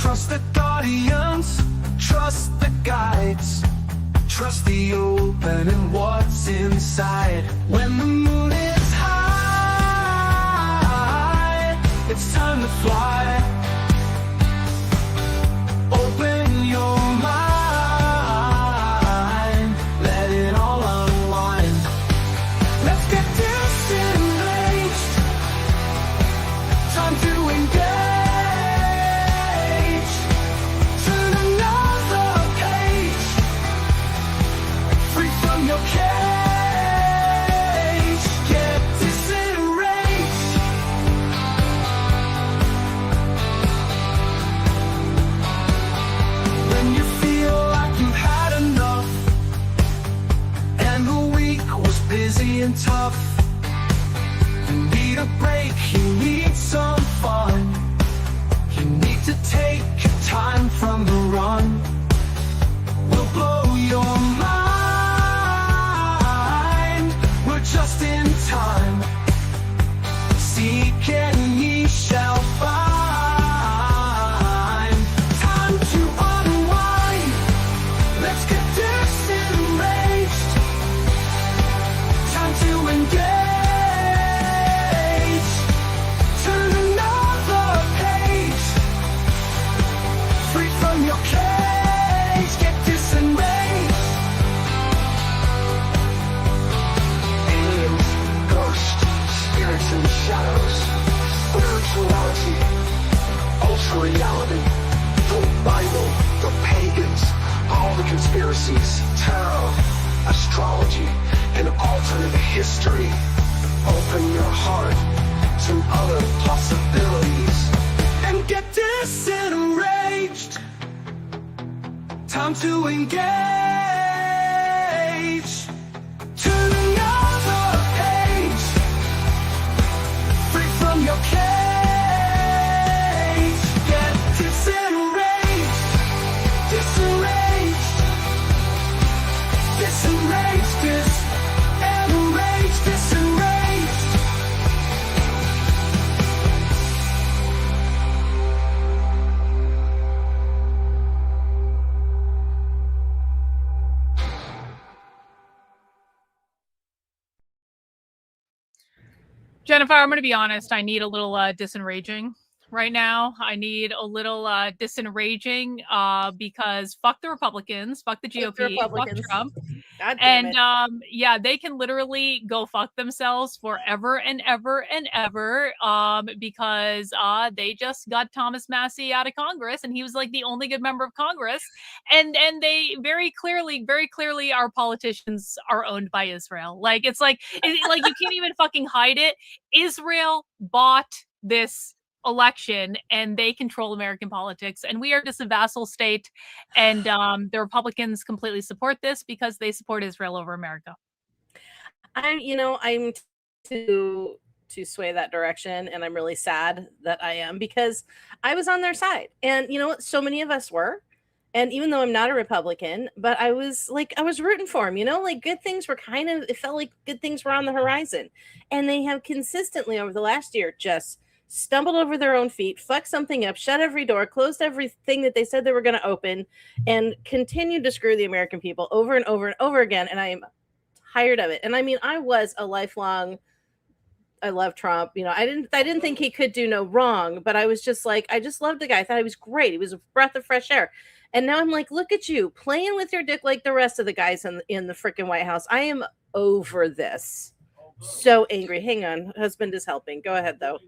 Trust the guardians, trust the guides, trust the open and what's inside. When the moon is high, it's time to fly. Open your mind, let it all unwind. Let's get disengaged, time to engage. Turn another page, free from your cage. Get disenraged. When you feel like you've had enough and the week was busy and tough, you need a break, you need some fun. You need to take time from the run. We'll blow your mind. We're just in time. Seek and ye shall find. Time to unwind. Let's get disenraged. Time to engage. Turn another page, free from your cage. Get disenraged. Aliens, ghosts, spirits and shadows, spirituality, ultra reality, the Bible, the pagans, all the conspiracies, tarot, astrology, and alternate history. Open your heart to other possibilities and get disenraged. Time to engage. Turn another page, free from your cage. Get disenraged, disenraged, disenraged, disenraged, disenraged. Jennifer, I'm going to be honest. I need a little disenraging right now. I need a little disenraging because fuck the Republicans, fuck the GOP, fuck Trump. God damn it. And yeah, they can literally go fuck themselves forever and ever and ever because they just got Thomas Massey out of Congress and he was like the only good member of Congress. And they very clearly, our politicians are owned by Israel. Like it's like like you can't even fucking hide it. Israel bought this election and they control American politics and we are just a vassal state, and the Republicans completely support this because they support Israel over America. I'm to sway that direction, and I'm really sad that I am because I was on their side, and you know what, so many of us were. And even though I'm not a Republican, but I was rooting for him, like good things were it felt like good things were on the horizon. And they have consistently over the last year just stumbled over their own feet, fucked something up, shut every door, closed everything that they said they were going to open, and continued to screw the American people over and over and over again. And I am tired of it. And I mean, I was a lifelong, I love Trump. I didn't think he could do no wrong, but I was just like, I just loved the guy. I thought he was great. He was a breath of fresh air. And now I'm like, look at you playing with your dick like the rest of the guys in the freaking White House. I am over this. So angry. Hang on. Husband is helping. Go ahead, though.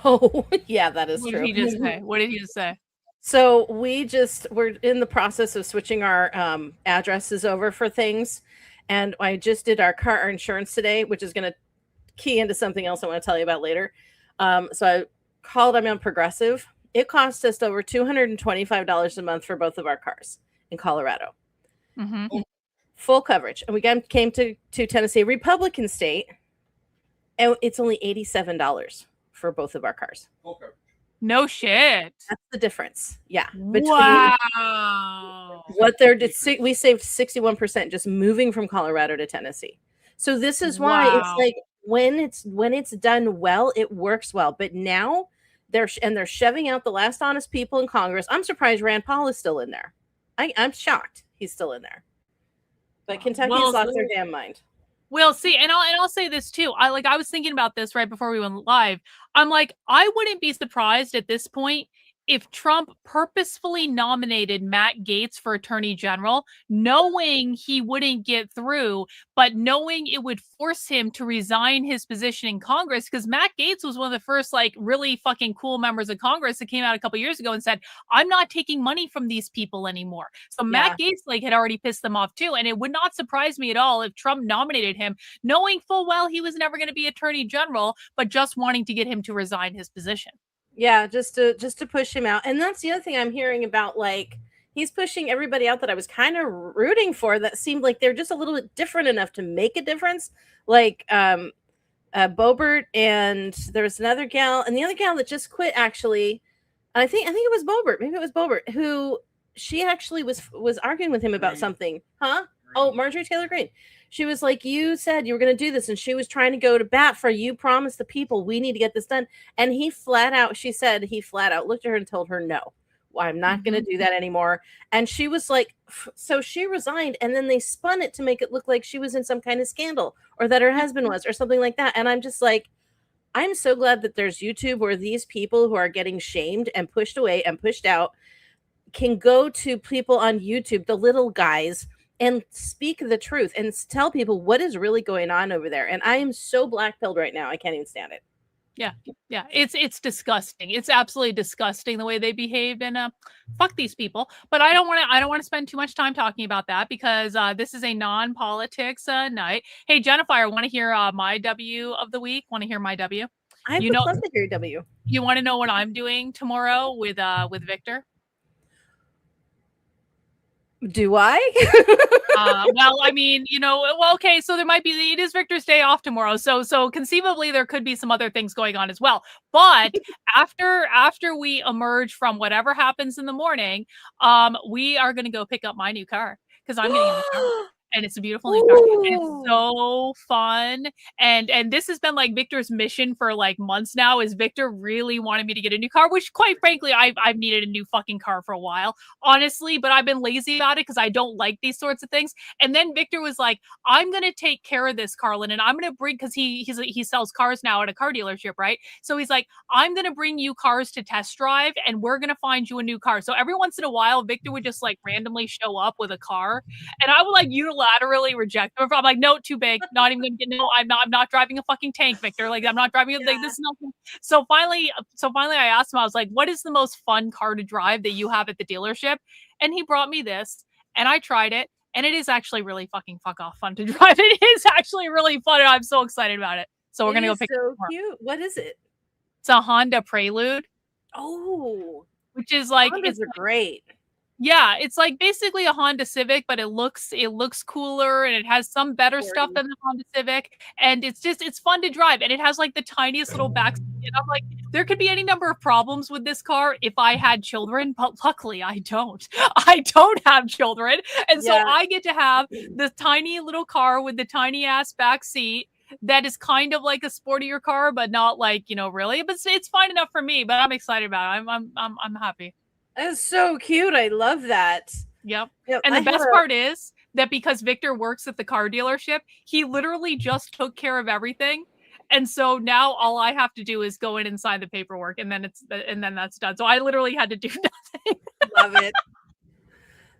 Oh, yeah, that is true. What did he just say? What did he just say? So we're in the process of switching our addresses over for things. And I just did our car insurance today, which is going to key into something else I want to tell you about later. So I called, I'm on Progressive. It cost us over $225 a month for both of our cars in Colorado. Mm-hmm. Full coverage. And we came to Tennessee, Republican state, and it's only $87 for both of our cars. No shit. That's the difference. Yeah. Wow. We saved 61% just moving from Colorado to Tennessee. So this is why it's like when it's done well, it works well. But now they're shoving out the last honest people in Congress. I'm surprised Rand Paul is still in there. I'm shocked he's still in there. But Kentucky's lost their damn mind. Well, see, and I'll say this too. I was thinking about this right before we went live. I'm like, I wouldn't be surprised at this point if Trump purposefully nominated Matt Gaetz for Attorney General, knowing he wouldn't get through, but knowing it would force him to resign his position in Congress, because Matt Gaetz was one of the first like really fucking cool members of Congress that came out a couple years ago and said, I'm not taking money from these people anymore. So Matt Gaetz like had already pissed them off too. And it would not surprise me at all if Trump nominated him, knowing full well he was never going to be Attorney General, but just wanting to get him to resign his position. Yeah, just to push him out. And that's the other thing I'm hearing about, like, he's pushing everybody out that I was kind of rooting for that seemed like they're just a little bit different enough to make a difference. Like Boebert, and there was another gal, and the other gal that just quit actually. And I think it was Boebert. Maybe it was Boebert, who she actually was arguing with him about something. Huh? Oh, Marjorie Taylor Greene. She was like, you said you were going to do this. And she was trying to go to bat for, you promised the people we need to get this done. And she said he flat out looked at her and told her, no, I'm not going to do that anymore. And she was like, so she resigned. And then they spun it to make it look like she was in some kind of scandal, or that her husband was, or something like that. And I'm just like, I'm so glad that there's YouTube where these people who are getting shamed and pushed away and pushed out can go to people on YouTube, the little guys, and speak the truth and tell people what is really going on over there. And I am so black-pilled right now. I can't even stand it. Yeah. It's disgusting. It's absolutely disgusting the way they behaved, and fuck these people. But I don't want to spend too much time talking about that, because this is a non-politics night. Hey, Jennifer, I want to hear my W of the week. Want to hear my W? I would love to hear your W. You want to know what I'm doing tomorrow with Victor? Do I? Well, I mean, okay, so it is Victor's day off tomorrow. So conceivably there could be some other things going on as well. But after we emerge from whatever happens in the morning, we are going to go pick up my new car, because I'm getting a new car. And it's a beautiful new car. And it's so fun. And this has been like Victor's mission for like months now, is Victor really wanted me to get a new car, which quite frankly, I've needed a new fucking car for a while, honestly, but I've been lazy about it because I don't like these sorts of things. And then Victor was like, I'm going to take care of this, Karlyn, and I'm going to bring, because he sells cars now at a car dealership, right? So he's like, I'm going to bring you cars to test drive, and we're going to find you a new car. So every once in a while, Victor would just like randomly show up with a car, and I would like unilaterally reject them. I'm like, no, too big. Not even gonna get. No, I'm not driving a fucking tank, Victor. Like, I'm not driving it. Like, this is nothing. So finally, I asked him. I was like, what is the most fun car to drive that you have at the dealership? And he brought me this, and I tried it, and it is actually really fucking fuck off fun to drive. It is actually really fun, and I'm so excited about it. So we're gonna go pick it up. Cute. What is it? It's a Honda Prelude. Oh, which is like, Hondas are great. Yeah, it's like basically a Honda Civic, but it looks cooler, and it has some better stuff than the Honda Civic, and it's fun to drive, and it has like the tiniest little back seat. And I'm like, there could be any number of problems with this car if I had children, but luckily I don't. I don't have children, and so I get to have this tiny little car with the tiny ass back seat that is kind of like a sportier car, but not like, really. But it's fine enough for me. But I'm excited about it. I'm happy. That's so cute. I love that. Yep. And the best part is that because Victor works at the car dealership, he literally just took care of everything. And so now all I have to do is go in and sign the paperwork, and then that's done. So I literally had to do nothing. Love it.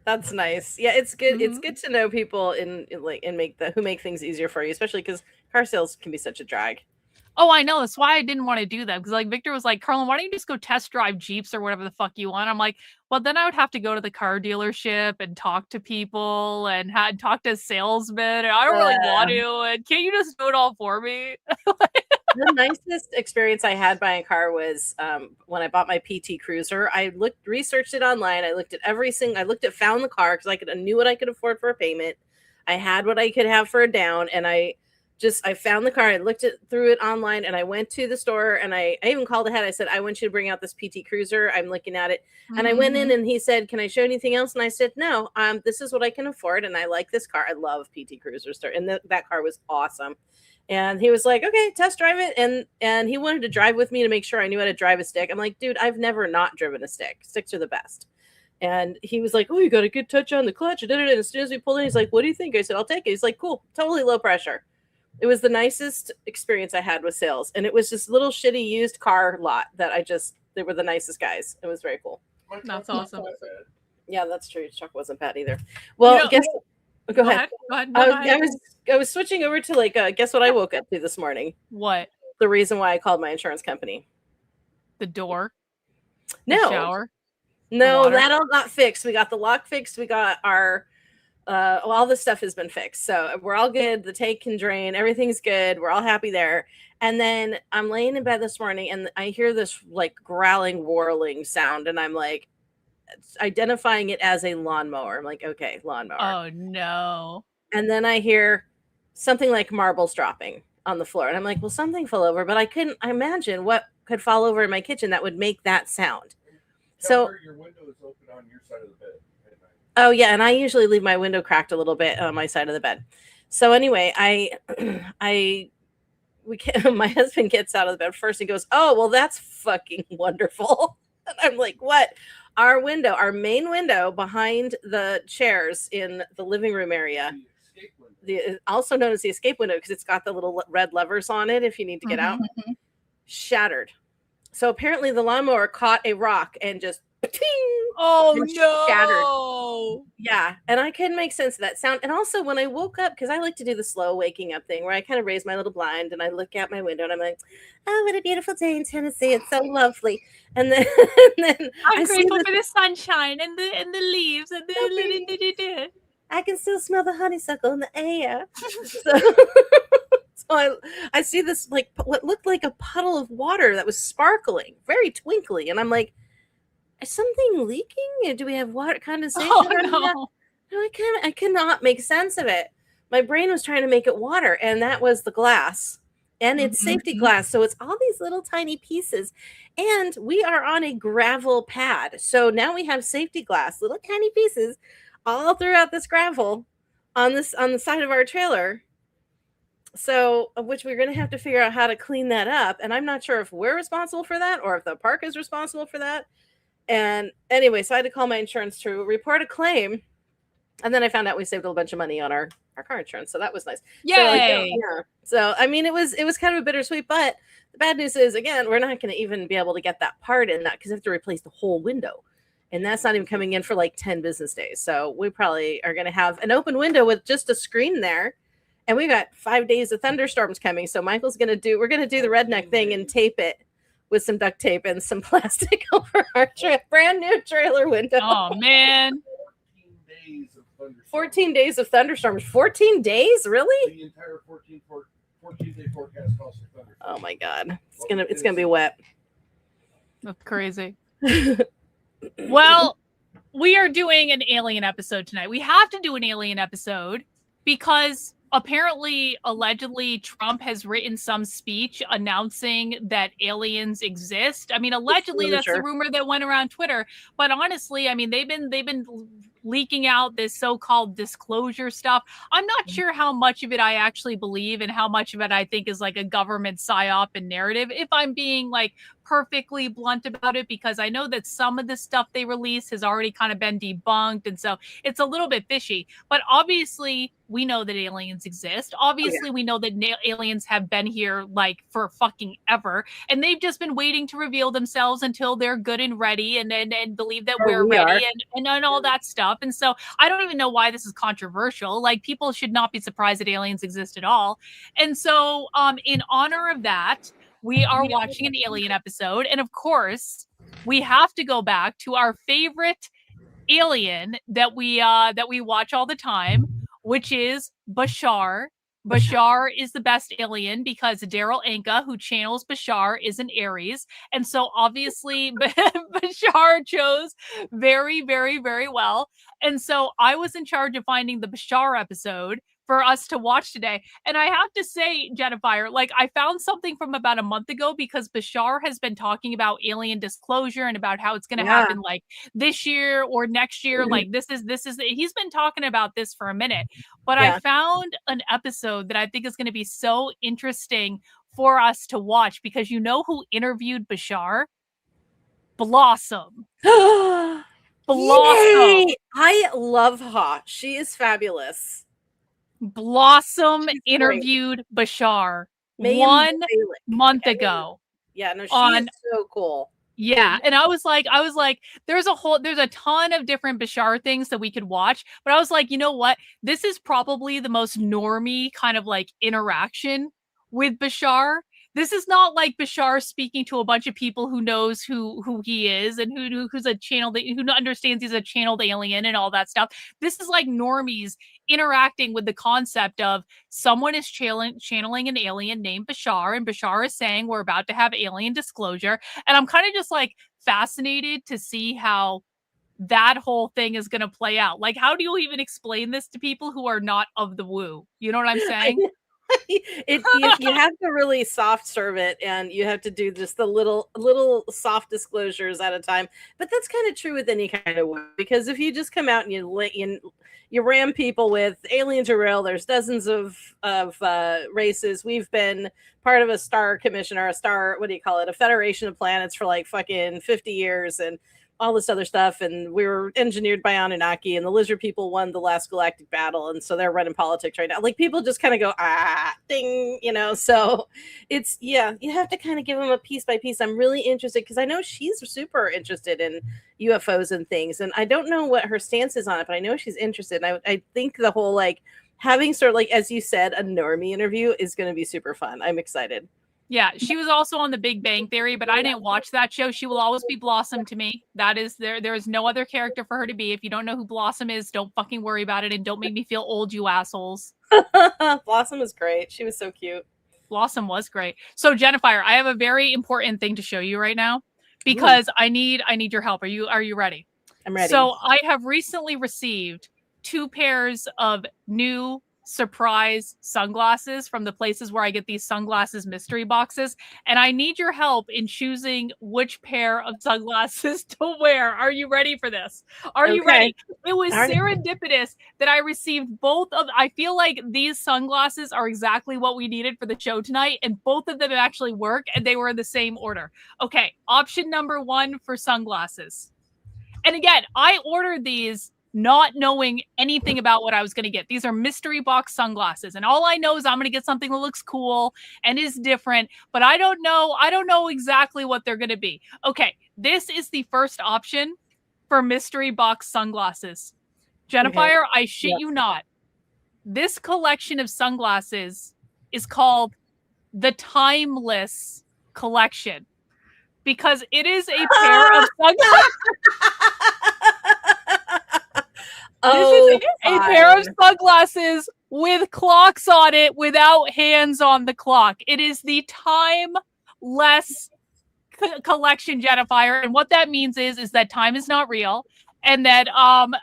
That's nice. Yeah, it's good. Mm-hmm. It's good to know people who make things easier for you, especially because car sales can be such a drag. Oh, I know. That's why I didn't want to do that. Because like Victor was like, Karlyn, why don't you just go test drive Jeeps or whatever the fuck you want? I'm like, well, then I would have to go to the car dealership and talk to people and talk to salesmen. And I don't really want to. And can't you just do it all for me? The nicest experience I had buying a car was when I bought my PT Cruiser. I researched it online. I looked at found the car because I knew what I could afford for a payment. I had what I could have for a down, and I I found the car, I looked through it online, and I went to the store, and I even called ahead. I said, I want you to bring out this PT Cruiser. I'm looking at it. And I went in, and he said, can I show anything else? And I said, no, this is what I can afford. And I like this car. I love PT Cruisers. And that car was awesome. And he was like, okay, test drive it. And he wanted to drive with me to make sure I knew how to drive a stick. I'm like, dude, I've never not driven a stick. Sticks are the best. And he was like, oh, you got a good touch on the clutch. And as soon as we pulled in, he's like, what do you think? I said, I'll take it. He's like, cool, totally low pressure. It was the nicest experience I had with sales. And it was just little shitty used car lot that they were the nicest guys. It was very cool. That's awesome. Yeah, that's true. Chuck wasn't bad either. Well, go ahead. I was switching over to guess what I woke up to this morning? What? The reason why I called my insurance company. The door? No. The shower? No, that all got fixed. We got the lock fixed. We got our all this stuff has been fixed. So we're all good. The tank can drain. Everything's good. We're all happy there. And then I'm laying in bed this morning and I hear this like growling, whirling sound. And I'm like identifying it as a lawnmower. I'm like, okay, lawnmower. Oh no. And then I hear something like marbles dropping on the floor. And I'm like, well, something fell over, but I couldn't imagine what could fall over in my kitchen that would make that sound. So your window is open on your side of the bed at night. Oh yeah, and I usually leave my window cracked a little bit on my side of the bed. So anyway, my husband gets out of the bed first and goes, "Oh, well, that's fucking wonderful." And I'm like, "What?" Our main window behind the chairs in the living room area, also known as the escape window because it's got the little red levers on it if you need to get out, shattered. So apparently the lawnmower caught a rock and just shattered. Yeah, and I couldn't make sense of that sound. And also when I woke up, because I like to do the slow waking up thing where I kind of raise my little blind and I look out my window and I'm like, oh, what a beautiful day in Tennessee. It's so lovely. And then, I'm grateful for the sunshine and the leaves and the I can still smell the honeysuckle in the air. So I see this like what looked like a puddle of water that was sparkling, very twinkly, and I'm like, is something leaking? Do we have water condensation? Oh, no. I cannot make sense of it. My brain was trying to make it water, and that was the glass, and it's safety glass, so it's all these little tiny pieces, and we are on a gravel pad, so now we have safety glass, little tiny pieces, all throughout this gravel on the side of our trailer. So, which we're going to have to figure out how to clean that up. And I'm not sure if we're responsible for that or if the park is responsible for that. And anyway, so I had to call my insurance to report a claim. And then I found out we saved a bunch of money on our car insurance. So that was nice. Yay! So I mean, it was kind of a bittersweet, but the bad news is, again, we're not going to even be able to get that part in that because we have to replace the whole window. And that's not even coming in for like 10 business days. So we probably are going to have an open window with just a screen there. And we got 5 days of thunderstorms coming. So we're going to do the redneck thing and tape it with some duct tape and some plastic over our brand new trailer window. Oh, man. 14 days of thunderstorms. 14 days? Really? The entire 14-day forecast calls for thunderstorms. Oh my God. It's gonna be wet. That's crazy. Well, we are doing an alien episode tonight. We have to do an alien episode because allegedly, Trump has written some speech announcing that aliens exist. I mean, allegedly, that's the rumor that went around Twitter. But honestly, I mean, they've been leaking out this so-called disclosure stuff. I'm not sure how much of it I actually believe and how much of it I think is like a government psyop and narrative, if I'm being like perfectly blunt about it, because I know that some of the stuff they release has already kind of been debunked, and so it's a little bit fishy. But obviously we know that aliens exist. Obviously we know that aliens have been here like for fucking ever, and they've just been waiting to reveal themselves until they're good and ready and believe that we're ready and all that stuff. And so I don't even know why this is controversial. Like, people should not be surprised that aliens exist at all. And so in honor of that, we are watching an alien episode. And of course, we have to go back to our favorite alien that we watch all the time, which is Bashar. Bashar is the best alien because Daryl Anka, who channels Bashar, is an Aries. And so obviously Bashar chose very, very, very well. And so I was in charge of finding the Bashar episode for us to watch today. And I have to say, Jennifer, like I found something from about a month ago because Bashar has been talking about alien disclosure and about how it's going to happen like this year or next year. Like this is he's been talking about this for a minute. But I found an episode that I think is going to be so interesting for us to watch because you know who interviewed Bashar? Blossom. Blossom. Yay! I love her. She is fabulous. Blossom interviewed Bashar Mayim 1 Bialik. month ago. Yeah, no, she is so cool. Yeah, and I was like, there's a ton of different Bashar things that we could watch, but I was like, you know what? This is probably the most normie kind of like interaction with Bashar. This is not like Bashar speaking to a bunch of people who knows who he is and who's a channeled, who understands he's a channeled alien and all that stuff. This is like normies interacting with the concept of someone is channeling an alien named Bashar, and Bashar is saying we're about to have alien disclosure. And I'm kind of just like fascinated to see how that whole thing is going to play out. Like, how do you even explain this to people who are not of the woo? You know what I'm saying? You have to really soft serve it, and you have to do just the little soft disclosures at a time. But that's kind of true with any kind of woo, because if you just come out and you ram people with aliens are real, there's dozens of races. We've been part of a star commission or a federation of planets for like fucking 50 years and all this other stuff, and we were engineered by Anunnaki, and the lizard people won the last galactic battle, and so they're running politics right now. Like, people just kind of go ding, so it's you have to kind of give them a piece by piece. I'm really interested because I know she's super interested in UFOs and things, and I don't know what her stance is on it, but I know she's interested. And I think the whole like having sort of like, as you said, a normie interview is going to be super fun. I'm excited. Yeah, she was also on The Big Bang Theory, but I didn't watch that show. She will always be Blossom to me. That is there is no other character for her to be. If you don't know who Blossom is, don't fucking worry about it, and don't make me feel old, you assholes. Blossom was great. She was so cute. Blossom was great. So Jennifer, I have a very important thing to show you right now because I need your help. Are you ready? I'm ready. So I have recently received 2 pairs of new surprise sunglasses from the places where I get these sunglasses mystery boxes, and I need your help in choosing which pair of sunglasses to wear. Are you ready for this? Are you ready? It was serendipitous that I received both of. I feel like these sunglasses are exactly what we needed for the show tonight, and both of them actually work, and they were in the same order. Okay, option number 1 for sunglasses. And again, I ordered these not knowing anything about what I was going to get. These are mystery box sunglasses, and all I know is I'm going to get something that looks cool and is different, but I don't know exactly what they're going to be. Okay, this is the first option for mystery box sunglasses. Jennifer, I shit you not. This collection of sunglasses is called the Timeless Collection because it is a pair of sunglasses. This is a pair of sunglasses with clocks on it without hands on the clock. It is the Timeless Collection, Jennifer. And what that means is that time is not real. And that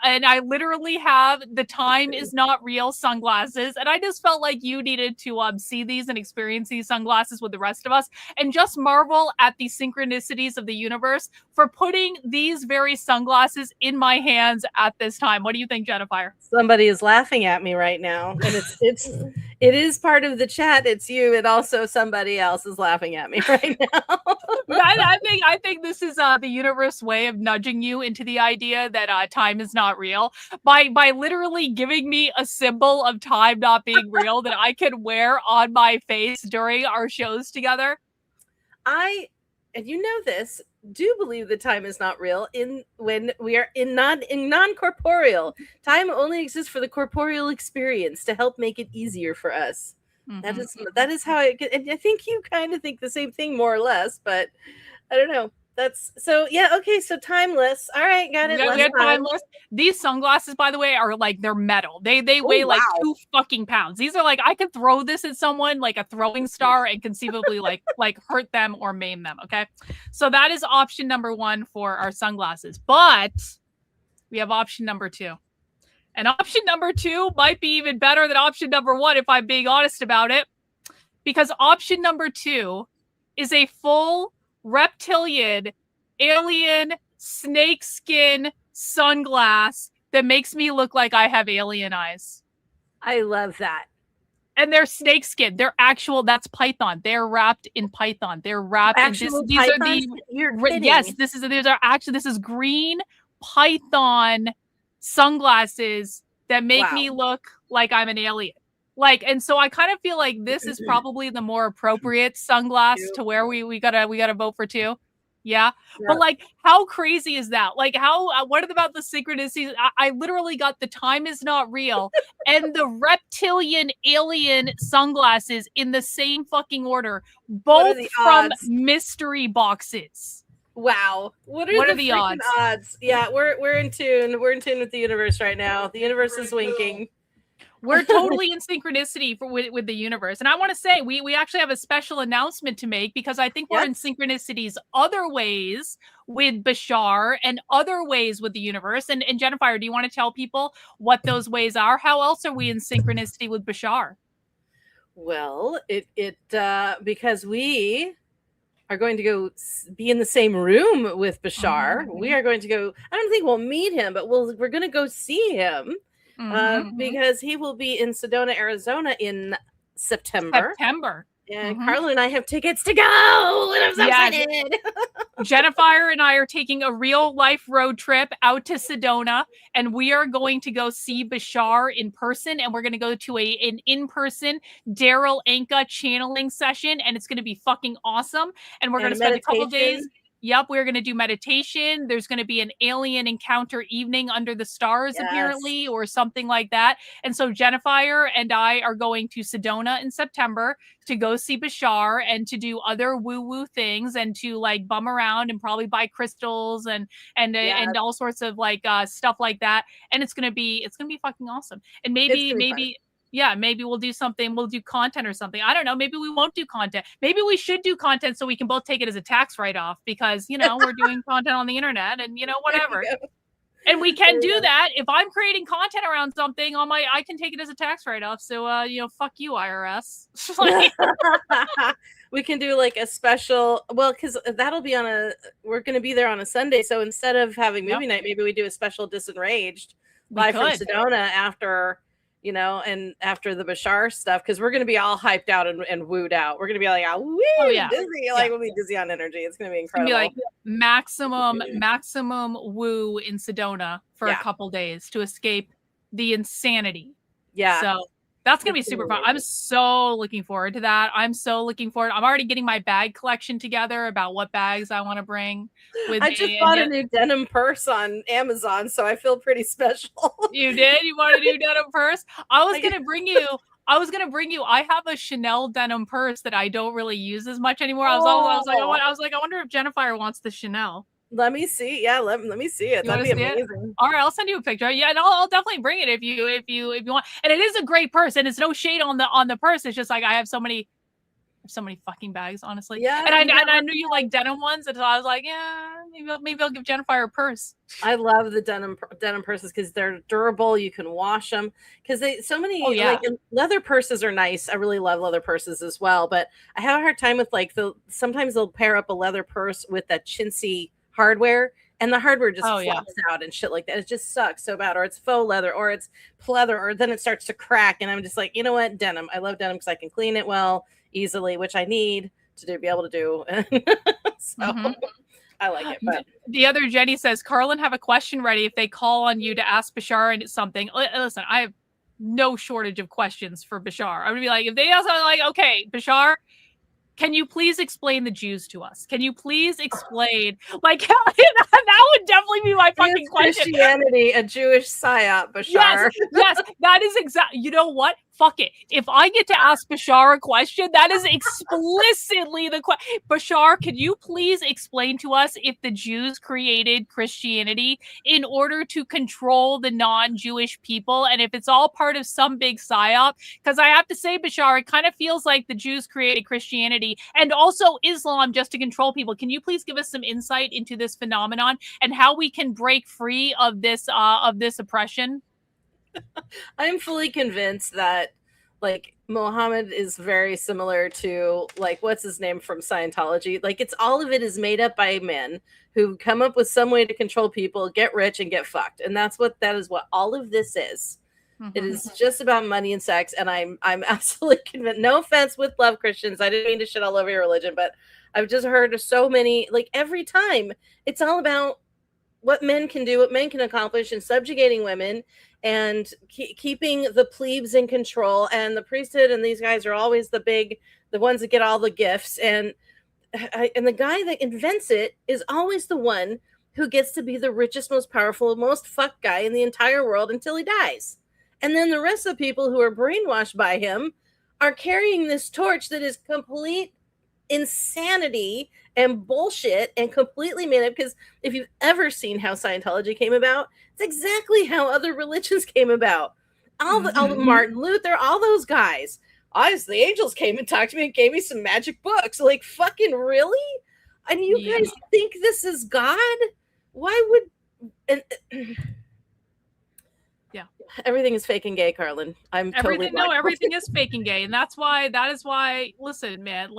and I literally have the Time Is Not Real sunglasses, and I just felt like you needed to see these and experience these sunglasses with the rest of us, and just marvel at the synchronicities of the universe for putting these very sunglasses in my hands at this time. What do you think, Jennifer? Somebody is laughing at me right now, and it is part of the chat. It's you, and also somebody else is laughing at me right now. I think this is the universe way of nudging you into the idea that time is not real by literally giving me a symbol of time not being real that I can wear on my face during our shows together. And you know this, do believe that time is not real when we are in non-corporeal. Time only exists for the corporeal experience to help make it easier for us. Mm-hmm. That is how I think you kind of think the same thing more or less, but I don't know. That's so okay, so timeless. All right, got it. Yeah, timeless. These sunglasses, by the way, are like they're metal. They weigh like 2 fucking pounds. These are like I could throw this at someone like a throwing star and conceivably like hurt them or maim them. Okay. So that is option number 1 for our sunglasses. But we have option number 2. And option number 2 might be even better than option number 1 if I'm being honest about it. Because option number 2 is a full reptilian, alien, snakeskin sunglass that makes me look like I have alien eyes. I love that. And they're snakeskin. They're actual, that's python. They're wrapped in python. They're wrapped in this. These are the, You're kidding. yes, this is green python sunglasses that make me look like I'm an alien. Like, and so I kind of feel like this is probably the more appropriate sunglass to wear. We gotta vote for 2. Yeah. But like, how crazy is that? Like, what about the synchronicities? I literally got the time is not real and the reptilian alien sunglasses in the same fucking order, both from mystery boxes. Wow. What are the odds? Yeah, we're in tune. We're in tune with the universe right now. The universe is winking. We're totally in synchronicity with the universe. And I want to say we actually have a special announcement to make because I think we're in synchronicities other ways with Bashar and other ways with the universe. And Jennifer, do you want to tell people what those ways are? How else are we in synchronicity with Bashar? Well, because we are going to go be in the same room with Bashar. We are going to go, I don't think we'll meet him, but we're going to go see him. Because he will be in Sedona, Arizona in September. And Karlyn and I have tickets to go. And I'm so excited. Jennifer and I are taking a real life road trip out to Sedona, and we are going to go see Bashar in person. And we're going to go to an in-person Daryl Anka channeling session, and it's going to be fucking awesome. And we're going to spend a couple days. Yep, we're going to do meditation. There's going to be an alien encounter evening under the stars, apparently, or something like that. And so Jennifer and I are going to Sedona in September to go see Bashar and to do other woo-woo things and to like bum around and probably buy crystals and all sorts of like stuff like that. And it's gonna be fucking awesome. And maybe we'll do something. We'll do content or something. I don't know. Maybe we won't do content. Maybe we should do content so we can both take it as a tax write-off because, we're doing content on the internet and, whatever. And we can do that. If I'm creating content around something I can take it as a tax write-off. So, fuck you, IRS. We can do like a special, because that'll be we're going to be there on a Sunday. So instead of having movie night, maybe we do a special DISENRAGED live from Sedona after... and after the Bashar stuff, because we're going to be all hyped out and wooed out. We're going to be like, dizzy. Like, we'll be dizzy on energy. It's going to be incredible. It's going to be like maximum woo in Sedona for a couple days to escape the insanity. Yeah. So that's going to be super fun. I'm so looking forward to that. I'm already getting my bag collection together about what bags I want to bring. I just bought a new denim purse on Amazon, so I feel pretty special. You did? You bought a new denim purse? I was going to bring you, I have a Chanel denim purse that I don't really use as much anymore. I wonder if Jennifer wants the Chanel. Let me see. Yeah, let me see it. That'd be amazing. All right, I'll send you a picture. Yeah, and I'll definitely bring it if you want. And it is a great purse, and it's no shade on the purse. It's just like I have so many fucking bags, honestly. Yeah. And I knew you like denim ones, and so I was like, yeah, maybe I'll give Jennifer a purse. I love the denim purses because they're durable. You can wash them because like leather purses are nice. I really love leather purses as well, but I have a hard time with sometimes they'll pair up a leather purse with that chintzy hardware, and the hardware just flops out and shit like that. It just sucks so bad. Or it's faux leather, or it's pleather, or then it starts to crack. And I'm just like, you know what, denim. I love denim because I can clean it easily, which I need to be able to do. So I like it. But the other Jenny says, Karlyn, have a question ready if they call on you to ask Bashar something. Listen, I have no shortage of questions for Bashar. I'm gonna be like, if they ask, I'm like, okay, Bashar, can you please explain the Jews to us? Can you please explain? Like, that would definitely be my fucking question. Christianity, a Jewish psyop, Bashar. Yes, that is exactly. You know what? Fuck it. If I get to ask Bashar a question, that is explicitly the question. Bashar, can you please explain to us if the Jews created Christianity in order to control the non-Jewish people, and if it's all part of some big psyop? Because I have to say, Bashar, it kind of feels like the Jews created Christianity and also Islam just to control people. Can you please give us some insight into this phenomenon and how we can break free of this oppression? I'm fully convinced that like Mohammed is very similar to like what's his name from Scientology. Like it's all of it is made up by men who come up with some way to control people, get rich, and get fucked. And that is what all of this is. It is just about money and sex, and I'm absolutely convinced. No offense with love, Christians. I didn't mean to shit all over your religion, but I've just heard so many, like every time it's all about what men can do, what men can accomplish, and subjugating women and keeping the plebes in control. And the priesthood and these guys are always the ones that get all the gifts. And the guy that invents it is always the one who gets to be the richest, most powerful, most fucked guy in the entire world until he dies. And then the rest of the people who are brainwashed by him are carrying this torch that is complete insanity and bullshit and completely made up. Because if you've ever seen how Scientology came about, it's exactly how other religions came about. All the Martin Luther, all those guys. The angels came and talked to me and gave me some magic books. Like, fucking really? And you guys think this is God? Why would... Yeah, everything is fake and gay, Karlyn. Everything is fake and gay, and that is why. Listen, man,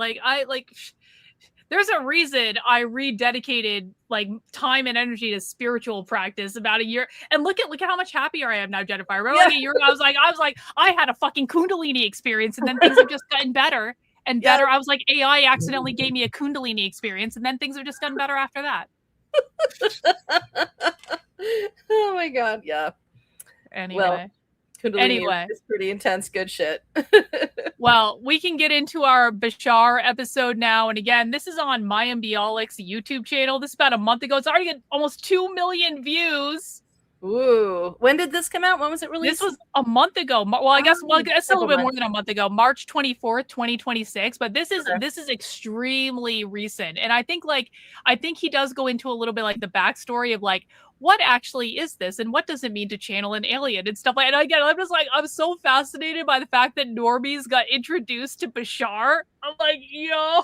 there's a reason I rededicated like time and energy to spiritual practice about a year. And look at how much happier I am now, Jennifer. I remember like a year ago, I was like, I had a fucking Kundalini experience, and then things have just gotten better and better. I was like, AI accidentally gave me a Kundalini experience, and then things have just gotten better after that. Oh my god, yeah. Anyway, it's pretty intense. Good shit. Well, we can get into our Bashar episode now. And again, this is on Mayim Bialik's YouTube channel. This is about a month ago. It's already got almost 2 million views. Ooh. When did this come out? When was it released? This was a month ago. Well, I guess it's a little bit more than a month ago. March 24th, 2026. But this is extremely recent. And I think he does go into a little bit like the backstory of like, what actually is this and what does it mean to channel an alien and stuff like that. And again, I'm just like, I'm so fascinated by the fact that normies got introduced to Bashar. I'm like, yo.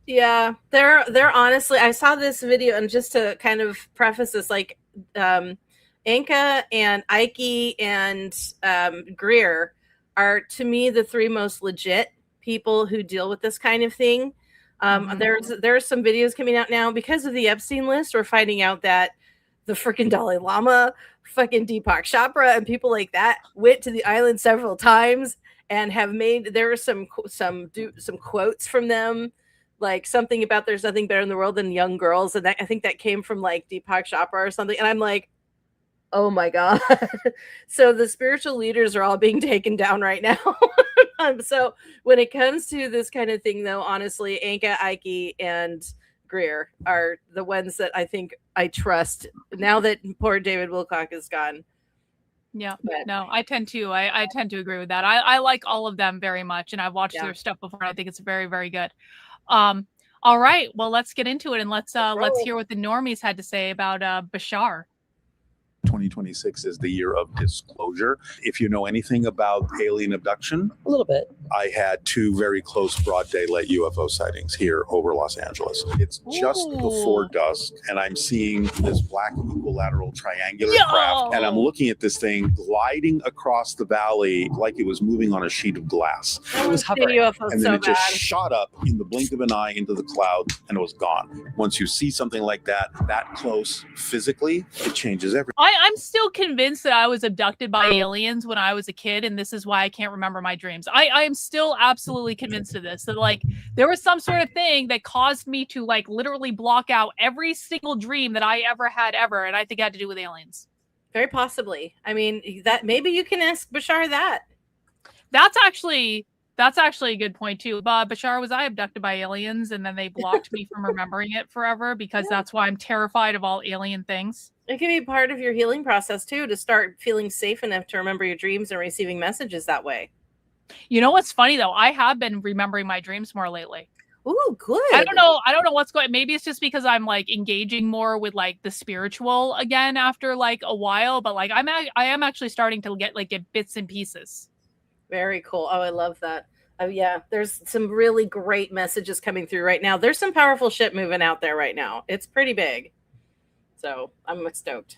Yeah, they're honestly, I saw this video, and just to kind of preface this, like Anka and Ike and Greer are, to me, the three most legit people who deal with this kind of thing. There's some videos coming out now because of the Epstein list. We're finding out that the freaking Dalai Lama, fucking Deepak Chopra, and people like that went to the island several times and have made. There are some quotes from them, like something about there's nothing better in the world than young girls, and I think that came from like Deepak Chopra or something. And I'm like, oh my god! So the spiritual leaders are all being taken down right now. So when it comes to this kind of thing, though, honestly, Anka, Ike, and Greer are the ones that I think I trust now that poor David Wilcock is gone. Yeah, no, I tend to agree with that. I like all of them very much, and I've watched their stuff before. I think it's very, very good. All right, well, let's get into it, and let's hear what the normies had to say about Bashar. 2026 is the year of disclosure. If you know anything about alien abduction, a little bit. I had 2 very close broad daylight UFO sightings here over Los Angeles. It's just before dusk, and I'm seeing this black equilateral triangular craft, and I'm looking at this thing gliding across the valley like it was moving on a sheet of glass. It was hovering, and then it just shot up in the blink of an eye into the cloud, and it was gone. Once you see something like that close physically, it changes everything. I'm still convinced that I was abducted by aliens when I was a kid, and this is why I can't remember my dreams. I am still absolutely convinced of this, that like there was some sort of thing that caused me to like literally block out every single dream that I ever had ever, and I think it had to do with aliens. Very possibly. I mean, that maybe you can ask Bashar that. That's actually a good point too. Bashar, was I abducted by aliens and then they blocked me from remembering it forever? Because that's why I'm terrified of all alien things. It can be part of your healing process too, to start feeling safe enough to remember your dreams and receiving messages that way. You know what's funny though? I have been remembering my dreams more lately. Ooh, good. I don't know what's going. Maybe it's just because I'm like engaging more with like the spiritual again after like a while. But like I am actually starting to get bits and pieces. Very cool. Oh, I love that. Oh yeah, there's some really great messages coming through right now. There's some powerful shit moving out there right now. It's pretty big. So I'm stoked.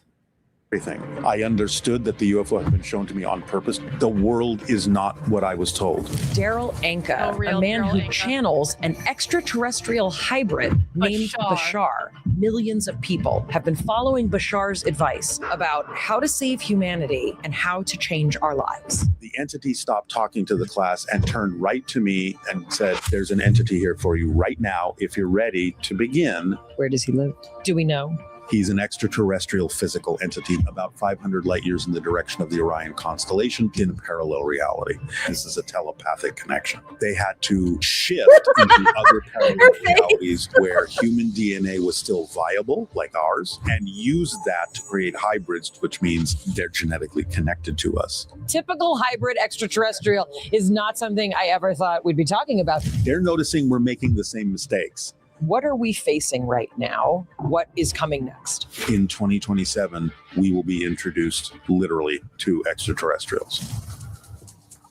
everything. I understood that the UFO had been shown to me on purpose. The world is not what I was told. Daryl Anka, a man who channels an extraterrestrial hybrid named Bashar. Millions of people have been following Bashar's advice about how to save humanity and how to change our lives. The entity stopped talking to the class and turned right to me and said, there's an entity here for you right now if you're ready to begin. Where does he live? Do we know? He's an extraterrestrial physical entity about 500 light years in the direction of the Orion constellation in a parallel reality. This is a telepathic connection. They had to shift into other parallel realities where human DNA was still viable, like ours, and use that to create hybrids, which means they're genetically connected to us. Typical hybrid extraterrestrial is not something I ever thought we'd be talking about. They're noticing we're making the same mistakes. What are we facing right now? What is coming next? In 2027, we will be introduced literally to extraterrestrials.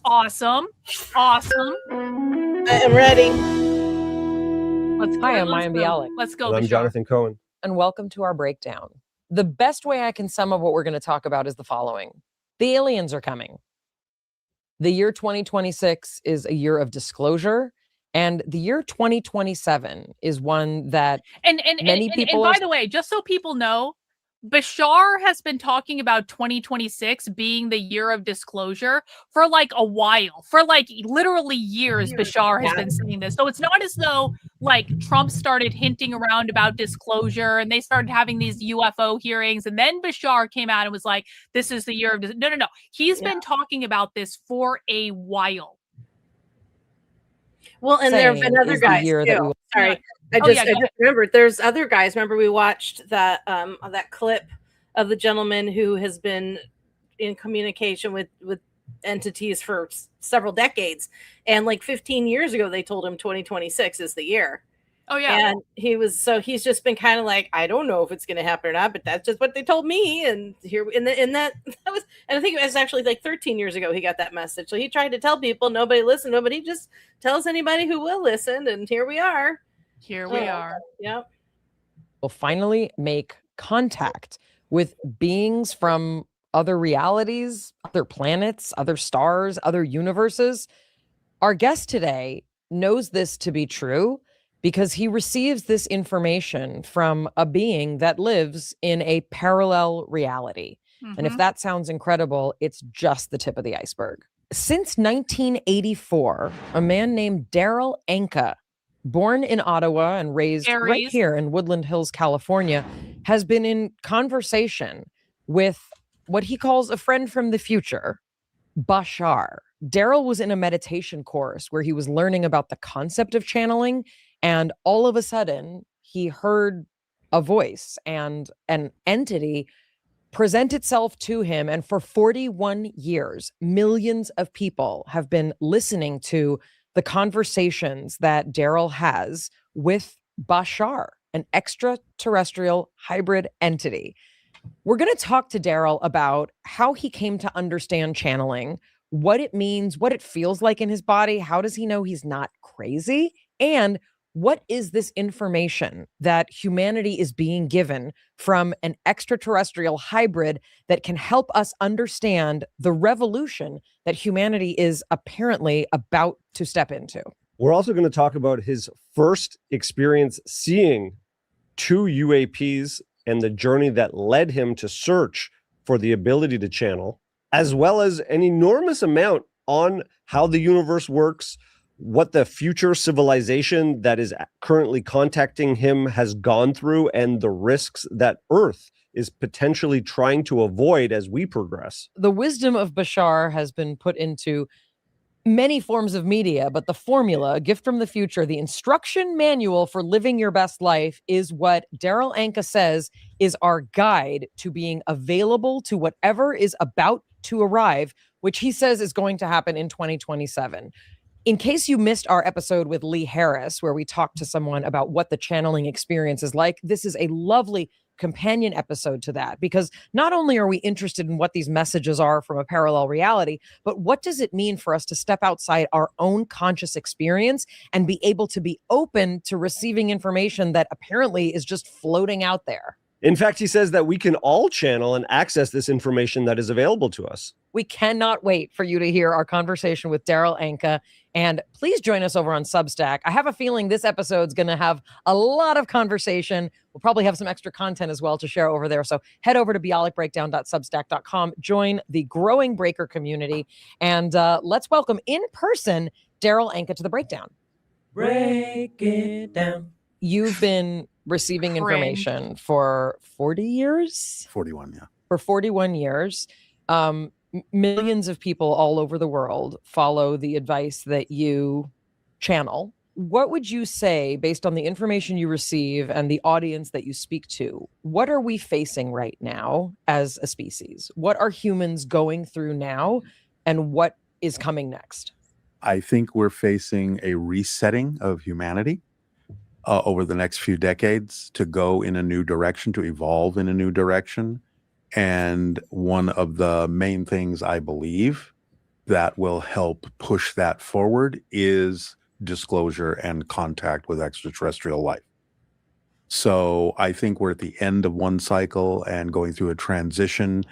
Awesome. Awesome. I am ready. Hi, I'm Maya Bialik. Let's go. And I'm Bashar. Jonathan Cohen. And welcome to our breakdown. The best way I can sum up what we're going to talk about is the following. The aliens are coming. The year 2026 is a year of disclosure. And the year 2027 is one that many people by the way, just so people know, Bashar has been talking about 2026 being the year of disclosure for like a while, for like literally years. Bashar has been saying this. So it's not as though like Trump started hinting around about disclosure and they started having these UFO hearings. And then Bashar came out and was like, this is the year of no. He's been talking about this for a while. Well, and there have been other guys too. Sorry, I just remembered. There's other guys. Remember, we watched that that clip of the gentleman who has been in communication with entities for several decades, and like 15 years ago, they told him 2026 is the year. Oh yeah, and he's just been kind of like, I don't know if it's going to happen or not, but that's just what they told me. And here, and that was, and I think it was actually like 13 years ago he got that message. So he tried to tell people, nobody listened. Nobody just tells anybody who will listen. And here we are. Here we are. Yep. will finally make contact with beings from other realities, other planets, other stars, other universes. Our guest today knows this to be true because he receives this information from a being that lives in a parallel reality. And if that sounds incredible, it's just the tip of the iceberg. Since 1984, a man named Daryl Anka, born in Ottawa and raised right here in Woodland Hills, California, has been in conversation with what he calls a friend from the future, Bashar. Daryl was in a meditation course where he was learning about the concept of channeling, and all of a sudden he heard a voice and an entity present itself to him. And for 41 years, millions of people have been listening to the conversations that Daryl has with Bashar, an extraterrestrial hybrid entity. We're going to talk to Daryl about how he came to understand channeling, what it means, what it feels like in his body, how does he know he's not crazy, and what is this information that humanity is being given from an extraterrestrial hybrid that can help us understand the revolution that humanity is apparently about to step into? We're also going to talk about his first experience seeing two UAPs and the journey that led him to search for the ability to channel, as well as an enormous amount on how the universe works, what the future civilization that is currently contacting him has gone through, and the risks that Earth is potentially trying to avoid as we progress. The wisdom of Bashar has been put into many forms of media, but the formula, a gift from the future, the instruction manual for living your best life is what Daryl Anka says is our guide to being available to whatever is about to arrive, which he says is going to happen in 2027. In case you missed our episode with Lee Harris, where we talked to someone about what the channeling experience is like, this is a lovely companion episode to that, because not only are we interested in what these messages are from a parallel reality, but what does it mean for us to step outside our own conscious experience and be able to be open to receiving information that apparently is just floating out there? In fact, he says that we can all channel and access this information that is available to us. We cannot wait for you to hear our conversation with Daryl Anka. And please join us over on Substack. I have a feeling this episode's going to have a lot of conversation. We'll probably have some extra content as well to share over there. So head over to bialicbreakdown.substack.com, join the growing breaker community, and let's welcome in person Daryl Anka to the Breakdown. Break it down. You've been receiving information for 40 years? 41, yeah. For 41 years. Millions of people all over the world follow the advice that you channel. What would you say, based on the information you receive and the audience that you speak to, what are we facing right now as a species? What are humans going through now, and what is coming next? I think we're facing a resetting of humanity over the next few decades to go in a new direction, to evolve in a new direction. And one of the main things I believe that will help push that forward is disclosure and contact with extraterrestrial life. So I think we're at the end of one cycle and going through a transition,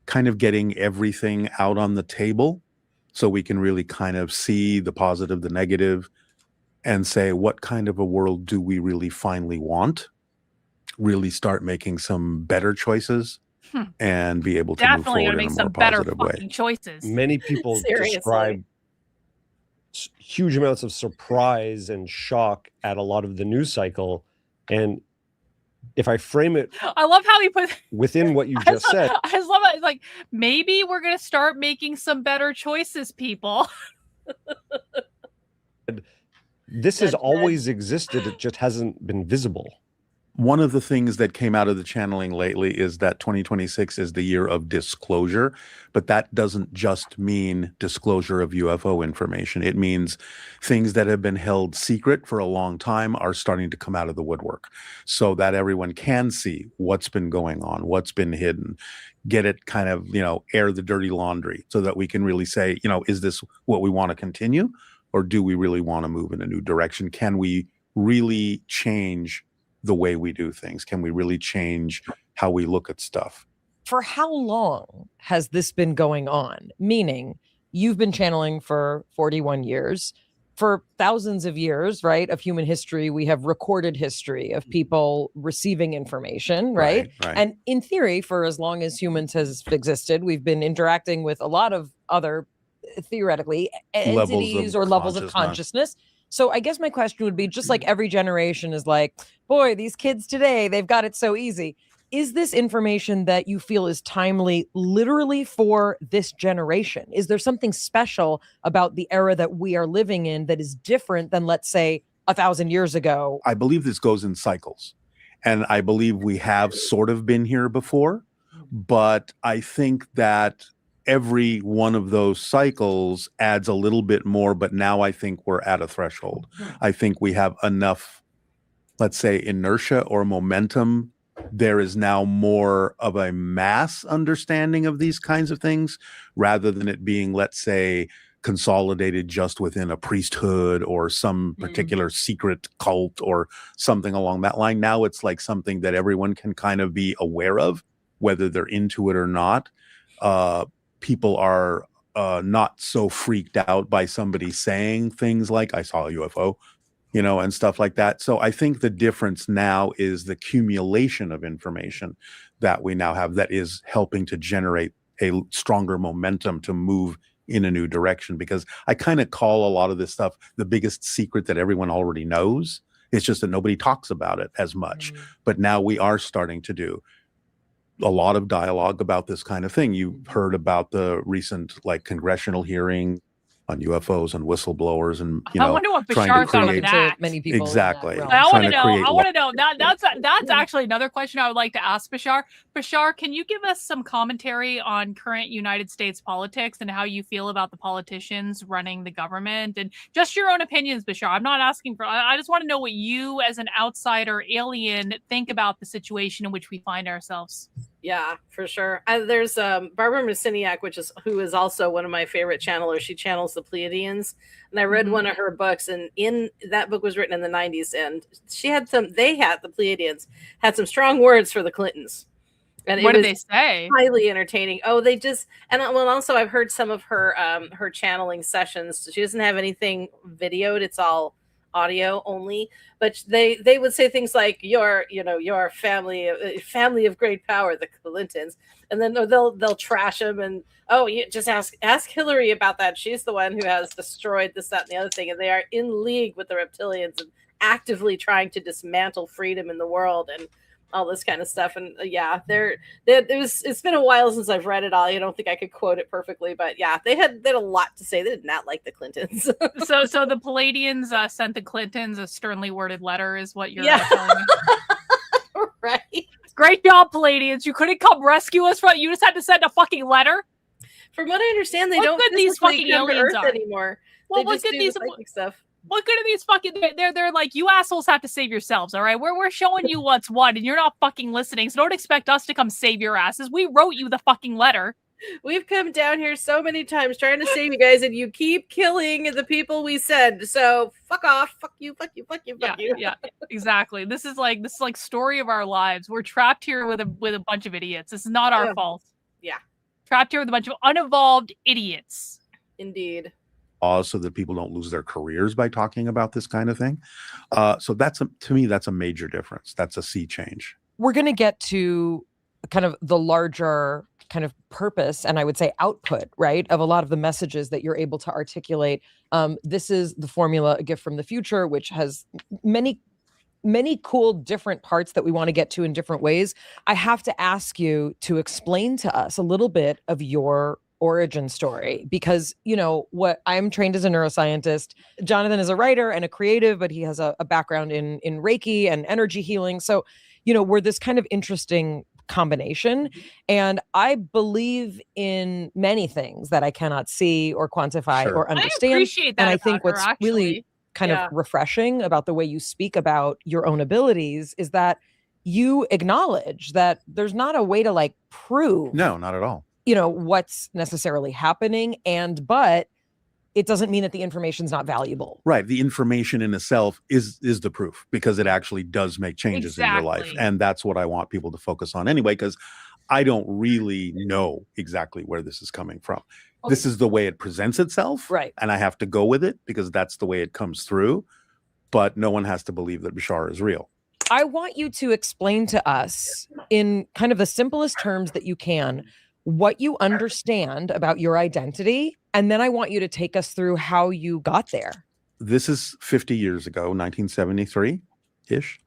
kind of getting everything out on the table so we can really kind of see the positive, the negative, and say, what kind of a world do we really finally want? Really start making some better choices and be able to move Definitely forward gonna in make a some more better positive way. fucking choices. Many people Seriously. describe huge amounts of surprise and shock at a lot of the news cycle. And if I frame it I love how he put within what you just said, I just love it. It's like, maybe we're gonna start making some better choices, people. this has always existed. It just hasn't been visible. One of the things that came out of the channeling lately is that 2026 is the year of disclosure, but that doesn't just mean disclosure of UFO information. It means things that have been held secret for a long time are starting to come out of the woodwork so that everyone can see what's been going on, what's been hidden, get it kind of, air the dirty laundry so that we can really say, is this what we want to continue, or do we really want to move in a new direction? Can we really change the way we do things? Can we really change how we look at stuff? For how long has this been going on? Meaning, you've been channeling for 41 years. For thousands of years, right, of human history, we have recorded history of people receiving information, right? Right. And in theory, for as long as humans has existed, we've been interacting with a lot of other, theoretically, entities or levels of consciousness. So I guess my question would be, just like every generation is like, boy, these kids today, they've got it so easy. Is this information that you feel is timely literally for this generation? Is there something special about the era that we are living in that is different than, let's say, 1,000 years ago? I believe this goes in cycles. And I believe we have sort of been here before, but I think that every one of those cycles adds a little bit more, but now I think we're at a threshold. I think we have enough, let's say, inertia or momentum. There is now more of a mass understanding of these kinds of things rather than it being, let's say, consolidated just within a priesthood or some particular secret cult or something along that line. Now it's like something that everyone can kind of be aware of, whether they're into it or not. People are not so freaked out by somebody saying things like, I saw a UFO, and stuff like that. So I think the difference now is the accumulation of information that we now have that is helping to generate a stronger momentum to move in a new direction, because I kind of call a lot of this stuff the biggest secret that everyone already knows. It's just that nobody talks about it as much. But now we are starting to do a lot of dialogue about this kind of thing. You've heard about the recent congressional hearing on UFOs and whistleblowers, and I wonder what Bashar thought of that. Many people exactly. I want to know. That's actually another question I would like to ask Bashar. Bashar, can you give us some commentary on current United States politics and how you feel about the politicians running the government, and just your own opinions, Bashar? I'm not asking for. I just want to know what you, as an outsider alien, think about the situation in which we find ourselves. Yeah, for sure. There's Barbara Marciniak, who is also one of my favorite channelers. She channels the Pleiadians, and I read one of her books, and in that book was written in the 90s, and the Pleiadians had some strong words for the Clintons. And what did they say? Highly entertaining. Oh, they just, and well, also I've heard some of her her channeling sessions. She doesn't have anything videoed; it's all audio only. But they would say things like your family of great power, the Clintons, and then they'll trash them and you just ask Hillary about that. She's the one who has destroyed this, that, and the other thing, and they are in league with the reptilians and actively trying to dismantle freedom in the world and all this kind of stuff. And it's been a while since I've read it all. I don't think I could quote it perfectly, but yeah, they had a lot to say. They did not like the Clintons. so the Palladians sent the Clintons a sternly worded letter, is what you're telling me. Right. Great job, Palladians. You couldn't come rescue us you just had to send a fucking letter. From what I understand, they don't good these fucking aliens are anymore. Well, they just do the psychic stuff. What good are these fucking? They're like, you assholes have to save yourselves, all right? We're showing you what's what, and you're not fucking listening. So don't expect us to come save your asses. We wrote you the fucking letter. We've come down here so many times trying to save you guys, and you keep killing the people we send. So fuck off, fuck you, fuck you, fuck you, fuck you. Yeah, exactly. This is like story of our lives. We're trapped here with a bunch of idiots. This is not our fault. Yeah, trapped here with a bunch of unevolved idiots. Indeed. So that people don't lose their careers by talking about this kind of thing. So to me, that's a major difference. That's a sea change. We're going to get to kind of the larger kind of purpose and I would say output, right, of a lot of the messages that you're able to articulate. This is the formula, A Gift from the Future, which has many cool different parts that we want to get to in different ways. I have to ask you to explain to us a little bit of your origin story, because what I'm trained as a neuroscientist. Jonathan is a writer and a creative, but he has a background in Reiki and energy healing. So we're this kind of interesting combination, and I believe in many things that I cannot see or quantify or understand. I appreciate that, and I think what's really kind of refreshing about the way you speak about your own abilities is that you acknowledge that there's not a way to like prove no, not at all, what's necessarily happening, but it doesn't mean that the information's not valuable. Right. The information in itself is the proof, because it actually does make changes in your life. And that's what I want people to focus on anyway, because I don't really know exactly where this is coming from. Okay. This is the way it presents itself. Right. And I have to go with it because that's the way it comes through. But no one has to believe that Bashar is real. I want you to explain to us in kind of the simplest terms that you can what you understand about your identity, and then I want you to take us through how you got there. This is 50 years ago, 1973-ish,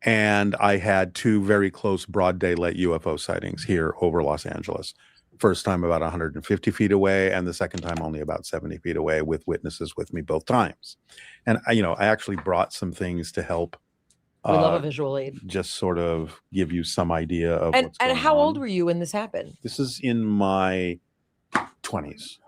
and I had two very close broad daylight UFO sightings here over Los Angeles. First time about 150 feet away, and the second time only about 70 feet away, with witnesses with me both times. And I actually brought some things to help. We love a visual aid. Just sort of give you some idea of what's going on. And how old were you when this happened? This is in my 20s,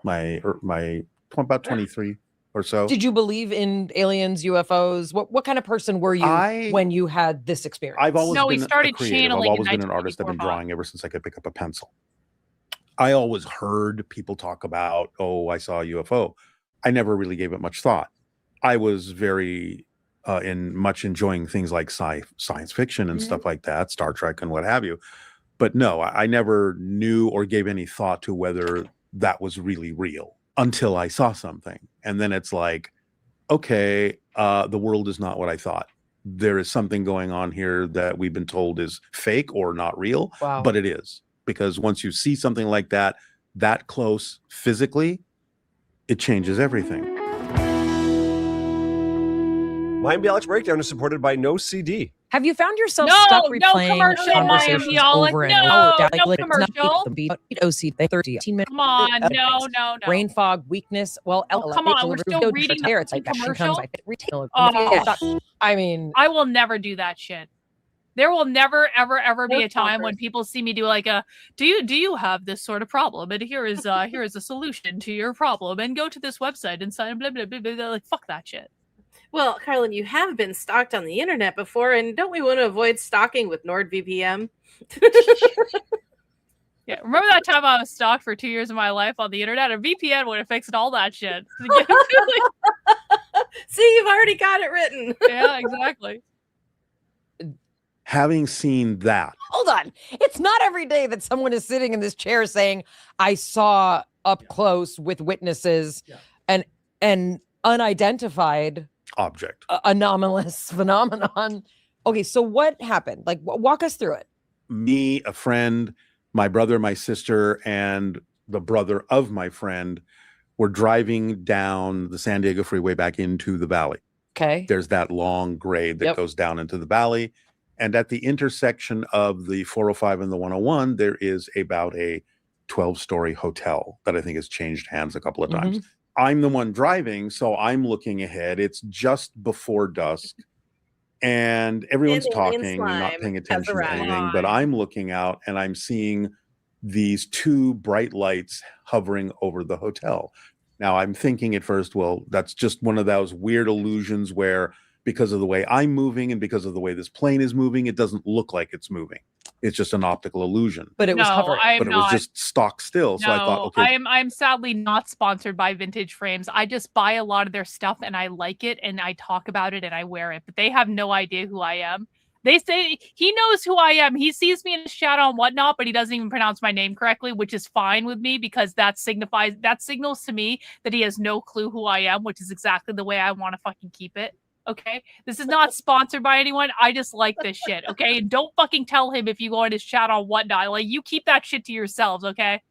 about 23 or so. Did you believe in aliens, UFOs? What kind of person were you when you had this experience? I've always been he started a creative. channeling. I've always been an artist. I've been drawing ever since I could pick up a pencil. I always heard people talk about, I saw a UFO. I never really gave it much thought. I was very much enjoying things like science fiction and stuff like that, Star Trek and what have you. But no, I never knew or gave any thought to whether that was really real until I saw something. And then it's like, okay, the world is not what I thought. There is something going on here that we've been told is fake or not real, but it is. Because once you see something like that close physically, it changes everything. My Bialec's Breakdown is supported by No CD. Have you found yourself stuck replaying commercial, conversations over and over? No commercial. OC 30 minutes. Come on, no. Brain fog, weakness. Well, come on, we're still reading the commercial. I mean, I will never do that shit. There will never, ever be a time when people see me do like do you have this sort of problem? And here is a solution to your problem. And go to this website and sign blah blah blah blah. Like fuck that shit. Well, Karlyn, you have been stalked on the internet before, and don't we want to avoid stalking with NordVPN? Yeah, remember that time I was stalked for 2 years of my life on the internet? A VPN would have fixed all that shit. See, you've already got it written. Yeah, exactly. Having seen that, Hold on. It's not every day that someone is sitting in this chair saying, I saw up close with witnesses an unidentified object. Anomalous phenomenon. Okay, so what happened? Like, walk us through it. Me, a friend, my brother, my sister, and the brother of my friend were driving down the San Diego freeway back into the valley. Okay. There's that long grade that goes down into the valley. And at the intersection of the 405 and the 101, there is about a 12-story hotel that I think has changed hands a couple of times. I'm the one driving, so I'm looking ahead. It's just before dusk. And everyone's talking and not paying attention to anything. But I'm looking out and I'm seeing these two bright lights hovering over the hotel. Now, I'm thinking at first, well, that's just one of those weird illusions where because of the way I'm moving and because of the way this plane is moving, it doesn't look like it's moving. It's just an optical illusion. But it was hovering. But it was just stock still. So I thought, okay. I'm sadly not sponsored by Vintage Frames. I just buy a lot of their stuff and I like it and I talk about it and I wear it. But they have no idea who I am. They say he knows who I am. He sees me in the shadow and whatnot, but he doesn't even pronounce my name correctly, which is fine with me because that signals to me that he has no clue who I am, which is exactly the way I want to fucking keep it. Okay, this is not sponsored by anyone. I just like this shit. Okay, and don't fucking tell him if you go in his chat on whatnot. Like, you keep that shit to yourselves. Okay.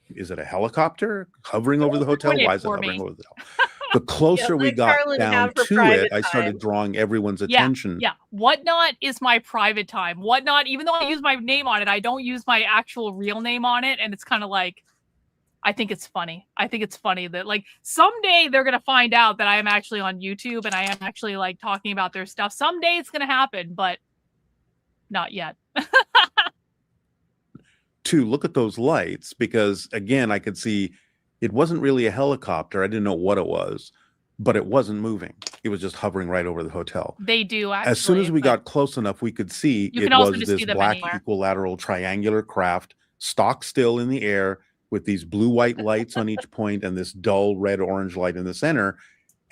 Is it a helicopter hovering over the hotel? Why is it hovering over the hotel? The closer we got down to it, I started drawing everyone's attention. Yeah, whatnot is my private time. Whatnot, even though I use my name on it, I don't use my actual real name on it, and it's kind of like. I think it's funny. I think it's funny that like someday they're going to find out that I am actually on YouTube and I am actually like talking about their stuff. Someday it's going to happen, but not yet. To look at those lights, because again, I could see it wasn't really a helicopter. I didn't know what it was, but it wasn't moving. It was just hovering right over the hotel. They do actually. As soon as we got close enough, we could see it was this black equilateral triangular craft, stock still in the air, with these blue-white lights on each point and this dull red-orange light in the center.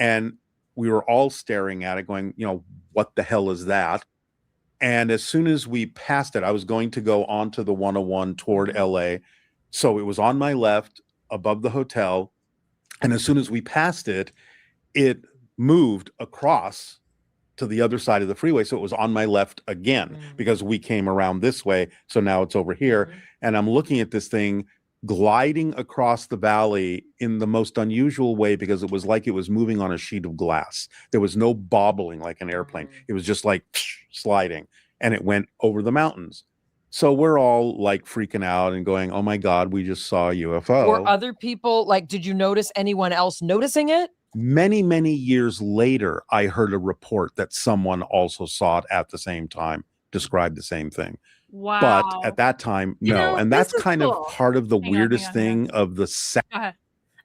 And we were all staring at it going, you know, what the hell is that? And as soon as we passed it, I was going to go onto the 101 toward LA. So it was on my left above the hotel. And as soon as we passed it, it moved across to the other side of the freeway. So it was on my left again because we came around this way. So now it's over here. And I'm looking at this thing gliding across the valley in the most unusual way because it was like it was moving on a sheet of glass. There was no bobbling like an airplane. It was just like sliding, and it went over the mountains. So we're all like freaking out and going, oh my God, we just saw a UFO. Were other people like, did you notice anyone else noticing it? Many, many years later, I heard a report that someone also saw it at the same time, described the same thing. Wow. But at that time, no. And that's kind of part of the weirdest thing of the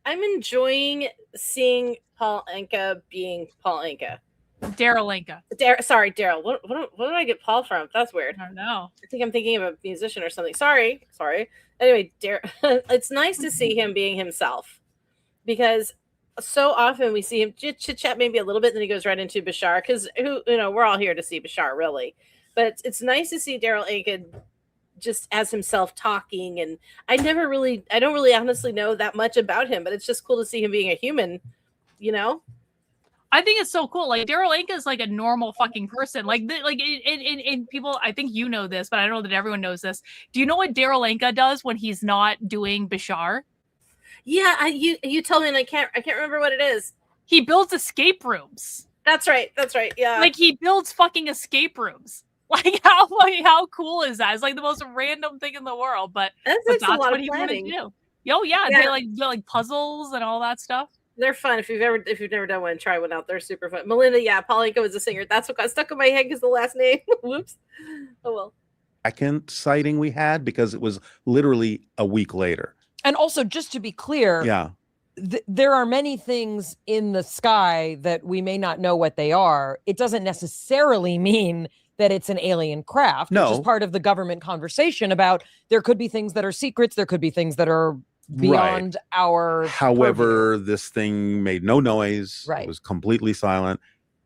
I'm enjoying seeing Paul Anka being Paul Anka. Daryl Anka. Sorry, Daryl. What did I get Paul from? That's weird. I don't know. I think I'm thinking of a musician or something. Sorry. Anyway, it's nice to see him being himself because so often we see him chit chat maybe a little bit, and then he goes right into Bashar because we're all here to see Bashar really. But it's nice to see Daryl Anka just as himself talking. And I don't really honestly know that much about him, but it's just cool to see him being a human, you know? I think it's so cool. Like Daryl Anka is like a normal fucking person. Like in people, I think you know this, but I don't know that everyone knows this. Do you know what Daryl Anka does when he's not doing Bashar? Yeah, you told me and I can't remember what it is. He builds escape rooms. That's right. Yeah. Like he builds fucking escape rooms. Like how cool is that? It's like the most random thing in the world, but that's what he's gonna do. Oh yeah, they like puzzles and all that stuff. They're fun. If you've never done one, try one out. They're super fun. Melinda, Paul Anka was a singer. That's what got stuck in my head because the last name. Whoops. Oh well. Second sighting we had because it was literally a week later. And also, just to be clear, there are many things in the sky that we may not know what they are. It doesn't necessarily mean that it's an alien craft, which is No. part of the government conversation about there could be things that are secrets, there could be things that are beyond our However, purview. this thing made no noise. Right. It was completely silent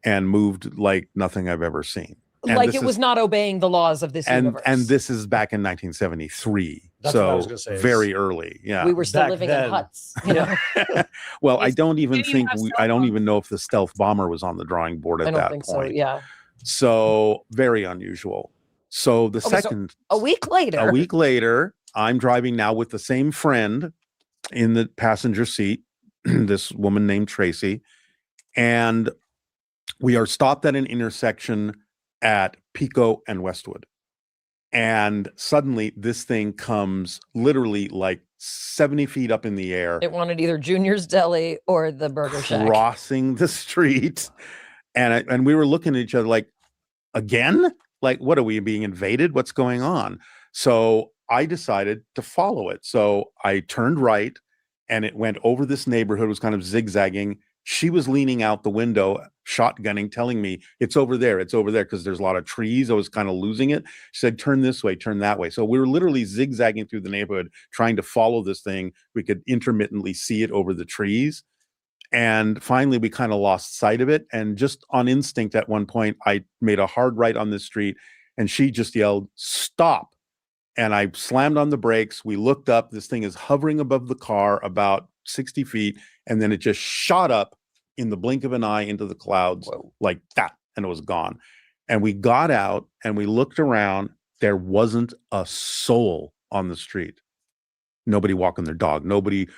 and moved like nothing I've ever seen. And Like this it was is- not obeying the laws of this universe. And this is back in 1973. That's what I was so gonna say. very early. Yeah. we were still Back living then. in huts. You know? Well, I Yes, don't even didn't even think have I cell don't phones. even know if the stealth bomber was on the drawing board at I don't that think point. so. Yeah. So very unusual. So the Okay, so second a week later, I'm driving now with the same friend in the passenger seat, this woman named Tracy, and we are stopped at an intersection at Pico and Westwood. And suddenly this thing comes literally like 70 feet up in the air, it wanted either Junior's Deli or the Burger Shack. crossing the street. And we were looking at each other like, again? Like, what are we being invaded? What's going on? So I decided to follow it. So I turned right and it went over this neighborhood, it was kind of zigzagging. She was leaning out the window, shotgunning, telling me it's over there, because there's a lot of trees. I was kind of losing it. She said, turn this way, turn that way. So we were literally zigzagging through the neighborhood, trying to follow this thing. We could intermittently see it over the trees. And finally, we kind of lost sight of it. And just on instinct, at one point, I made a hard right on this street and she just yelled, stop. And I slammed on the brakes. We looked up. This thing is hovering above the car about 60 feet. And then it just shot up in the blink of an eye into the clouds. Whoa. Like that. And it was gone. And we got out and we looked around. There wasn't a soul on the street. Nobody walking their dog. Nobody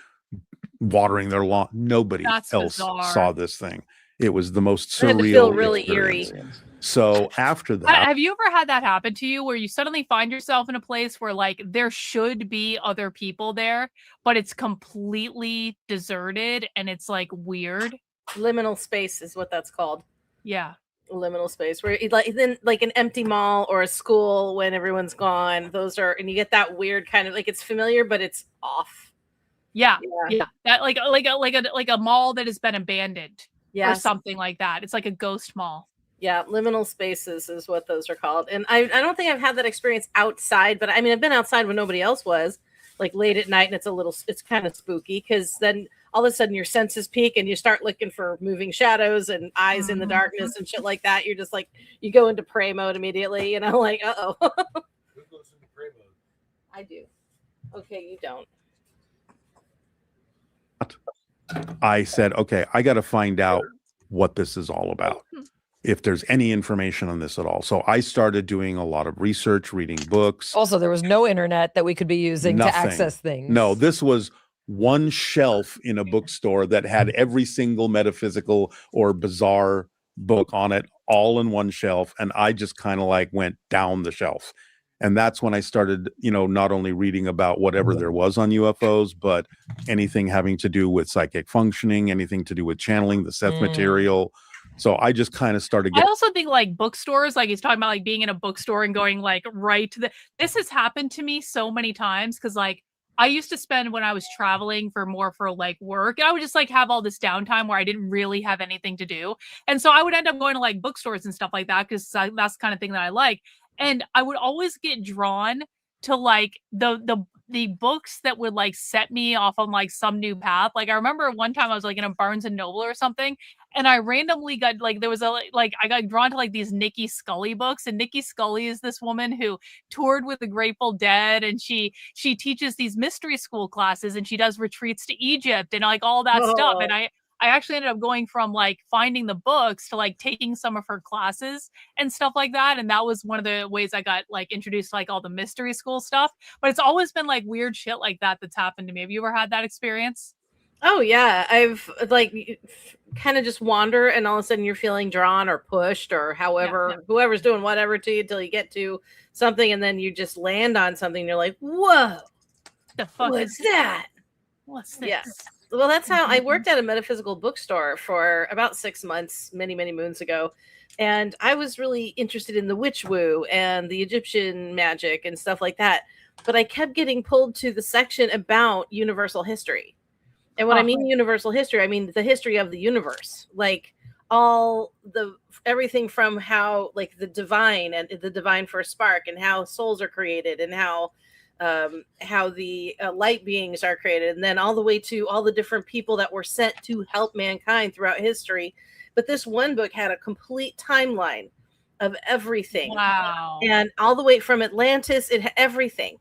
watering their lawn. Nobody That's else bizarre. saw this thing. It was the most It had to surreal feel really eerie. experience. So after But that, have you ever had that happen to you where you suddenly find yourself in a place where like there should be other people there, but it's completely deserted and it's like weird? Liminal space is what that's called. Yeah. Liminal space, where it, like then like an empty mall or a school when everyone's gone. Those are, and you get that weird kind of like it's familiar, but it's off. Yeah. Yeah. Yeah. That like a mall that has been abandoned or Yes. something like that. It's like a ghost mall. Yeah, liminal spaces is what those are called. And I don't think I've had that experience outside, but I mean, I've been outside when nobody else was, like late at night, and it's kind of spooky because then all of a sudden your senses peak and you start looking for moving shadows and eyes in the darkness and shit like that. You're just like, you go into prey mode immediately, you know, like, uh-oh. Who goes into prey mode? I do. Okay, you don't. I said, okay, I got to find out what this is all about, if there's any information on this at all. So I started doing a lot of research, reading books. Also, there was no internet that we could be using Nothing. to access things. No, this was one shelf in a bookstore that had every single metaphysical or bizarre book on it, all in one shelf. And I just kind of like went down the shelf. And that's when I started, you know, not only reading about whatever there was on UFOs, but anything having to do with psychic functioning, anything to do with channeling, the Seth material. So I just kind of started I getting. also think like bookstores, like he's talking about like being in a bookstore and going like right to the, this has happened to me so many times. Cause like I used to spend when I was traveling for like work, I would just like have all this downtime where I didn't really have anything to do. And so I would end up going to like bookstores and stuff like that. Cause that's the kind of thing that I like. And I would always get drawn to like the books that would like set me off on like some new path. Like I remember one time I was like in a Barnes and Noble or something, and I randomly got like there was a like I got drawn to like these Nikki Scully books, and Nikki Scully is this woman who toured with the Grateful Dead, and she teaches these mystery school classes, and she does retreats to Egypt and like all that stuff. And I actually ended up going from like finding the books to like taking some of her classes and stuff like that. And that was one of the ways I got like introduced to like all the mystery school stuff. But it's always been like weird shit like that that's happened to me. Have you ever had that experience? Oh yeah, I've like kind of just wander and all of a sudden you're feeling drawn or pushed or however whoever's doing whatever to you till you get to something and then you just land on something and you're like, whoa, The fuck what's is that? What's this? Yeah. Well, that's how I worked at a metaphysical bookstore for about 6 months, many moons ago. And I was really interested in the witch woo and the Egyptian magic and stuff like that. But I kept getting pulled to the section about universal history. And when I mean universal history, I mean the history of the universe, like everything from how, like, the divine and the divine first spark, and how souls are created, and how the light beings are created, and then all the way to all the different people that were sent to help mankind throughout history. But this one book had a complete timeline of everything. Wow. And all the way from Atlantis, it had everything,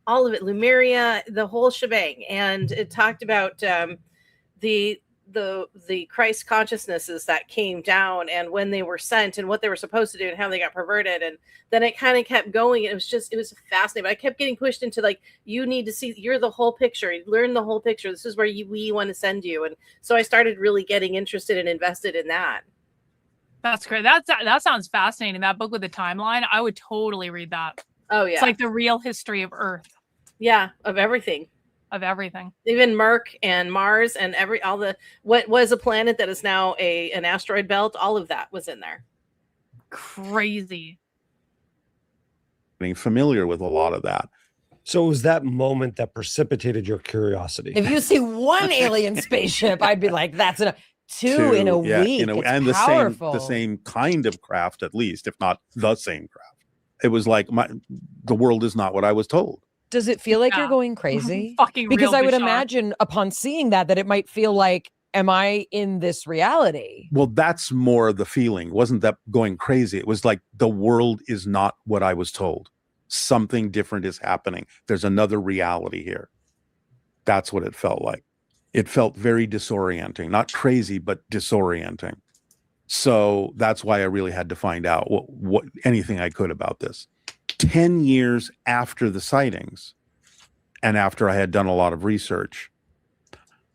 all of it, Lemuria, the whole shebang. And it talked about the Christ consciousnesses that came down, and when they were sent, and what they were supposed to do, and how they got perverted. And then it kind of kept going. It was fascinating. But I kept getting pushed into, like, you need to see, you're the whole picture, learn the whole picture. This is where we want to send you. And so I started really getting interested and invested in that. That's great. That sounds fascinating. That book with the timeline, I would totally read that. Oh yeah. It's like the real history of Earth. Yeah, of everything. Of everything. Even Merc and Mars and what was a planet that is now an asteroid belt, all of that was in there. Crazy. Being familiar with a lot of that. So it was that moment that precipitated your curiosity. If you see one alien spaceship, I'd be like, that's enough. Two in a week. And powerful. the same kind of craft, at least, if not the same craft. It was like the world is not what I was told. Does it feel like you're going crazy? Fucking because real, I would Bashar. imagine upon seeing that it might feel like, am I in this reality? Well, that's more the feeling. It wasn't that going crazy. It was like the world is not what I was told. Something different is happening. There's another reality here. That's what it felt like. It felt very disorienting, not crazy, but disorienting. So that's why I really had to find out what anything I could about this. 10 years after the sightings, and after I had done a lot of research,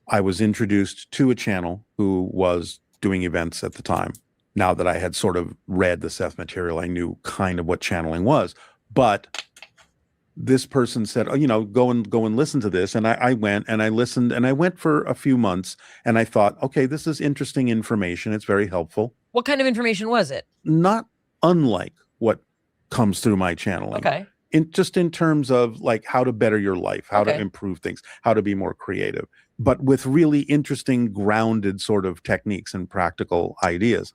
I was introduced to a channel who was doing events at the time. Now that I had sort of read the Seth material, I knew kind of what channeling was. But this person said, oh, go and listen to this. And I went and I listened, and I went for a few months, and I thought, okay, this is interesting information. It's very helpful. What kind of information was it? Not unlike what comes through my channeling. Okay. In terms of, like, how to better your life, how to improve things, how to be more creative, but with really interesting, grounded sort of techniques and practical ideas.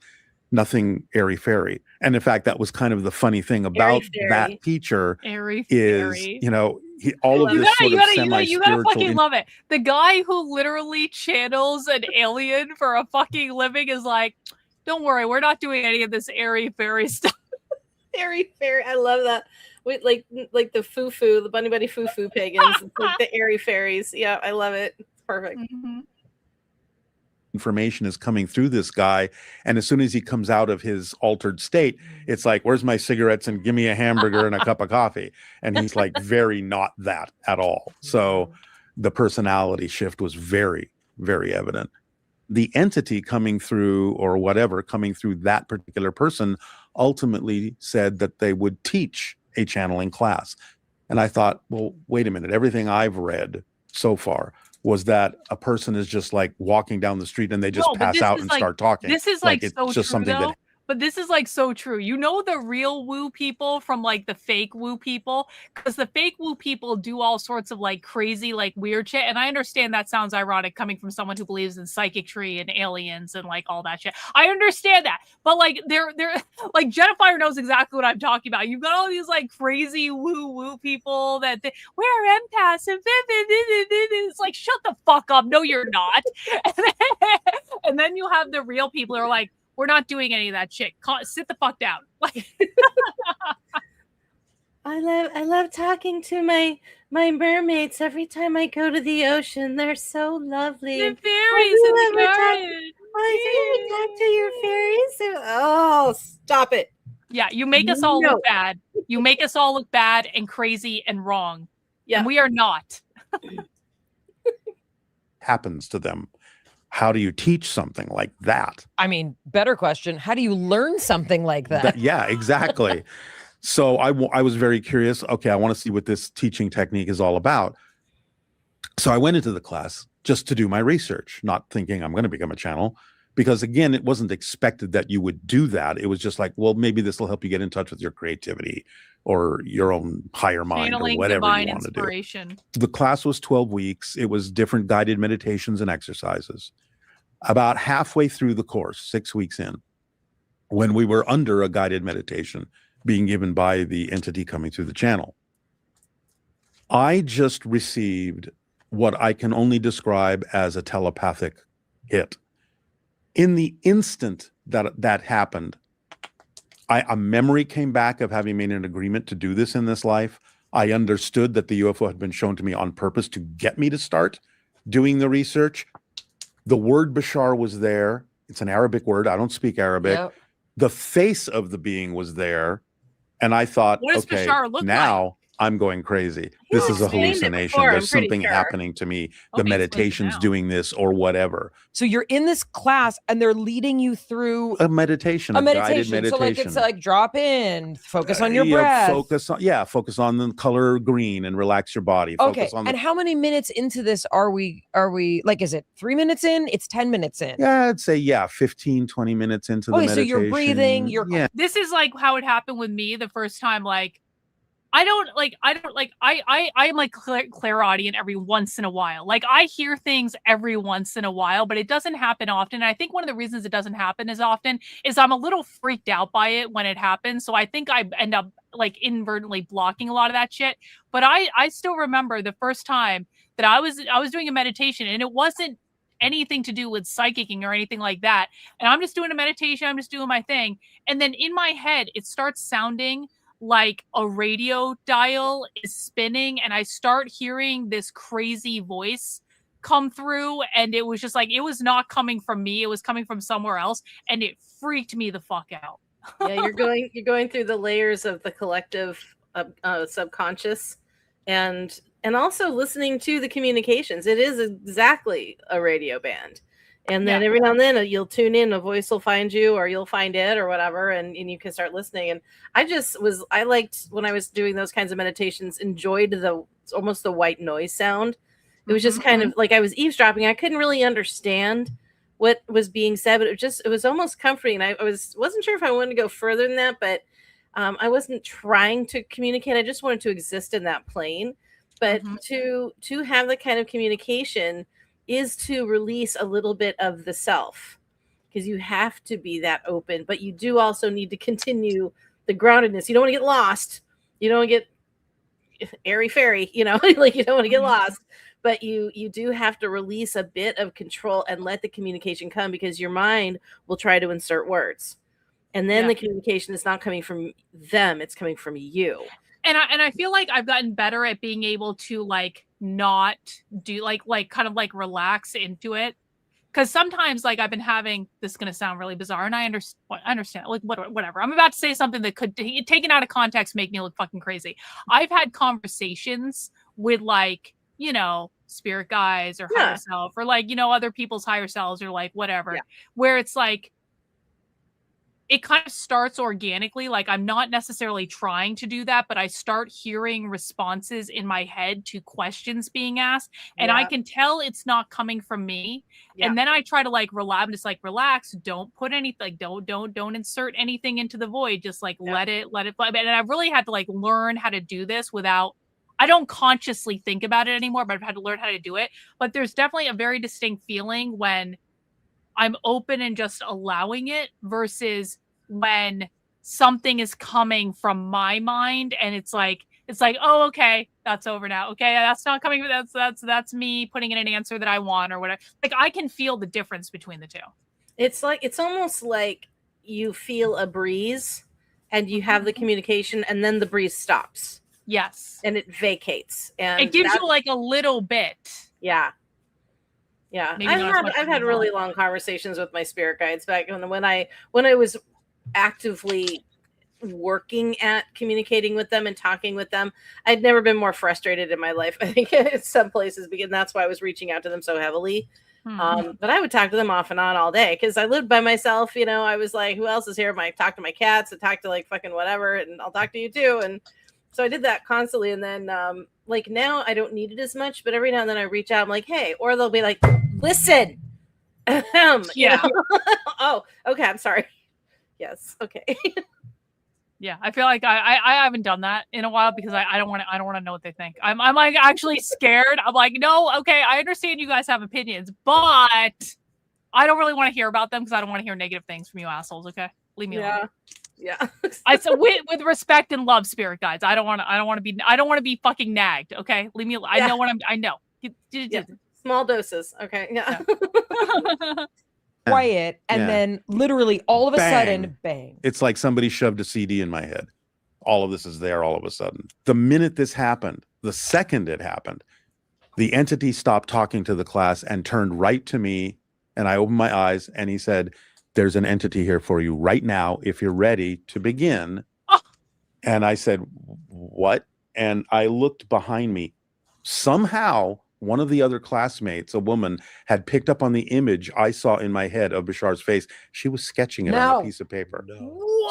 Nothing airy-fairy. And in fact, that was kind of the funny thing about that teacher is, all of this sort of semi-spiritual. You gotta fucking love it. The guy who literally channels an alien for a fucking living is like, don't worry, we're not doing any of this airy-fairy stuff. Airy-fairy, I love that. Like the foo-foo, the bunny foo-foo pagans, it's like the airy fairies. Yeah, I love it. It's perfect. Mm-hmm. Information is coming through this guy, and as soon as he comes out of his altered state, it's like, where's my cigarettes, and give me a hamburger and a cup of coffee. And he's like very not that at all. So the personality shift was very, very evident. The entity coming through, or whatever coming through that particular person, ultimately said that they would teach a channeling class. And I thought, well, wait a minute, everything I've read so far was that a person is just like walking down the street and they just pass out and start talking. This is like it's so just true, something though. that. But this is like so true. You know the real woo people from like the fake woo people? Because the fake woo people do all sorts of like crazy, like weird shit. And I understand that sounds ironic coming from someone who believes in psychicry and aliens and like all that shit. I understand that. But like they're like Jennifer knows exactly what I'm talking about. You've got all these like crazy woo people that we're empaths and it's like, shut the fuck up. No, you're not. And then you have the real people who are like, we're not doing any of that shit. Sit the fuck down. Like, I love talking to my mermaids every time I go to the ocean. They're so lovely. The fairies in the garden. I talk to your fairies. Oh, stop it. Yeah, you make us all look bad. You make us all look bad and crazy and wrong. Yeah, and we are not. Happens to them. How do you teach something like that? I mean, better question. How do you learn something like that? Yeah, exactly. So I was very curious. Okay, I want to see what this teaching technique is all about. So I went into the class just to do my research, not thinking I'm going to become a channel, because again, it wasn't expected that you would do that. It was just like, well, maybe this will help you get in touch with your creativity or your own higher mind or whatever divine you want to do. inspiration. The class was 12 weeks. It was different guided meditations and exercises. About halfway through the course, 6 weeks in, when we were under a guided meditation being given by the entity coming through the channel, I just received what I can only describe as a telepathic hit. In the instant that that happened, a memory came back of having made an agreement to do this in this life. I understood that the UFO had been shown to me on purpose to get me to start doing the research. The word Bashar was there. It's an Arabic word. I don't speak Arabic. Yep. The face of the being was there. And I thought, What does okay, Bashar look now like? I'm going crazy. This is a explained it hallucination. before, I'm There's pretty something sure. happening to me. Oh, The he explains it meditation's now. doing this or whatever. So you're in this class and they're leading you through A meditation, a guided meditation. meditation. So like it's like drop in, focus on your Yeah, breath. Focus on the color green and relax your body. Okay. Focus on And how many minutes into this are we like, is it 3 minutes in? It's 10 minutes in. yeah, I'd say 15, 20 minutes into the Okay, meditation. so you're breathing, you're yeah. This is like how it happened with me the first time. Like, I'm like clairaudient every once in a while. Like I hear things every once in a while, but it doesn't happen often. And I think one of the reasons it doesn't happen as often is I'm a little freaked out by it when it happens. So I think I end up like inadvertently blocking a lot of that shit. But I still remember the first time that I was doing a meditation, and it wasn't anything to do with psychicking or anything like that. And I'm just doing a meditation, I'm just doing my thing. And then in my head, it starts sounding like a radio dial is spinning, and I start hearing this crazy voice come through, and it was just like, it was not coming from me, it was coming from somewhere else, and it freaked me the fuck out. Yeah, you're going through the layers of the collective subconscious, and also listening to the communications. It is exactly a radio band. And then every now and then you'll tune in, a voice will find you, or you'll find it, or whatever, and you can start listening. And I liked, when I was doing those kinds of meditations, enjoyed almost the white noise sound. It was just kind of like I was eavesdropping. I couldn't really understand what was being said, but it was almost comforting. I wasn't sure if I wanted to go further than that, but I wasn't trying to communicate. I just wanted to exist in that plane. But to have the kind of communication is to release a little bit of the self, because you have to be that open, but you do also need to continue the groundedness. You don't want to get lost. You don't want to get airy fairy, like you don't want to get lost, but you do have to release a bit of control and let the communication come, because your mind will try to insert words. And then the communication is not coming from them, it's coming from you. And I feel like I've gotten better at being able to like not do like kind of like relax into it, because sometimes like I've been having, this is going to sound really bizarre, and I understand like whatever, I'm about to say something that could, taken out of context, make me look fucking crazy. I've had conversations with like, spirit guides or higher self, or like, other people's higher selves, or like whatever, where it's like it kind of starts organically. Like I'm not necessarily trying to do that, but I start hearing responses in my head to questions being asked, and I can tell it's not coming from me. And then I try to like relax, don't put anything, like don't insert anything into the void, just like let it fly. And I've really had to like learn how to do this without, I don't consciously think about it anymore, but I've had to learn how to do it. But there's definitely a very distinct feeling when I'm open and just allowing it, versus when something is coming from my mind and it's like, oh, okay, that's over now. Okay, that's not coming. That's me putting in an answer that I want or whatever. Like I can feel the difference between the two. It's almost like you feel a breeze and you have the communication, and then the breeze stops. Yes. And it vacates. And it gives you like a little bit. Yeah. I've had really long conversations with my spirit guides back when I was actively working at communicating with them and talking with them. I'd never been more frustrated in my life. I think in some places, because that's why I was reaching out to them so heavily. But I would talk to them off and on all day, because I lived by myself. I was like, who else is here? I talk to my cats, I talk to like fucking whatever, and I'll talk to you too. And so I did that constantly. And then like now I don't need it as much, but every now and then I reach out, I'm like, hey, or they'll be like, listen. Yeah. Oh, okay. I'm sorry. Yes. Okay. Yeah, I feel like I haven't done that in a while because I don't want to know what they think. I'm like actually scared. I'm like, no, okay, I understand you guys have opinions, but I don't really want to hear about them because I don't want to hear negative things from you assholes. Okay, leave me alone. Yeah. I said with respect and love, spirit guides. I don't want to be fucking nagged. Okay, leave me alone. I know what I know. Yeah. Small doses. Okay. Yeah. Quiet, and then literally all of a sudden, bang. It's like somebody shoved a CD in my head. All of this is there all of a sudden. The minute this happened, the second it happened, the entity stopped talking to the class and turned right to me, and I opened my eyes, and he said, "There's an entity here for you right now if you're ready to begin." And I said, "What?" And I looked behind me. Somehow one of the other classmates, a woman, had picked up on the image I saw in my head of Bashar's face. She was sketching it on a piece of paper.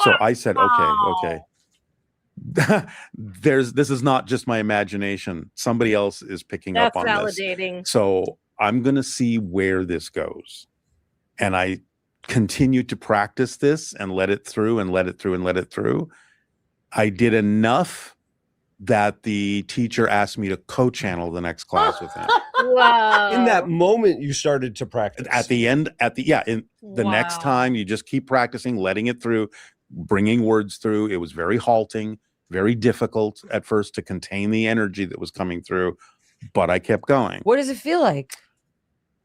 So I said, okay. This is not just my imagination. Somebody else is picking up on That's validating. this. So I'm going to see where this goes. And I continued to practice this and let it through and let it through and let it through. I did enough that the teacher asked me to co-channel the next class with him. Wow. In that moment, you started to practice. At the end, in the next time, you just keep practicing, letting it through, bringing words through. It was very halting, very difficult at first to contain the energy that was coming through, but I kept going. What does it feel like?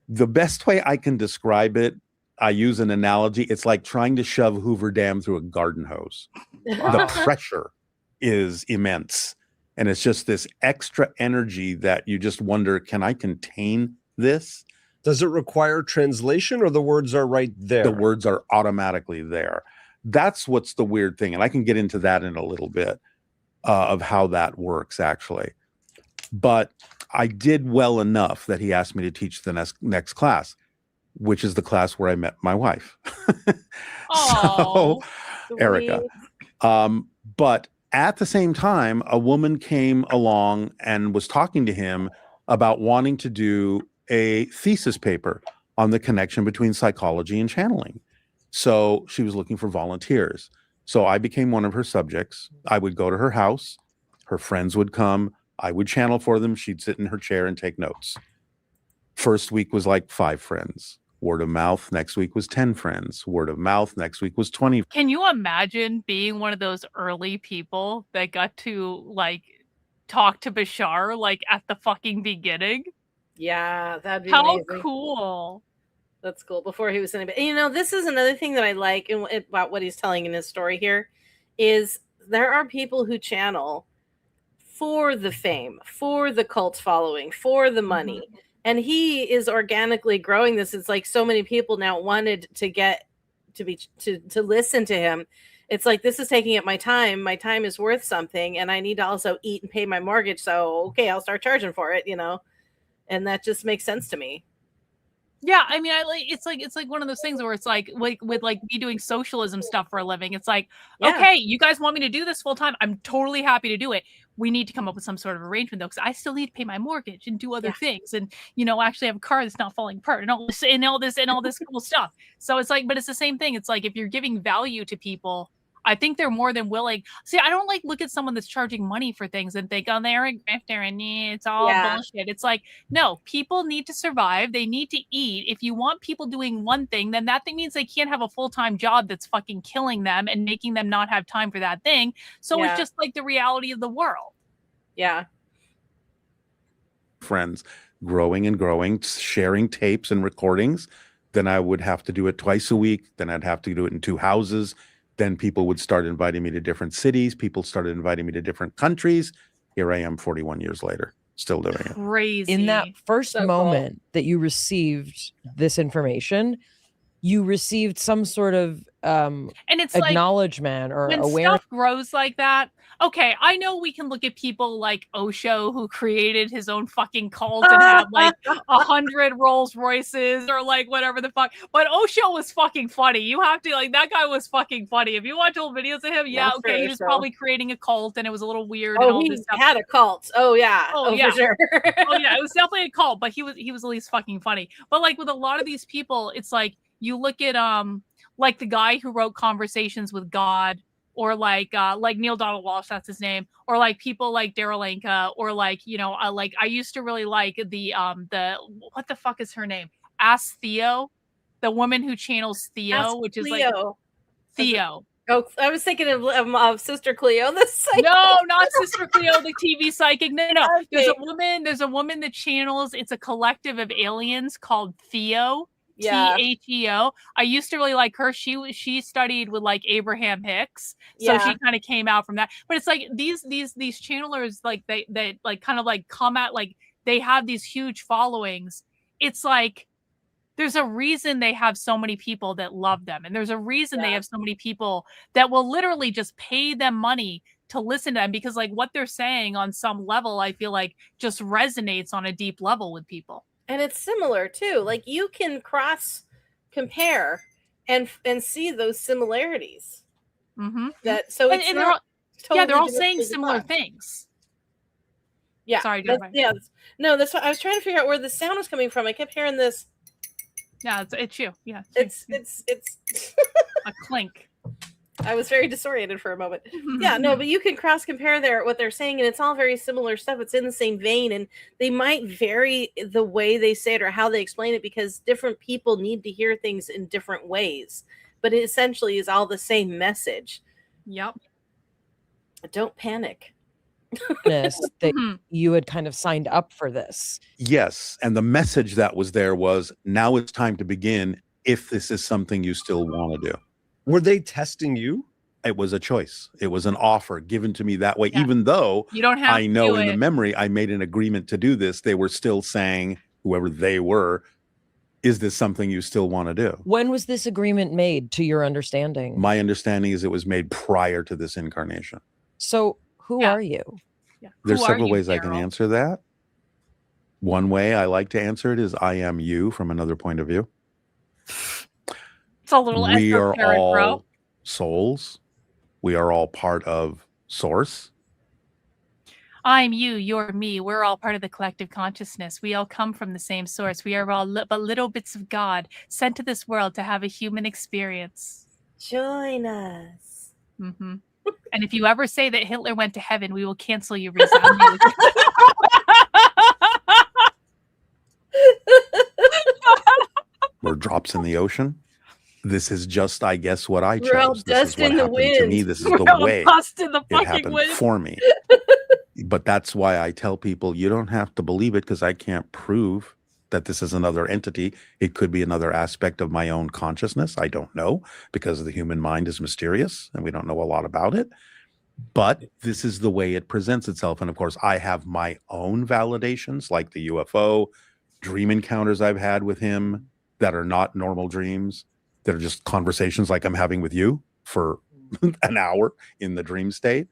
The best way I can describe it, I use an analogy. It's like trying to shove Hoover Dam through a garden hose. The pressure is immense. And it's just this extra energy that you just wonder, can I contain this? Does it require translation or the words are right there? The words are automatically there. That's what's the weird thing. And I can get into that in a little bit of how that works, actually. But I did well enough that he asked me to teach the next class, which is the class where I met my wife. So, Erica. But at the same time, a woman came along and was talking to him about wanting to do a thesis paper on the connection between psychology and channeling. So she was looking for volunteers. So I became one of her subjects. I would go to her house. Her friends would come. I would channel for them. She'd sit in her chair and take notes. First week was like 5 friends. Word of mouth. Next week was 10 friends. Word of mouth. Next week was 20. Can you imagine being one of those early people that got to like talk to Bashar like at the fucking beginning? Yeah, that'd be How amazing. cool. That's cool. Before he was anybody. You know, this is another thing that I like about what he's telling in his story here is there are people who channel for the fame, for the cult following, for the money. Mm-hmm. And he is organically growing this. It's like so many people now wanted to get to listen to him. It's like, this is taking up my time. My time is worth something. And I need to also eat and pay my mortgage. So, okay, I'll start charging for it, you know? And that just makes sense to me. Yeah, I mean, it's like one of those things where it's like with like me doing socialism stuff for a living. It's like, okay, you guys want me to do this full time? I'm totally happy to do it. We need to come up with some sort of arrangement though, because I still need to pay my mortgage and do other things, and actually have a car that's not falling apart and all this cool stuff. So it's like, but it's the same thing. It's like if you're giving value to people, I think they're more than willing. See, I don't look at someone that's charging money for things and think, oh, they're a grifter and it's all bullshit. It's like, no, people need to survive. They need to eat. If you want people doing one thing, then that thing means they can't have a full-time job that's fucking killing them and making them not have time for that thing. So it's just like the reality of the world. Yeah. Friends growing and growing, sharing tapes and recordings. Then I would have to do it twice a week. Then I'd have to do it in 2 houses. Then people would start inviting me to different cities. People started inviting me to different countries. Here I am 41 years later, still doing it. Crazy. In that first moment that you received this information, you received some sort of And it's like acknowledgement or when awareness. stuff grows like that. Okay, I know we can look at people like Osho, who created his own fucking cult and had like 100 Rolls Royces or like whatever the fuck. But Osho was fucking funny. You have to like that guy was fucking funny. If you watch old videos of him, yeah, Not okay, for he was Osho. probably creating a cult and it was a little weird and Oh, all he this stuff. had a cult. Oh yeah. Oh, yeah. for sure. Oh yeah, it was definitely a cult, but he was at least fucking funny. But like with a lot of these people, it's like you look at like the guy who wrote Conversations with God, or like Neil Donald Walsh, that's his name, or like people like Daryl Anka, or like like I used to really like the what the fuck is her name? Ask Theo, the woman who channels Theo, Ask which is Cleo. like Theo. Oh, I was thinking of Sister Cleo. The psychic. No, not Sister Cleo, the TV psychic. No. Okay. There's a woman that channels. It's a collective of aliens called Theo. Yeah. Theo. I used to really like her. She studied with like Abraham Hicks, so Yeah. she kind of came out from that. But it's like these channelers, like they like kind of like come at, like they have these huge followings. It's like there's a reason they have so many people that love them, and there's a reason they have so many people that will literally just pay them money to listen to them, because like what they're saying on some level, I feel like just resonates on a deep level with people. And it's similar too. Like you can cross compare and see those similarities. Mm-hmm. That so And, it's and not totally they're all different saying things similar apart. things. Yeah. Sorry, No, that's what I was trying to figure out where the sound was coming from. I kept hearing this. Yeah, it's you. Yeah, It's a clink. I was very disoriented for a moment. Yeah, no, but you can cross compare what they're saying, and it's all very similar stuff. It's in the same vein, and they might vary the way they say it or how they explain it, because different people need to hear things in different ways. But it essentially is all the same message. Yep. Don't panic. That you had kind of signed up for this. Yes. And the message that was there was, now it's time to begin if this is something you still want to do. Were they testing you? It was a choice. It was an offer given to me that way, Yeah. even though You don't have I to know do in it. the memory I made an agreement to do this. They were still saying, whoever they were, is this something you still want to do? When was this agreement made, to your understanding? My understanding is it was made prior to this incarnation. So who Yeah. are you? Yeah. There's Who are several you, ways I can Daryl? answer that. One way I like to answer it is I am you from another point of view. It's a little We are esoteric, all bro. souls. We are all part of Source. I'm you, you're me. We're all part of the collective consciousness. We all come from the same source. We are all but little bits of God sent to this world to have a human experience. Join us. Mm-hmm. And if you ever say that Hitler went to heaven, we will cancel you resoundingly. We're drops in the ocean. This is just, I guess, what I chose. We're all This is dust what in the happened to me. wind. This is We're the all way dust in the it fucking happened wind. for me. But that's why I tell people you don't have to believe it, because I can't prove that this is another entity. It could be another aspect of my own consciousness. I don't know, because the human mind is mysterious and we don't know a lot about it. But this is the way it presents itself. And of course, I have my own validations, like the UFO, dream encounters I've had with him that are not normal dreams, that are just conversations like I'm having with you for an hour in the dream state.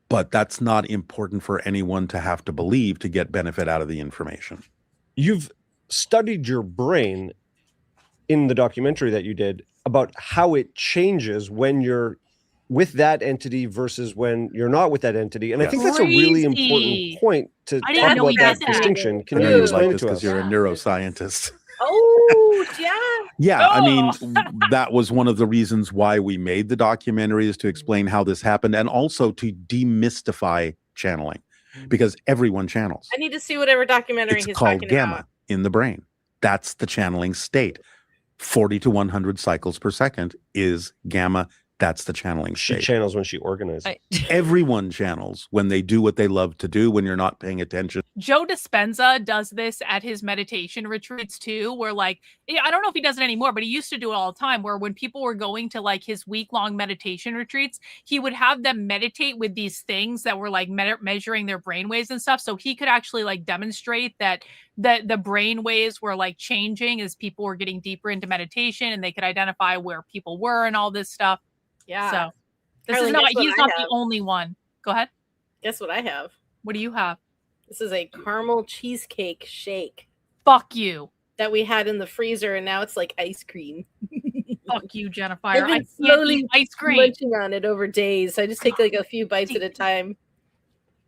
But that's not important for anyone to have to believe to get benefit out of the information. You've studied your brain in the documentary that you did about how it changes when you're with that entity versus when you're not with that entity. And I think that's a really Crazy. important point to I didn't talk know about we that did that. distinction. Can I know you you explain like it this to because us? you're a neuroscientist. Oh, yeah. Yeah, I mean, Oh. that was one of the reasons why we made the documentary, is to explain how this happened and also to demystify channeling, because everyone channels. I need to see whatever documentary It's he's called talking gamma about. in the brain. That's the channeling state. 40 to 100 cycles per second is gamma That's the channeling She state. channels when she organizes. Everyone channels when they do what they love to do, when you're not paying attention. Joe Dispenza does this at his meditation retreats too, where like, I don't know if he does it anymore, but he used to do it all the time, where when people were going to like his week-long meditation retreats, he would have them meditate with these things that were like measuring their brain waves and stuff. So he could actually like demonstrate that the brain waves were like changing as people were getting deeper into meditation, and they could identify where people were and all this stuff. Yeah. So this Karlyn, is not, guess what he's I not have? the only one. Go ahead. Guess what I have? What do you have? This is a caramel cheesecake shake Fuck you. that we had in the freezer, and now it's like ice cream. Fuck you, Jennifer. I've I been can't slowly eat ice cream. munching on it over days. I just take like a few bites at a time.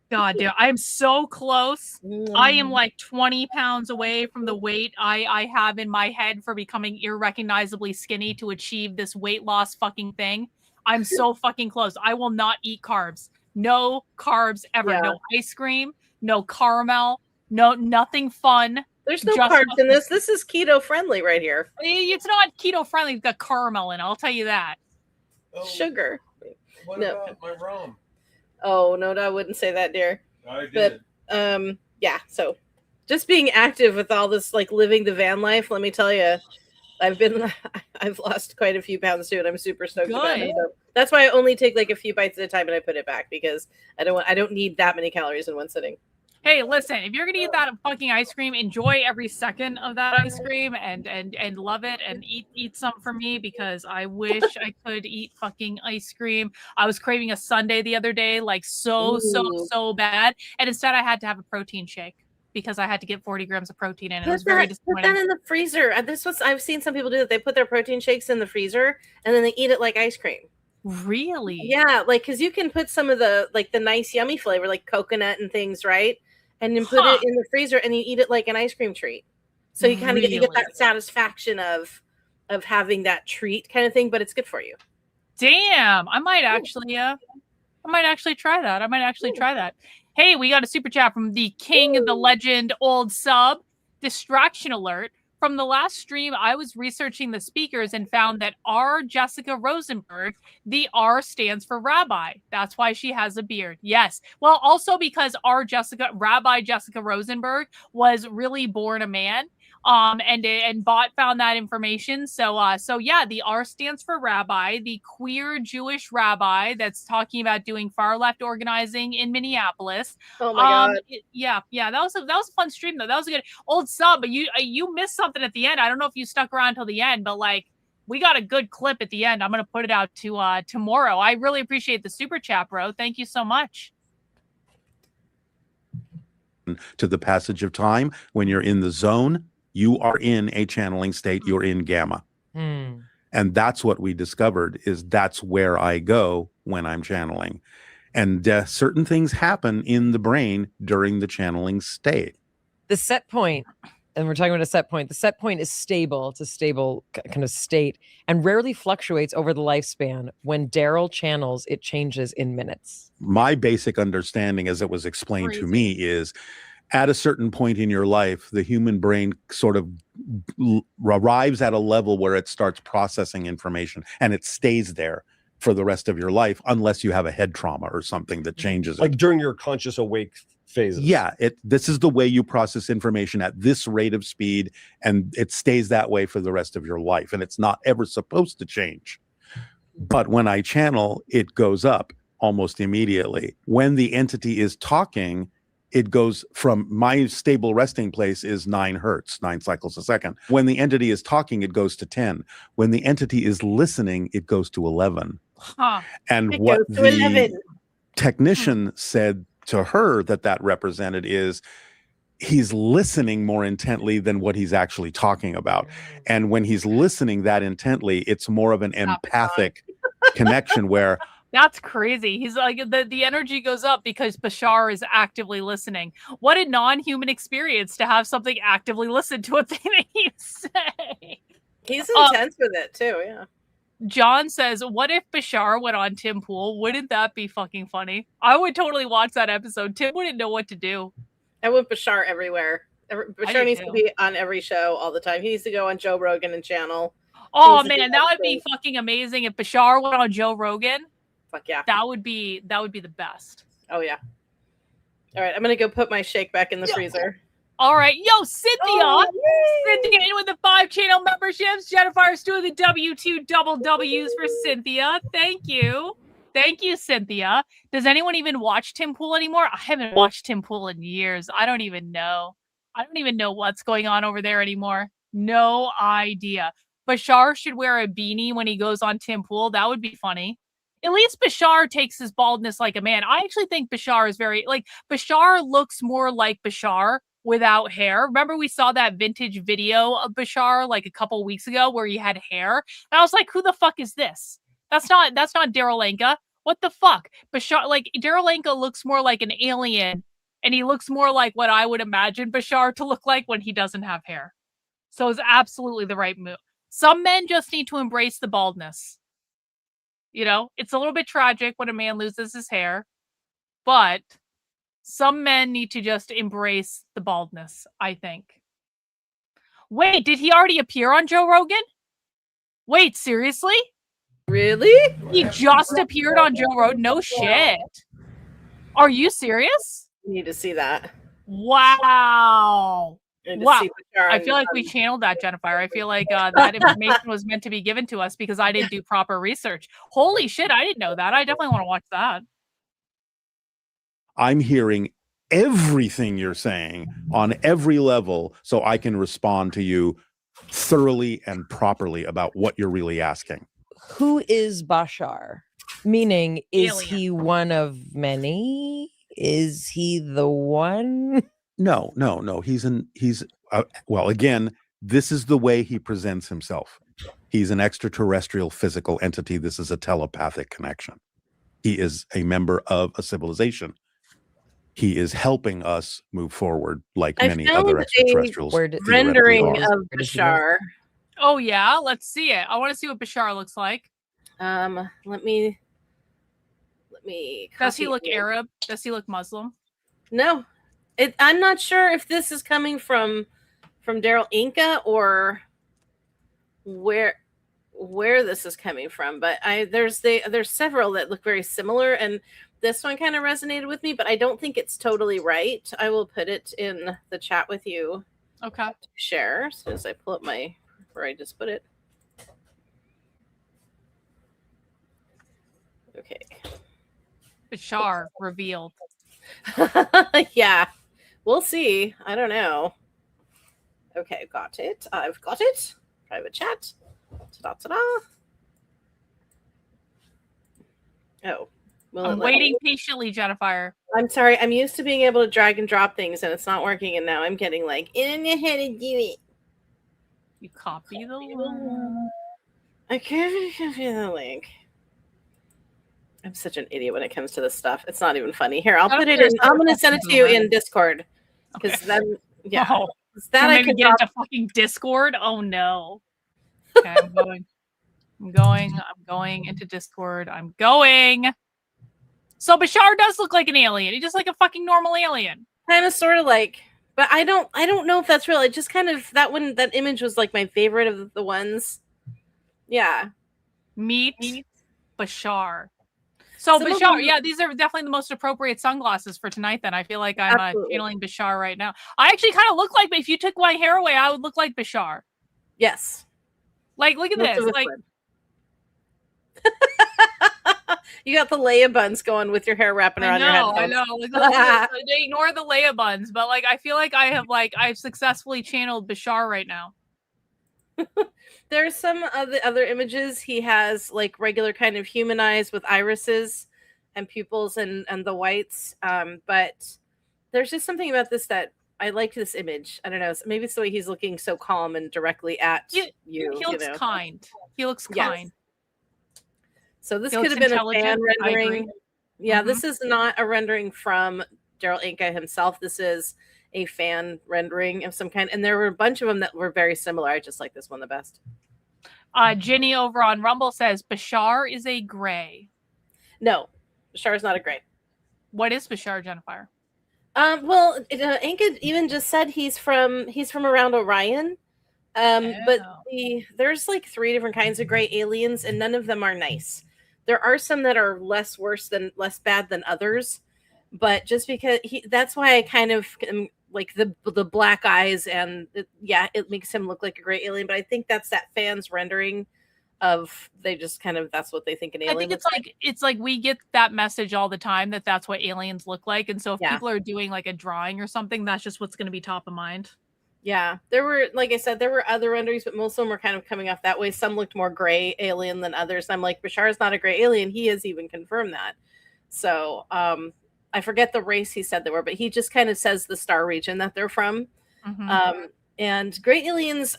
God, dude, I'm so close. I am Mm. like 20 pounds away from the weight I have in my head for becoming irrecognizably skinny to achieve this weight loss fucking thing. I'm so fucking close. I will not eat carbs. No carbs ever. Yeah. No ice cream. No caramel. No, nothing fun. There's no Just carbs in this. This is keto friendly right here. It's not keto friendly. It's got caramel in it. I'll tell you that. Sugar. What No. about my rum? Oh no, I wouldn't say that, dear. I did. But yeah. So just being active with all this, like living the van life. Let me tell you, I've lost quite a few pounds too, and I'm super stoked about it. Good. So that's why I only take like a few bites at a time, and I put it back because I don't need that many calories in one sitting. Hey, listen, if you're gonna eat that fucking ice cream, enjoy every second of that ice cream and love it, and eat some for me, because I wish I could eat fucking ice cream. I was craving a sundae the other day, like so bad, and instead I had to have a protein shake because I had to get 40 grams of protein in. It was very Put disappointing. that in the freezer. This was I've seen some people do that. They put their protein shakes in the freezer and then they eat it like ice cream. Really? Yeah, like because you can put some of the like the nice yummy flavor, like coconut and things, right? And then put it in the freezer and you eat it like an ice cream treat. So you kind of get Really? that satisfaction of having that treat kind of thing, but it's good for you. Damn, I might actually try that. I might actually try that. Hey, we got a super chat from the king, the legend, old sub. Distraction alert. From the last stream, I was researching the speakers and found that R. Jessica Rosenberg, the R stands for rabbi. That's why she has a beard. Yes. Well, also because Rabbi Jessica Rosenberg was really born a man. And Bot found that information. So yeah, the R stands for rabbi, the queer Jewish rabbi that's talking about doing far left organizing in Minneapolis. Oh my god. Yeah, that was a fun stream though. That was a good old sub, but you missed something at the end. I don't know if you stuck around till the end, but like we got a good clip at the end. I'm gonna put it out to tomorrow. I really appreciate the super chat, bro. Thank you so much. To the passage of time, when you're in the zone, you are in a channeling state, you're in gamma. Hmm. And that's what we discovered, is that's where I go when I'm channeling. And certain things happen in the brain during the channeling state. The set point, and we're talking about a set point, the set point is stable. It's a stable kind of state and rarely fluctuates over the lifespan. When Daryl channels, it changes in minutes. My basic understanding, as it was explained to me, is at a certain point in your life, the human brain sort of arrives at a level where it starts processing information, and it stays there for the rest of your life, unless you have a head trauma or something that changes it. Like during your conscious awake phases. Yeah, this is the way you process information at this rate of speed, and it stays that way for the rest of your life, and it's not ever supposed to change. But when I channel, it goes up almost immediately. When the entity is talking, it goes from my stable resting place is 9 hertz, 9 cycles a second. When the entity is talking, it goes to 10. When the entity is listening, it goes to 11. Huh. And It what goes to the 11. technician said to her that represented is he's listening more intently than what he's actually talking about. And when he's listening that intently, it's more of an empathic connection where That's crazy. He's like the energy goes up because Bashar is actively listening. What a non-human experience to have something actively listen to a thing that you say. He's intense with it too, yeah. John says, what if Bashar went on Tim Pool? Wouldn't that be fucking funny? I would totally watch that episode. Tim wouldn't know what to do. I want Bashar everywhere. Bashar do needs too. to be on every show all the time. He needs to go on Joe Rogan and channel. Oh He's a man, that would be fucking amazing if Bashar went on Joe Rogan. Fuck yeah. That would be the best. Oh yeah. All right, I'm gonna go put my shake back in the freezer. All right, yo, Cynthia. Oh, Cynthia in with the 5 channel memberships. Jennifer's doing the W2 double W's for Cynthia. Thank you. Thank you, Cynthia. Does anyone even watch Tim Pool anymore? I haven't watched Tim Pool in years. I don't even know. I don't even know what's going on over there anymore. No idea. Bashar should wear a beanie when he goes on Tim Pool. That would be funny. At least Bashar takes his baldness like a man. I actually think Bashar is very, like, Bashar looks more like Bashar without hair. Remember we saw that vintage video of Bashar like a couple weeks ago where he had hair? And I was like, who the fuck is this? That's not Daryl Anka. What the fuck? Bashar, like, Daryl Anka looks more like an alien, and he looks more like what I would imagine Bashar to look like when he doesn't have hair. So it's absolutely the right move. Some men just need to embrace the baldness. You know, it's a little bit tragic when a man loses his hair, but some men need to just embrace the baldness, I think. Wait, did he already appear on Joe Rogan? Wait, seriously? Really? He just appeared on Joe Rogan? No shit. Are you serious? You need to see that. Wow. Wow. I feel like we changed. channeled that, Jennifer. I feel like that information was meant to be given to us because I didn't do proper research. Holy shit, I didn't know that. I definitely want to watch that. I'm hearing everything you're saying on every level so I can respond to you thoroughly and properly about what you're really asking. Who is Bashar? Meaning, is Alien. he one of many? Is he the one? No. He's well, again, this is the way he presents himself. He's an extraterrestrial physical entity. This is a telepathic connection. He is a member of a civilization. He is helping us move forward like many other extraterrestrials. Rendering theoretically are. of Bashar. Oh yeah, let's see it. I want to see what Bashar looks like. Let me. Does he copy look it. Arab? Does he look Muslim? No, I'm not sure if this is coming from Daryl Inca or where this is coming from. But there's several that look very similar, and this one kind of resonated with me. But I don't think it's totally right. I will put it in the chat with you. Okay. To share as soon as I pull up where I just put it. Okay. Bashar revealed. Yeah, we'll see. I don't know. Okay, got it. I've got it. Private chat. Ta-da. Oh. I'm waiting patiently, Jennifer. I'm sorry. I'm used to being able to drag and drop things, and it's not working, and now I'm getting like, I don't know how to do it. You copy the link. I can't copy the link. I'm such an idiot when it comes to this stuff. It's not even funny. Here, I'll put it in. I'm going to send it to you in Discord. Because then, yeah. Oh, that I can get into fucking Discord? Oh, no. Okay, I'm going into Discord. I'm going. So Bashar does look like an alien. He's just like a fucking normal alien. Kind of, sort of like, but I don't know if that's real. It just kind of, that image was like my favorite of the ones. Yeah. Meet Bashar. So Bashar, yeah, these are definitely the most appropriate sunglasses for tonight. Then I feel like I'm channeling Bashar right now. I actually kind of look like, if you took my hair away, I would look like Bashar. Yes. Like, look at this. Like, you got the Leia buns going with your hair wrapping around your head. I know. Like, they ignore the Leia buns, but like, I feel like I've successfully channeled Bashar right now. There's some of the other images. He has like regular kind of human eyes with irises and pupils and the whites. But there's just something about this that I like this image. I don't know. Maybe it's the way he's looking so calm and directly at you. He looks kind. He looks kind. So this could have been a fan rendering. Yeah, this is not a rendering from Daryl Inca himself. This is a fan rendering of some kind. And there were a bunch of them that were very similar. I just like this one the best. Ginny over on Rumble says Bashar is a gray. No, Bashar is not a gray. What is Bashar, Jennifer? Well, Inca even just said he's from around Orion, But Oh. there's like 3 different kinds of gray aliens, and none of them are nice. There are some that are less bad than others, but just because that's why I kind of like the black eyes, and it makes him look like a gray alien. But I think that's that fans rendering of, they just kind of, that's what they think an alien. I think it's like we get that message all the time that that's what aliens look like, and so if people are doing like a drawing or something, that's just what's going to be top of mind. Yeah, there were, like I said, there were other renderings, but most of them were kind of coming off that way. Some looked more gray alien than others. I'm like, Bashar is not a gray alien. He has even confirmed that. So I forget the race he said they were, but he just kind of says the star region that they're from. Mm-hmm. And gray aliens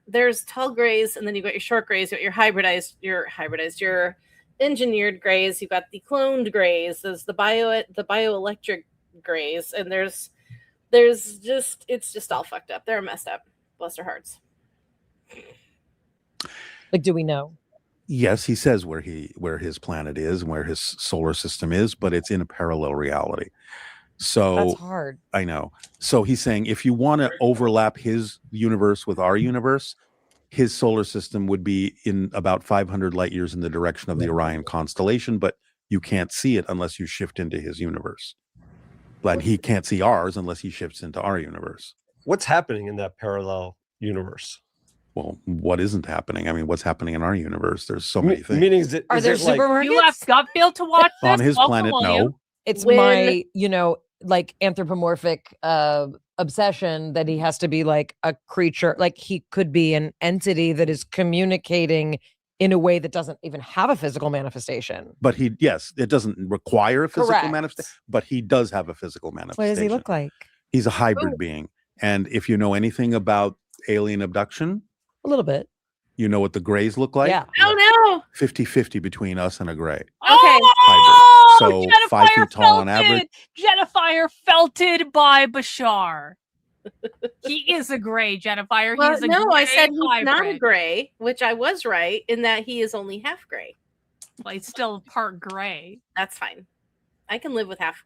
there's tall grays, and then you've got your short grays, you've got your engineered grays, you've got the cloned grays, there's the bioelectric grays, and there's just, it's just all fucked up. They're messed up. Bless their hearts. Like, do we know? Yes, he says where his planet is and where his solar system is, but it's in a parallel reality. So that's hard. I know. So he's saying if you want to overlap his universe with our universe, his solar system would be in about 500 light years in the direction of the Orion constellation, but you can't see it unless you shift into his universe. But he can't see ours unless he shifts into our universe. What's happening in that parallel universe? Well, what isn't happening? I mean, what's happening in our universe? There's so many things. Meaning, are there supermarkets? You left Gutfield to watch this? On his planet, no. It's my, like anthropomorphic obsession that he has to be like a creature. Like he could be an entity that is communicating in a way that doesn't even have a physical manifestation. But it doesn't require a physical manifestation, but he does have a physical manifestation. What does he look like? He's a hybrid being. And if you know anything about alien abduction, a little bit, you know what the grays look like? Yeah. Oh no. 50-50 between us and a gray. Okay. Oh, so 5 feet tall on average. Jennifer felted by Bashar. He is a gray, Jennifer. Well, He's a no, gray I said he's hybrid. not a gray, which I was right in that he is only half gray. Well, he's still part gray. That's fine. I can live with half.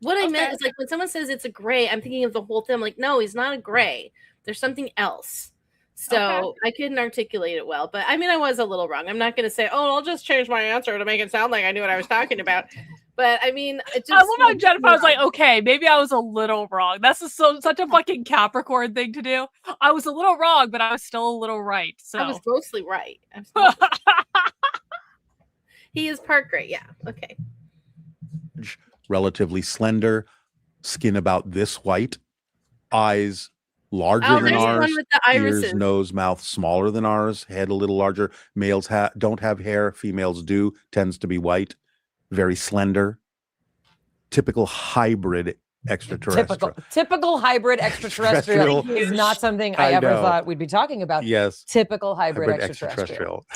What I meant is, like, when someone says it's a gray, I'm thinking of the whole thing. I'm like, no, he's not a gray. There's something else. So I couldn't articulate it well, but I mean, I was a little wrong. I'm not going to say, oh, I'll just change my answer to make it sound like I knew what I was talking about. But I mean, it just, I love how Jennifer was like, okay, maybe I was a little wrong. That's such a fucking Capricorn thing to do. I was a little wrong, but I was still a little right. So I was mostly right. He is part gray. Yeah. Okay. Relatively slender, skin about this white, eyes larger than ours, one with the irises. ears, nose, mouth smaller than ours, head a little larger. Males don't have hair, females do, tends to be white, very slender. Typical hybrid extraterrestrial. Typical hybrid extraterrestrial is not something I ever thought we'd be talking about. Yes. Typical hybrid extraterrestrial.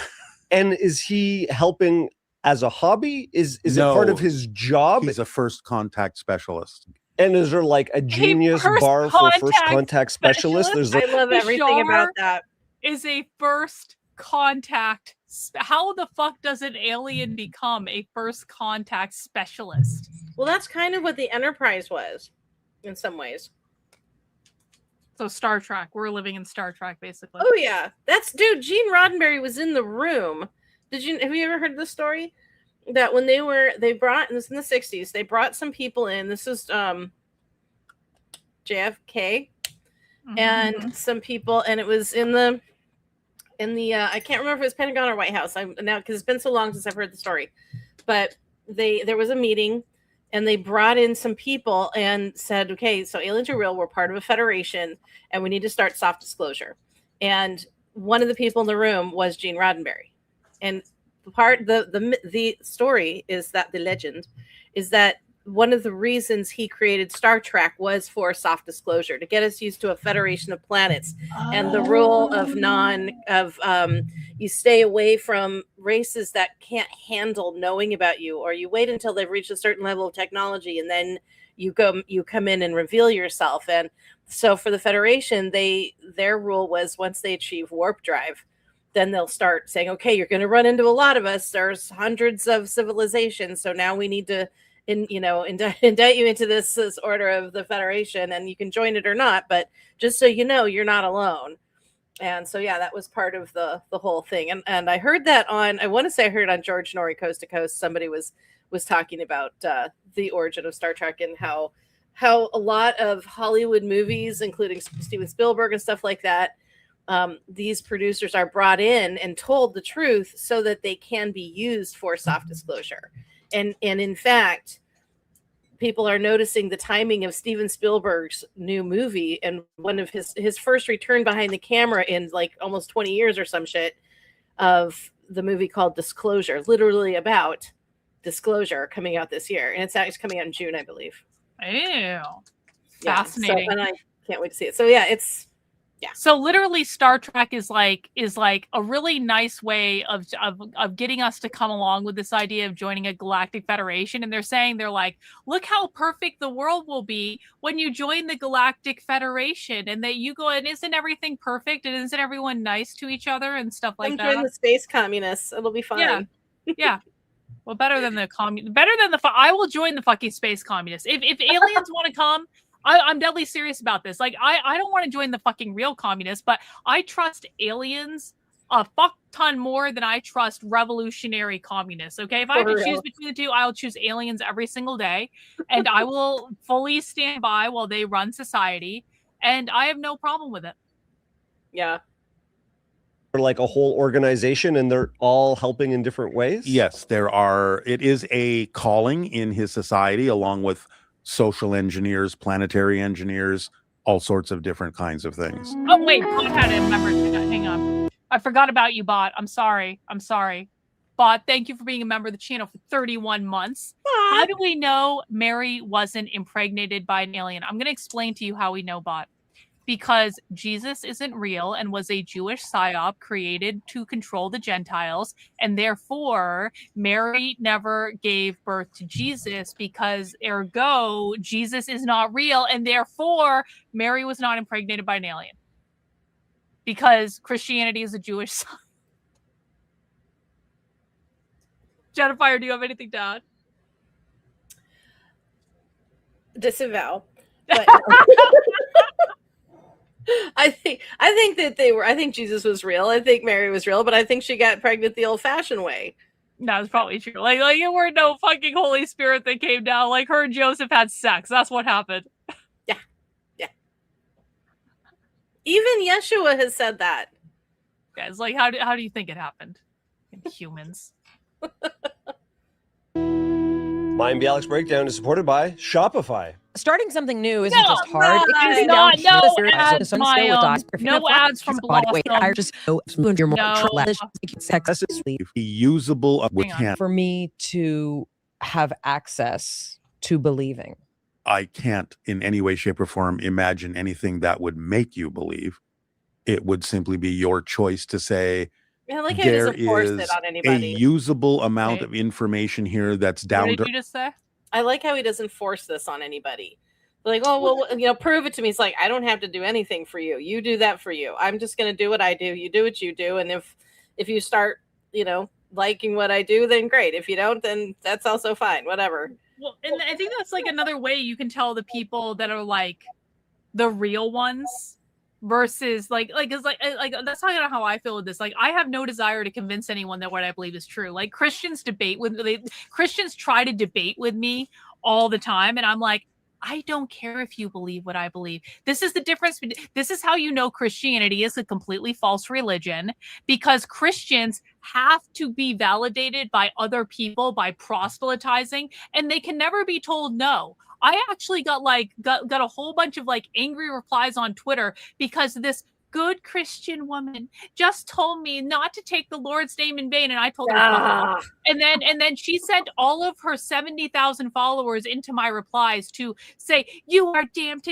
And is he helping as a hobby? Is it part of his job? He's a first contact specialist. And is there like a genius bar for first contact specialist? There's I love everything about that. Is a first contact. How the fuck does an alien become a first contact specialist? Well, that's kind of what the Enterprise was, in some ways. So Star Trek. We're living in Star Trek, basically. Oh yeah, Gene Roddenberry was in the room. Have you ever heard this story? That when they brought, and this in the 60s, they brought some people in. This is JFK and some people, and it was in the I can't remember if it was Pentagon or White House. I'm now, because it's been so long since I've heard the story. But there was a meeting, and they brought in some people and said, okay, so aliens are real. We're part of a federation, and we need to start soft disclosure. And one of the people in the room was Gene Roddenberry. And the story is that the legend is that one of the reasons he created Star Trek was for soft disclosure, to get us used to a federation of planets and the rule of you stay away from races that can't handle knowing about you, or you wait until they've reached a certain level of technology and then you come in and reveal yourself. And so for the Federation, their rule was once they achieve warp drive, then they'll start saying, okay, you're going to run into a lot of us. There's hundreds of civilizations. So now we need to, indict you into this order of the Federation, and you can join it or not. But just so you know, you're not alone. And so yeah, that was part of the whole thing. And I heard that on, I want to say I heard on George Norrie Coast to Coast, somebody was talking about the origin of Star Trek and how a lot of Hollywood movies, including Steven Spielberg and stuff like that, these producers are brought in and told the truth so that they can be used for soft disclosure. And in fact, people are noticing the timing of Steven Spielberg's new movie and one of his first return behind the camera in like almost 20 years or some shit, of the movie called Disclosure, literally about disclosure, coming out this year. And it's coming out in June, I believe. Ew. Fascinating. So, and I can't wait to see it. So yeah, it's So literally Star Trek is like a really nice way of getting us to come along with this idea of joining a galactic federation. And they're like, look how perfect the world will be when you join the Galactic Federation, and that you go, and isn't everything perfect, and isn't everyone nice to each other and stuff like that? Join the space communists. It'll be fine. Yeah. Well, better than the I will join the fucking space communists. If aliens want to come, I'm deadly serious about this. Like, I don't want to join the fucking real communists, but I trust aliens a fuck ton more than I trust revolutionary communists. Okay, if I could choose between the two, I'll choose aliens every single day, and I will fully stand by while they run society, and I have no problem with it. Yeah. Like a whole organization, and they're all helping in different ways. Yes, there are. It is a calling in his society, along with social engineers, planetary engineers, all sorts of different kinds of things. Oh wait, Bot had a member. Hang on, I forgot about you, Bot. I'm sorry, Bot. Thank you for being a member of the channel for 31 months. How do we know Mary wasn't impregnated by an alien? I'm going to explain to you how we know, Bot. Because Jesus isn't real and was a Jewish psyop created to control the Gentiles, and therefore Mary never gave birth to Jesus, because ergo Jesus is not real, and therefore Mary was not impregnated by an alien. Because Christianity is a Jewish psyop. Jennifer, do you have anything to add? Disavow. But I think that I think Jesus was real. I think Mary was real, but I think she got pregnant the old-fashioned way. That's probably true. Like you were no fucking Holy Spirit that came down. Like, her and Joseph had sex. That's what happened. Yeah. Even Yeshua has said that. Guys, like, how do you think it happened? Humans. Mind Bialec's Breakdown is supported by Shopify. Starting something new isn't just hard. It is not. No ads, no ads from Blossom. Usable with him. For me to have access to believing. I can't in any way, shape, or form imagine anything that would make you believe. It would simply be your choice to say, I like how he doesn't force it on anybody. A usable amount of information here that's down What did you just say? I like how he doesn't force this on anybody. Like, oh, well, prove it to me. It's like, I don't have to do anything for you. You do that for you. I'm just going to do what I do. You do what you do. And if you start, liking what I do, then great. If you don't, then that's also fine. Whatever. Well, and I think that's like another way you can tell the people that are like the real ones versus like that's not how I feel with this. Like, I have no desire to convince anyone that what I believe is true. Like, Christians try to debate with me all the time, and I'm like, I don't care if you believe what I believe. This is the difference. This is how you know Christianity is a completely false religion, because Christians have to be validated by other people by proselytizing, and they can never be told no. I actually got a whole bunch of like angry replies on Twitter because this good Christian woman just told me not to take the Lord's name in vain, and I told her, and then she sent all of her 70,000 followers into my replies to say, "You are damned,"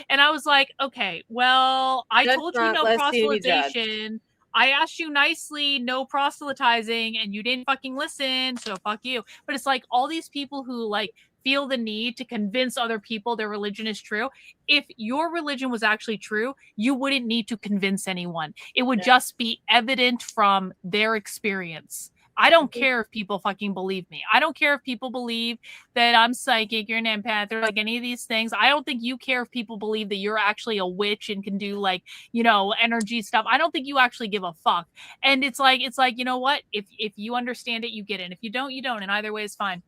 and I was like, okay, well, I told you no proselytization. I asked you nicely, no proselytizing, and you didn't fucking listen, so fuck you. But it's like all these people who like feel the need to convince other people their religion is true. If your religion was actually true, you wouldn't need to convince anyone. It would just be evident from their experience. I don't care if people fucking believe me. I don't care if people believe that I'm psychic, you're an empath, or like any of these things. I don't think you care if people believe that you're actually a witch and can do like, you know, energy stuff. I don't think you actually give a fuck. And it's like, you know what? If you understand it, you get it. If you don't, you don't. And either way is fine.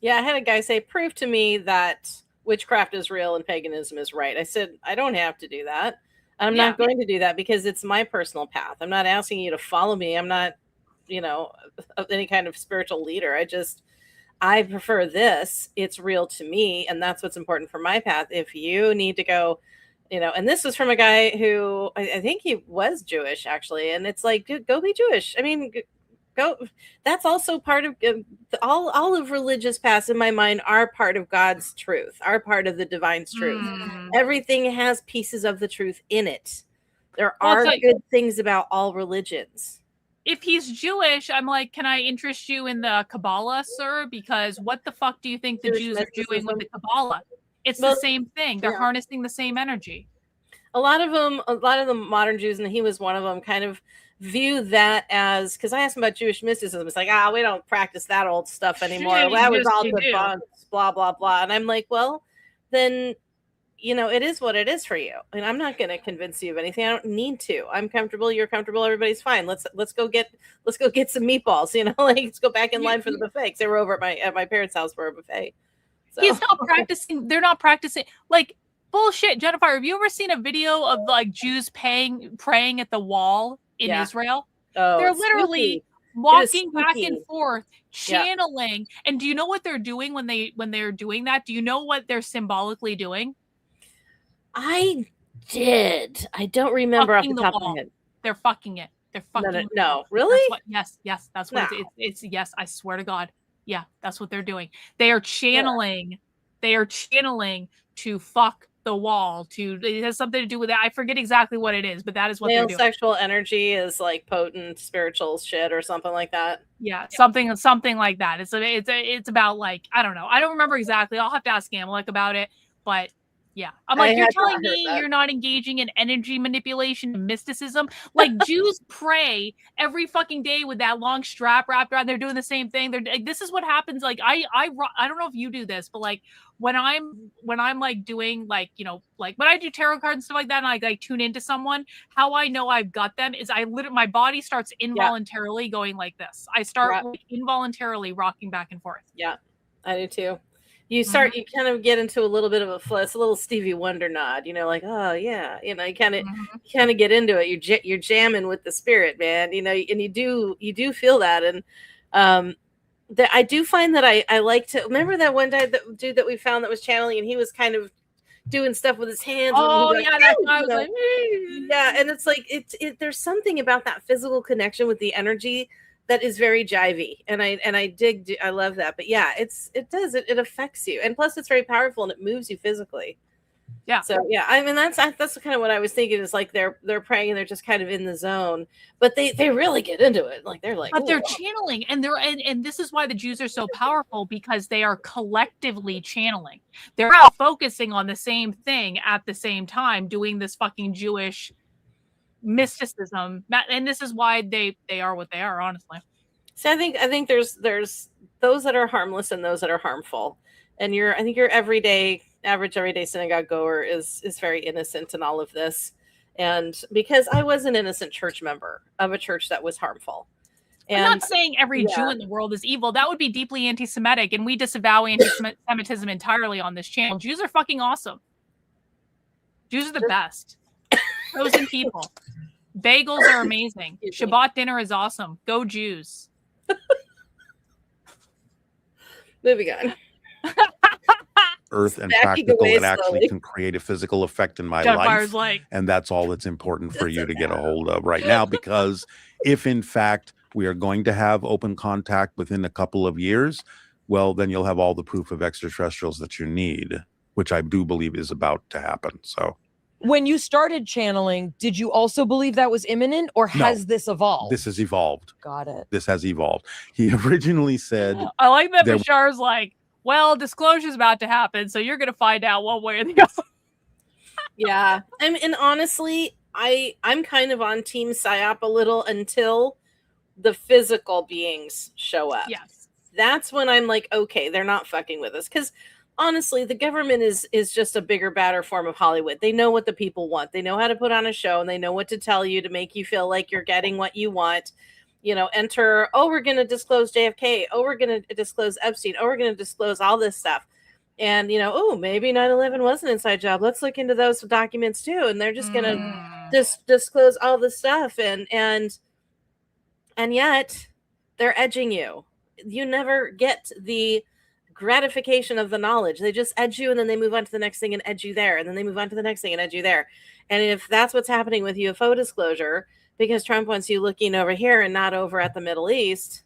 Yeah, I had a guy say, prove to me that witchcraft is real and paganism is right. I said, I don't have to do that. I'm not going to do that because it's my personal path. I'm not asking you to follow me. I'm not, you know, any kind of spiritual leader. I prefer this. It's real to me. And that's what's important for my path. If you need to go, you know, and this was from a guy who I think he was Jewish actually. And it's like, dude, go be Jewish. I mean, go. That's also part of all of religious paths in my mind are part of God's truth, are part of the divine's truth. Everything has pieces of the truth in it. There are good things about all religions. If he's Jewish, I'm like, can I interest you in the Kabbalah, sir? Because what the fuck do you think the Jews are doing with the Kabbalah? It's the same thing. They're harnessing the same energy. A lot of the modern Jews, and he was one of them, kind of view that as, because I asked him about Jewish mysticism. It's like, we don't practice that old stuff anymore. That was all debunked, blah, blah, blah. And I'm like, well, then, you know, it is what it is for you. And I'm not going to convince you of anything. I don't need to. I'm comfortable. You're comfortable. Everybody's fine. Let's go get some meatballs. You know, like let's go back in line for the buffet. Because they were over at my parents' house for a buffet. So. He's not practicing. They're not practicing. Like bullshit, Jennifer. Have you ever seen a video of like Jews praying at the wall in Israel? Oh, they're literally walking back and forth, channeling. And do you know what they're doing when they're doing that? Do you know what they're symbolically doing? I did. I don't remember off the top of my head. They're fucking it. They're fucking no, really? Yes, that's what it's yes, I swear to God. Yeah, that's what they're doing. They are channeling. Yeah. They are channeling to fuck the wall. It has something to do with that. I forget exactly what it is, but that is what they're doing. Sexual energy is like potent spiritual shit or something like that. Yeah, something like that. It's about like, I don't know. I don't remember exactly. I'll have to ask Amalek about it, but yeah. I'm like, you're telling me you're not engaging in energy manipulation and mysticism? Like Jews pray every fucking day with that long strap wrapped around. They're doing the same thing. They're like, this is what happens. Like I don't know if you do this, but like when I'm like doing like, you know, like when I do tarot cards and stuff like that, and I like tune into someone, how I know I've got them is my body starts involuntarily going like this. I start like, involuntarily rocking back and forth. Yeah, I do too. You start, you kind of get into a little bit of a flow. It's a little Stevie Wonder nod, you know, like, oh yeah, you know, you kind of get into it. You're jamming with the spirit, man, you know, and you do feel that. And I do find that I like to remember that one dude that we found that was channeling, and he was kind of doing stuff with his hands. Oh yeah, that's why I was like, yeah, and it's like there's something about that physical connection with the energy that is very jivey, and I love that. But yeah, it affects you, and plus it's very powerful and it moves you physically. Yeah. So yeah, I mean that's kind of what I was thinking, is like they're praying and they're just kind of in the zone, but they really get into it. Like they're like, but they're channeling, and and this is why the Jews are so powerful, because they are collectively channeling. They're all focusing on the same thing at the same time, doing this fucking Jewish mysticism, and this is why they are what they are, honestly. So I think there's those that are harmless and those that are harmful, and I think your average everyday synagogue goer is very innocent in all of this. And because I was an innocent church member of a church that was harmful. And I'm not saying every Jew in the world is evil. That would be deeply anti-Semitic, and we disavow anti-Semitism entirely on this channel. Jews are fucking awesome. Jews are the best. Chosen people. Bagels are amazing. Shabbat dinner is awesome. Go Jews. Moving on. Earth and practical and actually can create a physical effect in my life. And that's all that's important for you to get a hold of right now, because if in fact we are going to have open contact within a couple of years, well, then you'll have all the proof of extraterrestrials that you need, which I do believe is about to happen. So when you started channeling, did you also believe that was imminent, or has this evolved? This has evolved. Got it. This has evolved. He originally said, I like that Bashar's like, well, disclosure's about to happen, so you're going to find out one way or the other. Yeah. And honestly, I'm kind of on Team PSYOP a little until the physical beings show up. Yes. That's when I'm like, okay, they're not fucking with us. Because honestly, the government is just a bigger, badder form of Hollywood. They know what the people want. They know how to put on a show, and they know what to tell you to make you feel like you're getting what you want. You know, enter, oh, we're going to disclose JFK. Oh, we're going to disclose Epstein. Oh, we're going to disclose all this stuff. And, you know, oh, maybe 9/11 was an inside job. Let's look into those documents too. And they're just going to disclose all this stuff. And yet they're edging you. You never get the gratification of the knowledge. They just edge you, and then they move on to the next thing and edge you there. And then they move on to the next thing and edge you there. And if that's what's happening with UFO disclosure, because Trump wants you looking over here and not over at the Middle East,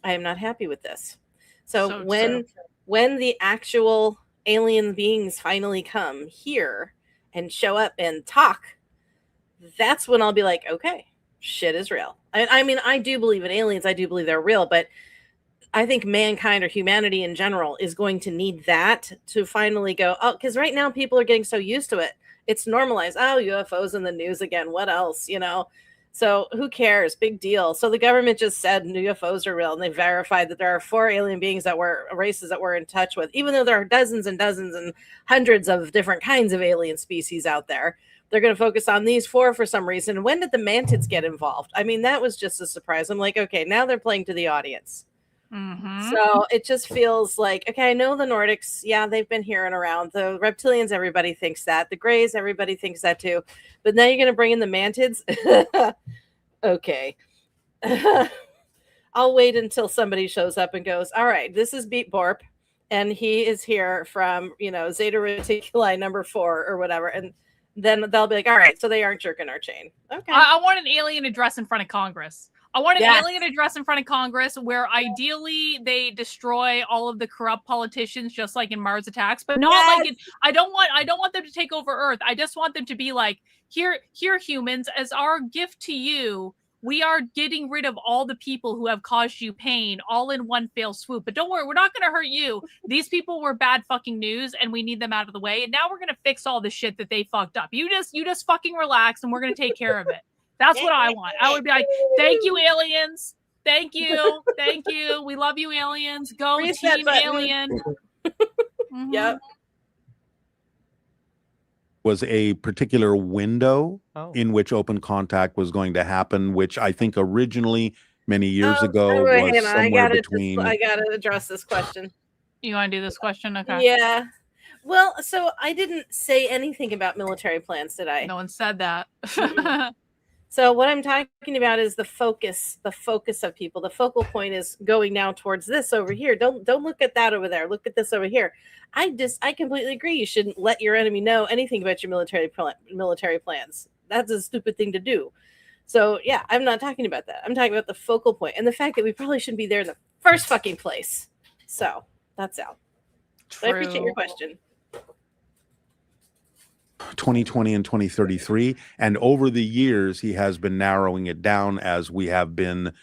I am not happy with this. So when the actual alien beings finally come here and show up and talk, that's when I'll be like, okay, shit is real. I mean, I do believe in aliens. I do believe they're real, but I think mankind or humanity in general is going to need that to finally go, oh, because right now people are getting so used to it. It's normalized. Oh, UFOs in the news again. What else? You know? So who cares? Big deal. So the government just said UFOs are real, and they verified that there are 4 alien beings that were races that we're in touch with, even though there are dozens and dozens and hundreds of different kinds of alien species out there. They're going to focus on these 4 for some reason. When did the mantids get involved? I mean, that was just a surprise. I'm like, okay, now they're playing to the audience. So it just feels like, okay, I know the Nordics. Yeah, they've been here and around. The reptilians, everybody thinks that. The Greys, everybody thinks that too. But now you're going to bring in the mantids? Okay. I'll wait until somebody shows up and goes, all right, this is Beat Borp, and he is here from, you know, Zeta Reticuli number 4 or whatever. And then they'll be like, all right, so they aren't jerking our chain. Okay. I want an alien address in front of Congress. I want an alien address in front of Congress where ideally they destroy all of the corrupt politicians, just like in Mars Attacks, but not like it. I don't want them to take over Earth. I just want them to be like, here humans, as our gift to you, we are getting rid of all the people who have caused you pain all in one fell swoop. But don't worry, we're not going to hurt you. These people were bad fucking news, and we need them out of the way. And now we're going to fix all the shit that they fucked up. You just fucking relax, and we're going to take care of it. That's what I want. I would be like, thank you, aliens. Thank you. Thank you. We love you, aliens. Go Reset team button. Alien. Yep. Was a particular window in which open contact was going to happen, which I think originally many years ago was somewhere between. I gotta address this question. You want to do this question? Okay. Yeah. Well, so I didn't say anything about military plans, did I? No one said that. So what I'm talking about is the focus of people. The focal point is going now towards this over here. Don't look at that over there. Look at this over here. I completely agree. You shouldn't let your enemy know anything about your military plans. That's a stupid thing to do. So yeah, I'm not talking about that. I'm talking about the focal point and the fact that we probably shouldn't be there in the first fucking place. So that's out. I appreciate your question. 2020 and 2033, and over the years he has been narrowing it down as we have been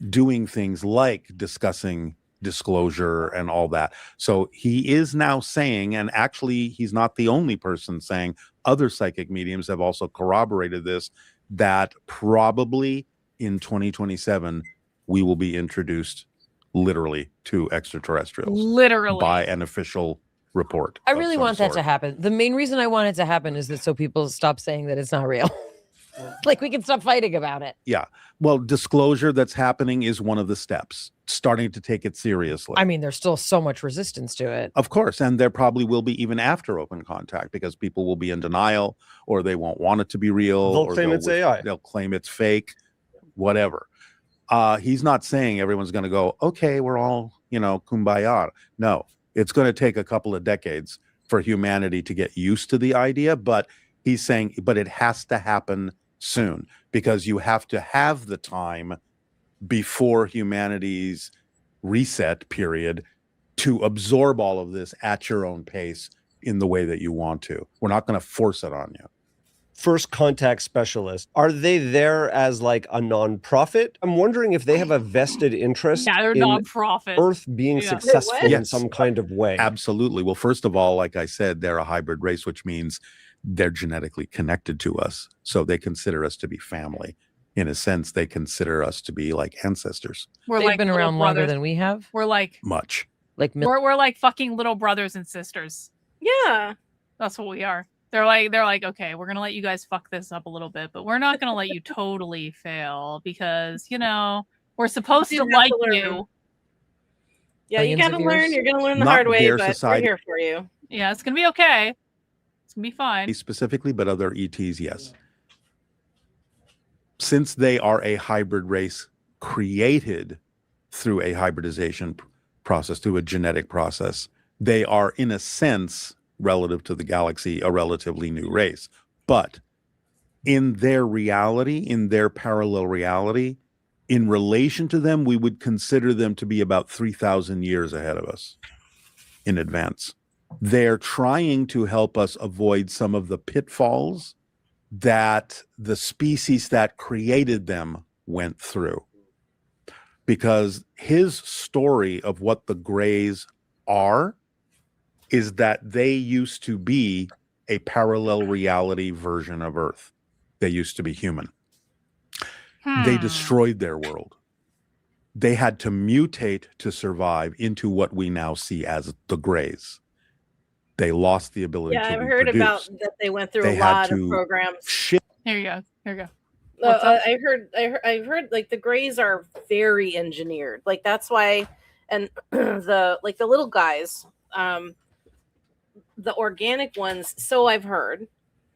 doing things like discussing disclosure and all that. So he is now saying, and actually he's not the only person saying, other psychic mediums have also corroborated this, that probably in 2027 we will be introduced literally to extraterrestrials, literally, by an official report. I really want that to happen. The main reason I want it to happen is that so people stop saying that it's not real. Like we can stop fighting about it. Yeah. Well, disclosure that's happening is one of the steps, starting to take it seriously. I mean, there's still so much resistance to it. Of course. And there probably will be even after open contact, because people will be in denial, or they won't want it to be real. They'll claim it's AI. They'll claim it's fake, whatever. He's not saying everyone's going to go, okay, we're all, kumbaya. No. It's going to take a couple of decades for humanity to get used to the idea, but he's saying, but it has to happen soon, because you have to have the time before humanity's reset period to absorb all of this at your own pace in the way that you want to. We're not going to force it on you. First contact specialist, are they there as like a nonprofit? I'm wondering if they have a vested interest they're in nonprofit. Earth being successful in Yes. some kind of way. Absolutely. Well, first of all, like I said, they're a hybrid race, which means they're genetically connected to us. So they consider us to be family. In a sense, they consider us to be like ancestors. We're They've like been little around longer brothers. than we have. We're like Much. Like we're like fucking little brothers and sisters. Yeah. That's what we are. They're like, okay, we're gonna let you guys fuck this up a little bit, but we're not gonna let you totally fail because we're supposed You to have like to learn. you. Yeah, you Millions gotta of learn. years. You're gonna learn the Not hard way, their but society. we're here for you. Yeah, it's gonna be okay. It's gonna be fine. Specifically, but other ETs, yes. Since they are a hybrid race created through a hybridization process, through a genetic process, they are, in a sense, relative to the galaxy, a relatively new race. But in their reality, in their parallel reality, in relation to them, we would consider them to be about 3,000 years ahead of us in advance. They're trying to help us avoid some of the pitfalls that the species that created them went through. Because his story of what the Greys are is that they used to be a parallel reality version of Earth. They used to be human. They destroyed their world. They had to mutate to survive into what we now see as the Greys. They lost the ability to Yeah, I've reproduce. heard about that. They went through They a had lot of to programs. Shit. Here you go. Here you go. What's up? I've heard like the Greys are very engineered. Like that's why, and the little guys, the organic ones. So I've heard,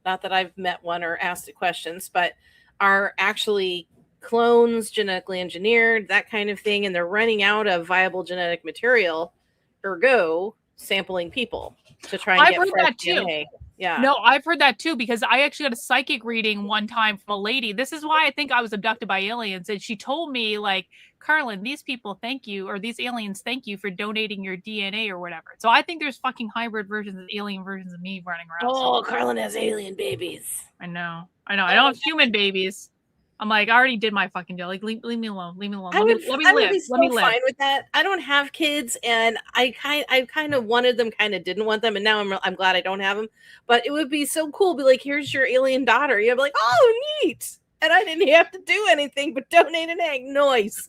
not that I've met one or asked it questions, but are actually clones, genetically engineered, that kind of thing, and they're running out of viable genetic material, ergo sampling people to try and I've get heard fresh that too. DNA. Yeah. No, I've heard that too because I actually got a psychic reading one time from a lady. This is why I think I was abducted by aliens. And she told me, like, Karlyn, these people thank you, or these aliens thank you for donating your DNA or whatever. So I think there's fucking hybrid versions of alien versions of me running around. Oh, Karlyn has alien babies. I know. I don't have human babies. I'm like, I already did my fucking deal. Like, leave me alone. Leave me alone. I Let would me be live. so Let me live. fine with that. I don't have kids, and I kind of wanted them, kind of didn't want them, and now I'm glad I don't have them. But it would be so cool. Be like, here's your alien daughter. You'd be like, oh, neat. And I didn't have to do anything but donate an egg. Nice.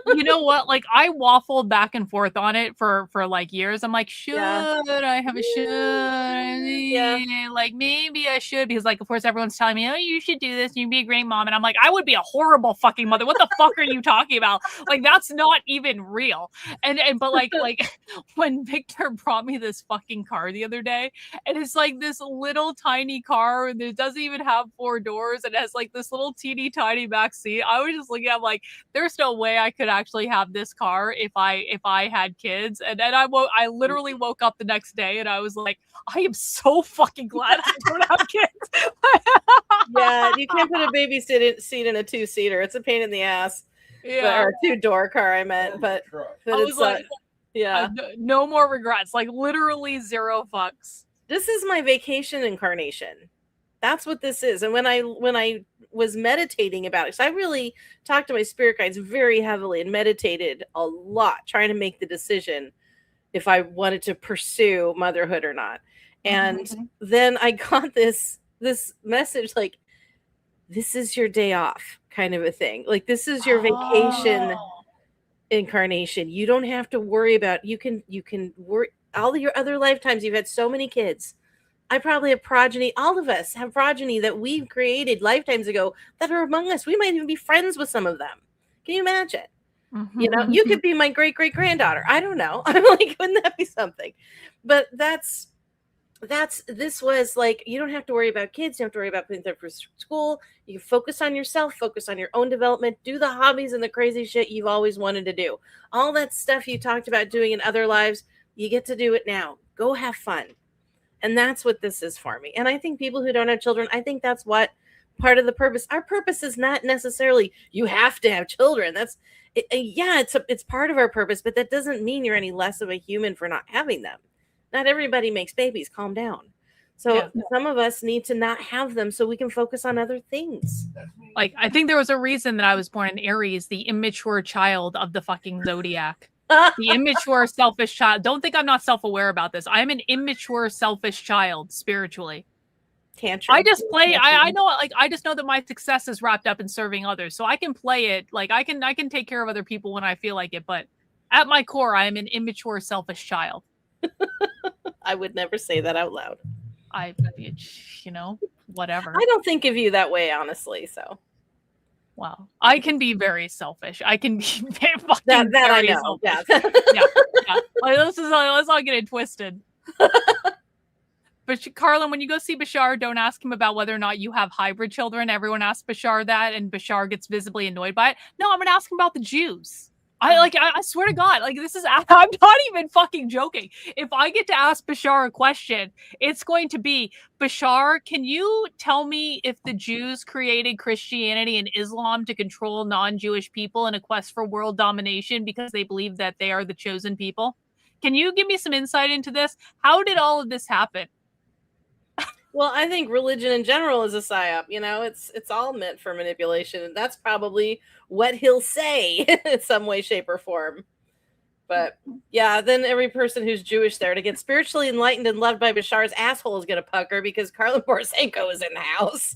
You know what? Like I waffled back and forth on it for like years. I'm like, should I have a should? Yeah. Like maybe I should because like of course everyone's telling me, oh, you should do this. You'd be a great mom. And I'm like, I would be a horrible fucking mother. What the fuck are you talking about? Like that's not even real. And but like when Victor brought me this fucking car the other day, and it's like this little tiny car and it doesn't even have 4 doors and it has like this little teeny tiny back seat. I was just looking at like there's no way I could actually have this car if I had kids. And then I literally woke up the next day and I was like, I am so fucking glad I don't have kids. Yeah, you can't put a baby seat in a 2-seater. It's a pain in the ass. Yeah. Or a 2-door car, I meant. But I was it's like, yeah. No more regrets. Like literally 0 fucks. This is my vacation incarnation. That's what this is. And when I was meditating about it, so I really talked to my spirit guides very heavily and meditated a lot, trying to make the decision if I wanted to pursue motherhood or not. And then I got this message like, this is your day off, kind of a thing. Like this is your vacation incarnation. You don't have to worry about, you can worry all your other lifetimes. You've had so many kids. I probably have progeny. All of us have progeny that we've created lifetimes ago that are among us. We might even be friends with some of them. Can you imagine? You know, you could be my great granddaughter. I don't know. I'm like, wouldn't that be something? But this was like, you don't have to worry about kids. You don't have to worry about putting them for school. You can focus on yourself, focus on your own development, do the hobbies and the crazy shit you've always wanted to do. All that stuff you talked about doing in other lives, you get to do it now. Go have fun. And that's what this is for me. And I think people who don't have children, I think that's what part of the purpose. Our purpose is not necessarily you have to have children. It's part of our purpose, but that doesn't mean you're any less of a human for not having them. Not everybody makes babies. Calm down. So some of us need to not have them so we can focus on other things. Like I think there was a reason that I was born in Aries, the immature child of the fucking zodiac. The immature, selfish child. Don't think I'm not self-aware about this. I'm an immature, selfish child spiritually. tantrum. I just play. I know, like, I just know that my success is wrapped up in serving others, so I can play it. Like, I can take care of other people when I feel like it. But at my core, I am an immature, selfish child. I would never say that out loud. You know, whatever. I don't think of you that way, honestly. So, wow, I can be very selfish. I can be fucking that I very know. selfish. Yeah. Yeah. Like, let's not get it twisted. But Karlyn, when you go see Bashar, don't ask him about whether or not you have hybrid children. Everyone asks Bashar that, and Bashar gets visibly annoyed by it. No, I'm gonna ask him about the Jews. I swear to God, like, this is, I'm not even fucking joking. If I get to ask Bashar a question, it's going to be, Bashar, can you tell me if the Jews created Christianity and Islam to control non-Jewish people in a quest for world domination because they believe that they are the chosen people? Can you give me some insight into this? How did all of this happen? Well, I think religion in general is a psyop. You know, it's all meant for manipulation, and that's probably what he'll say in some way, shape, or form. But yeah, then every person who's Jewish there to get spiritually enlightened and loved by Bashar's asshole is gonna pucker because Karlyn Borysenko is in the house.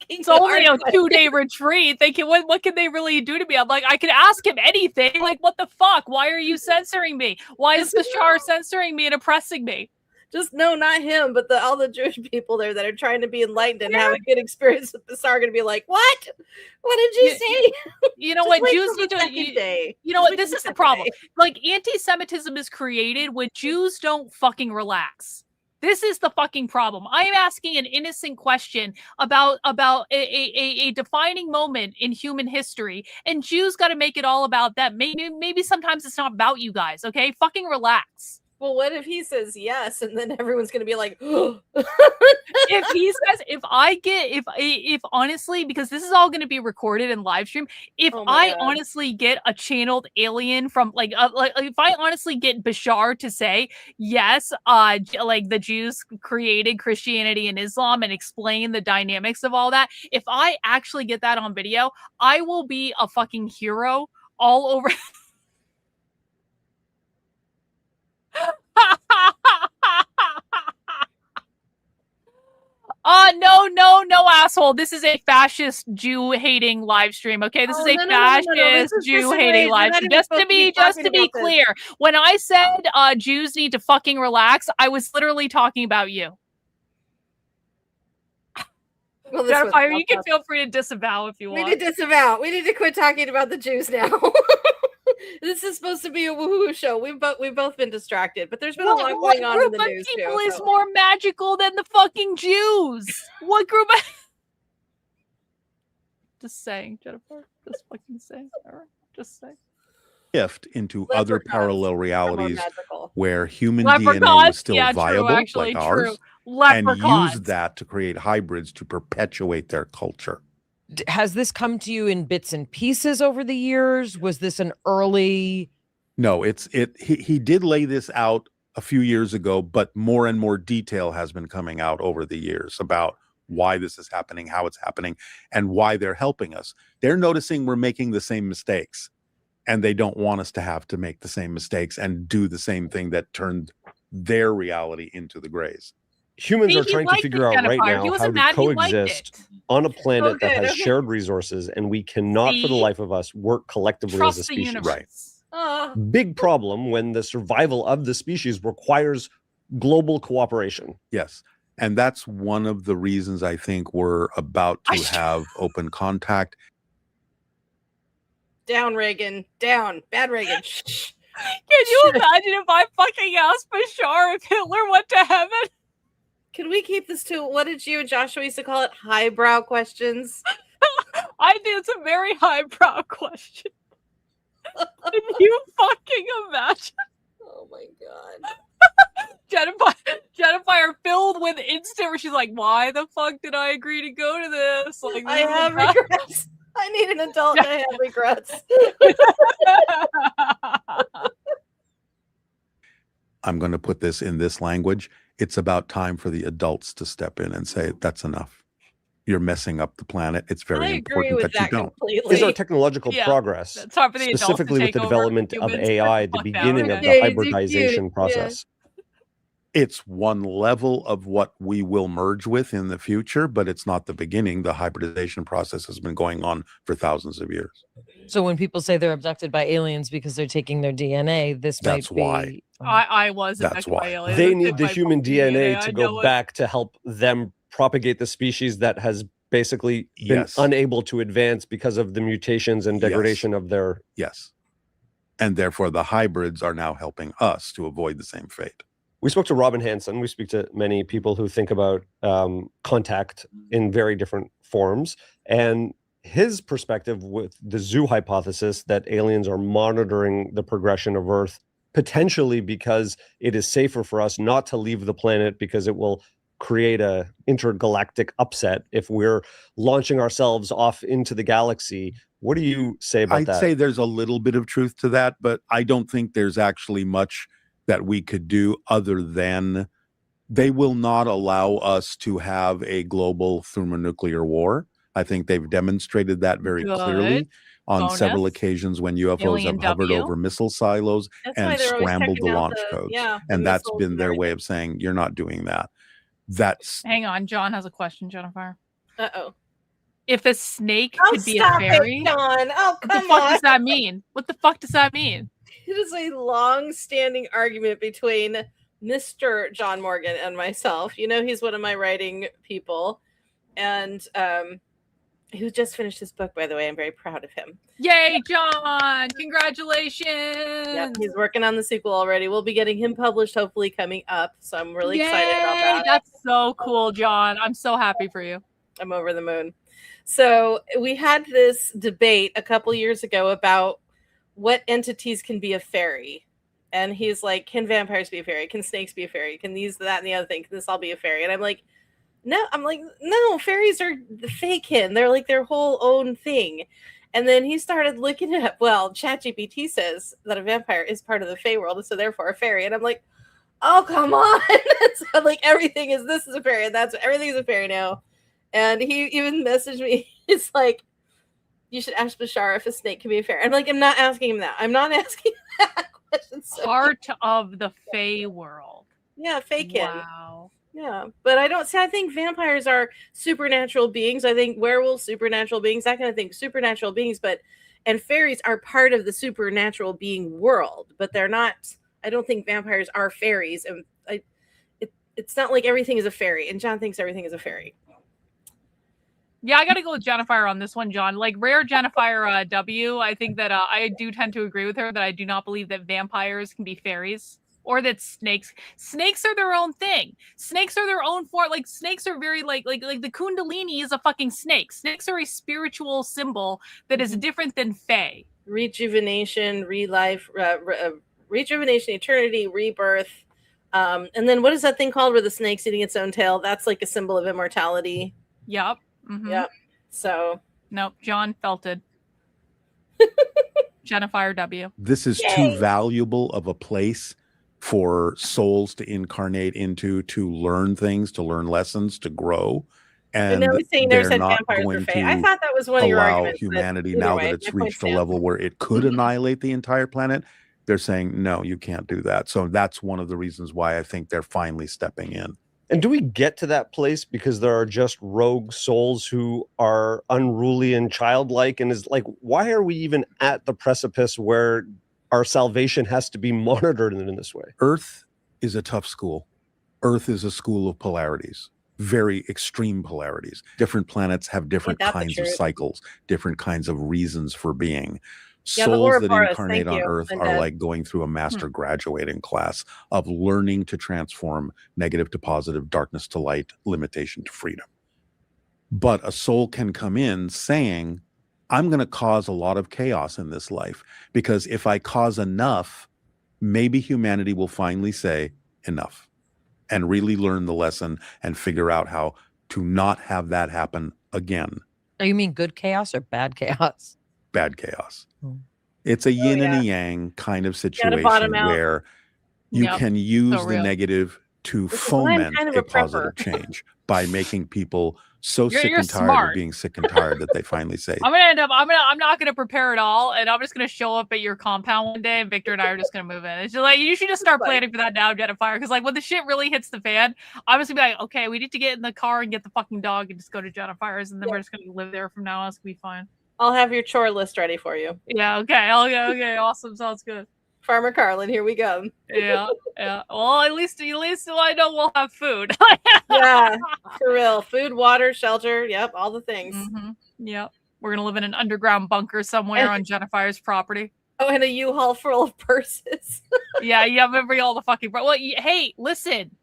It's only a 2-day retreat. They can. What can they really do to me? I'm like, I can ask him anything. Like, what the fuck? Why are you censoring me? Why is Bashar censoring me and oppressing me? Just no, not him, but all the Jewish people there that are trying to be enlightened and have a good experience with Bashar are going to be like, what? What did you say? You know what? Jews need to. You know what? This is the problem. Like, anti-Semitism is created when Jews don't fucking relax. This is the fucking problem. I am asking an innocent question about a defining moment in human history, and Jews got to make it all about them. Maybe sometimes it's not about you guys. Okay, fucking relax. Well, what if he says yes, and then everyone's going to be like, if he says, if honestly, because this is all going to be recorded and live stream, if I honestly get a channeled alien from like if I honestly get Bashar to say, yes, like the Jews created Christianity and Islam and explain the dynamics of all that, if I actually get that on video, I will be a fucking hero all over. No, asshole. This is a fascist Jew-hating live stream, okay? This is a fascist Jew-hating live stream. Just to be clear, when I said Jews need to fucking relax, I was literally talking about you. Well, Jennifer, you can feel free to disavow if you want. We need to disavow. We need to quit talking about the Jews now. This is supposed to be a woohoo show. We've both been distracted, but there's been a lot going on in the news too. What group of people is more magical than the fucking Jews? What group of... Just saying, Jennifer. Just fucking saying. Just saying. Shift into other parallel realities where human DNA was still viable, like ours, and use that to create hybrids to perpetuate their culture. Has this come to you in bits and pieces over the years? Was this an early? No, he did lay this out a few years ago, but more and more detail has been coming out over the years about why this is happening, how it's happening, and why they're helping us. They're noticing we're making the same mistakes, and they don't want us to have to make the same mistakes and do the same thing that turned their reality into the grays. Humans are trying to figure out right now how to coexist on a planet that has shared resources, and we cannot for the life of us work collectively as a species. Right. Big problem when the survival of the species requires global cooperation. Yes. And that's one of the reasons I think we're about to have open contact. Down, Reagan. Down. Bad Reagan. Shh. Can you imagine if I fucking asked Bashar if Hitler went to heaven? Can we keep this to, what did you and Joshua used to call it? Highbrow questions? I think it's a very highbrow question. Can you fucking imagine? Oh my God. Jennifer are filled with instant where she's like, why the fuck did I agree to go to this? Like, I have regrets. I need an adult to have regrets. I'm going to put this in this language. It's about time for the adults to step in and say, that's enough. You're messing up the planet. It's very important that you don't. Is our technological progress, specifically with the development of AI, the beginning of the hybridization process? It's one level of what we will merge with in the future, but it's not the beginning. The hybridization process has been going on for thousands of years. So when people say they're abducted by aliens because they're taking their DNA, That's might be why. I was That's affected by why. aliens. They It's need like the my human fucking DNA I to know go it. back to help them propagate the species that has basically been Yes. unable to advance because of the mutations and Yes. degradation of their. Yes. And therefore the hybrids are now helping us to avoid the same fate. We spoke to Robin Hanson. We speak to many people who think about contact in very different forms. And his perspective with the zoo hypothesis that aliens are monitoring the progression of Earth, potentially because it is safer for us not to leave the planet because it will create a intergalactic upset if we're launching ourselves off into the galaxy. What do you say about that? I'd say there's a little bit of truth to that, but I don't think there's actually much that we could do other than they will not allow us to have a global thermonuclear war. I think they've demonstrated that very clearly on several Bonus. occasions when UFOs Alien have hovered W. over missile silos That's why and they're always scrambled checking the out launch the- codes. yeah, the And that's missiles been and their way everything. of saying, you're not doing that. That's Hang on, John has a question, Jennifer. Uh-oh. If a snake Oh, could be a stop fairy, it, Dawn. Oh, what the come fuck on. does that mean? What the fuck does that mean? It is a long-standing argument between Mr. John Morgan and myself. You know, he's one of my writing people. And he just finished his book, by the way. I'm very proud of him. Yay, John! Congratulations! Yep, he's working on the sequel already. We'll be getting him published, hopefully, coming up. So I'm really excited about Yay! that. That's so cool, John. I'm so happy for you. I'm over the moon. So we had this debate a couple years ago about what entities can be a fairy. And he's like, can vampires be a fairy? Can snakes be a fairy? Can these, that, and the other thing? Can this all be a fairy? And I'm like, no, fairies are the fakehin. They're like their whole own thing. And then he started looking it up. Well, ChatGPT says that a vampire is part of the Fae world, and so therefore a fairy. And I'm like, oh, come on. So like everything is, this is a fairy, and that's everything is a fairy now. And he even messaged me. It's like, you should ask Bashar if a snake can be a fairy. I'm like, I'm not asking him that. I'm not asking that question. So, Part of the Fae world. yeah, fakehin. Wow. Yeah, but I think vampires are supernatural beings. I think werewolves, supernatural beings, that kind of thing, supernatural beings. And fairies are part of the supernatural being world, but they're not. I don't think vampires are fairies, and it's not like everything is a fairy. And John thinks everything is a fairy. Yeah, I got to go with Jennifer on this one, John. Like rare Jennifer W. I think that I do tend to agree with her that I do not believe that vampires can be fairies. Or that snakes are their own thing. Snakes are their own form. Like snakes are very like the Kundalini is a fucking snake. Snakes are a spiritual symbol that is different than Fae. Rejuvenation, rejuvenation, eternity, rebirth. And then what is that thing called where the snake's eating its own tail? That's like a symbol of immortality. Yep. Mm-hmm. Yep. So nope. John felted. Jennifer W. This is too valuable of a place for souls to incarnate into, to learn things, to learn lessons, to grow. And now he's saying there's they're said not vampires going are to fake. I thought that was one of your allow arguments. humanity, Either now way, that it's my reached a point level where it could annihilate the entire planet. They're saying, no, you can't do that. So that's one of the reasons why I think they're finally stepping in. And do we get to that place because there are just rogue souls who are unruly and childlike? And is like, why are we even at the precipice where our salvation has to be monitored in this way? Earth is a tough school. Earth is a school of polarities, very extreme polarities. Different planets have different kinds of cycles, different kinds of reasons for being. Yeah, the Souls that Ouroboros, incarnate thank on you, Earth Linda. are like going through a master graduating class of learning to transform negative to positive, darkness to light, limitation to freedom. But a soul can come in saying, I'm going to cause a lot of chaos in this life, because if I cause enough, maybe humanity will finally say enough and really learn the lesson and figure out how to not have that happen again. Oh, you mean good chaos or bad chaos? Bad chaos. Hmm. It's a yin and yeah. a yang kind of Gotta situation bottom out. where you Yep, can use so the real. negative to Which is why I'm foment kind of a a prepper. positive change by making people so You're- sick you're and tired smart. of being sick and tired that they finally say, I'm not gonna prepare at all, and I'm just gonna show up at your compound one day, and Victor and I are just gonna move in. It's just like, you should just start Fine. planning for that now, Jennifer, because like when the shit really hits the fan, I'm just gonna be like, okay, we need to get in the car and get the fucking dog and just go to Jennifer's, and then we're just gonna live there from now on. It's gonna be fine. I'll have your chore list ready for you. Yeah, okay, awesome, sounds good. Farmer Karlyn, here we go. Yeah. Well, at least I know we'll have food. Yeah, for real. Food, water, shelter. Yep, all the things. Yep. We're gonna live in an underground bunker somewhere on Jennifer's property. Oh, and a U-Haul full of purses. Yeah, I'm gonna bring all the fucking. Well, hey, listen,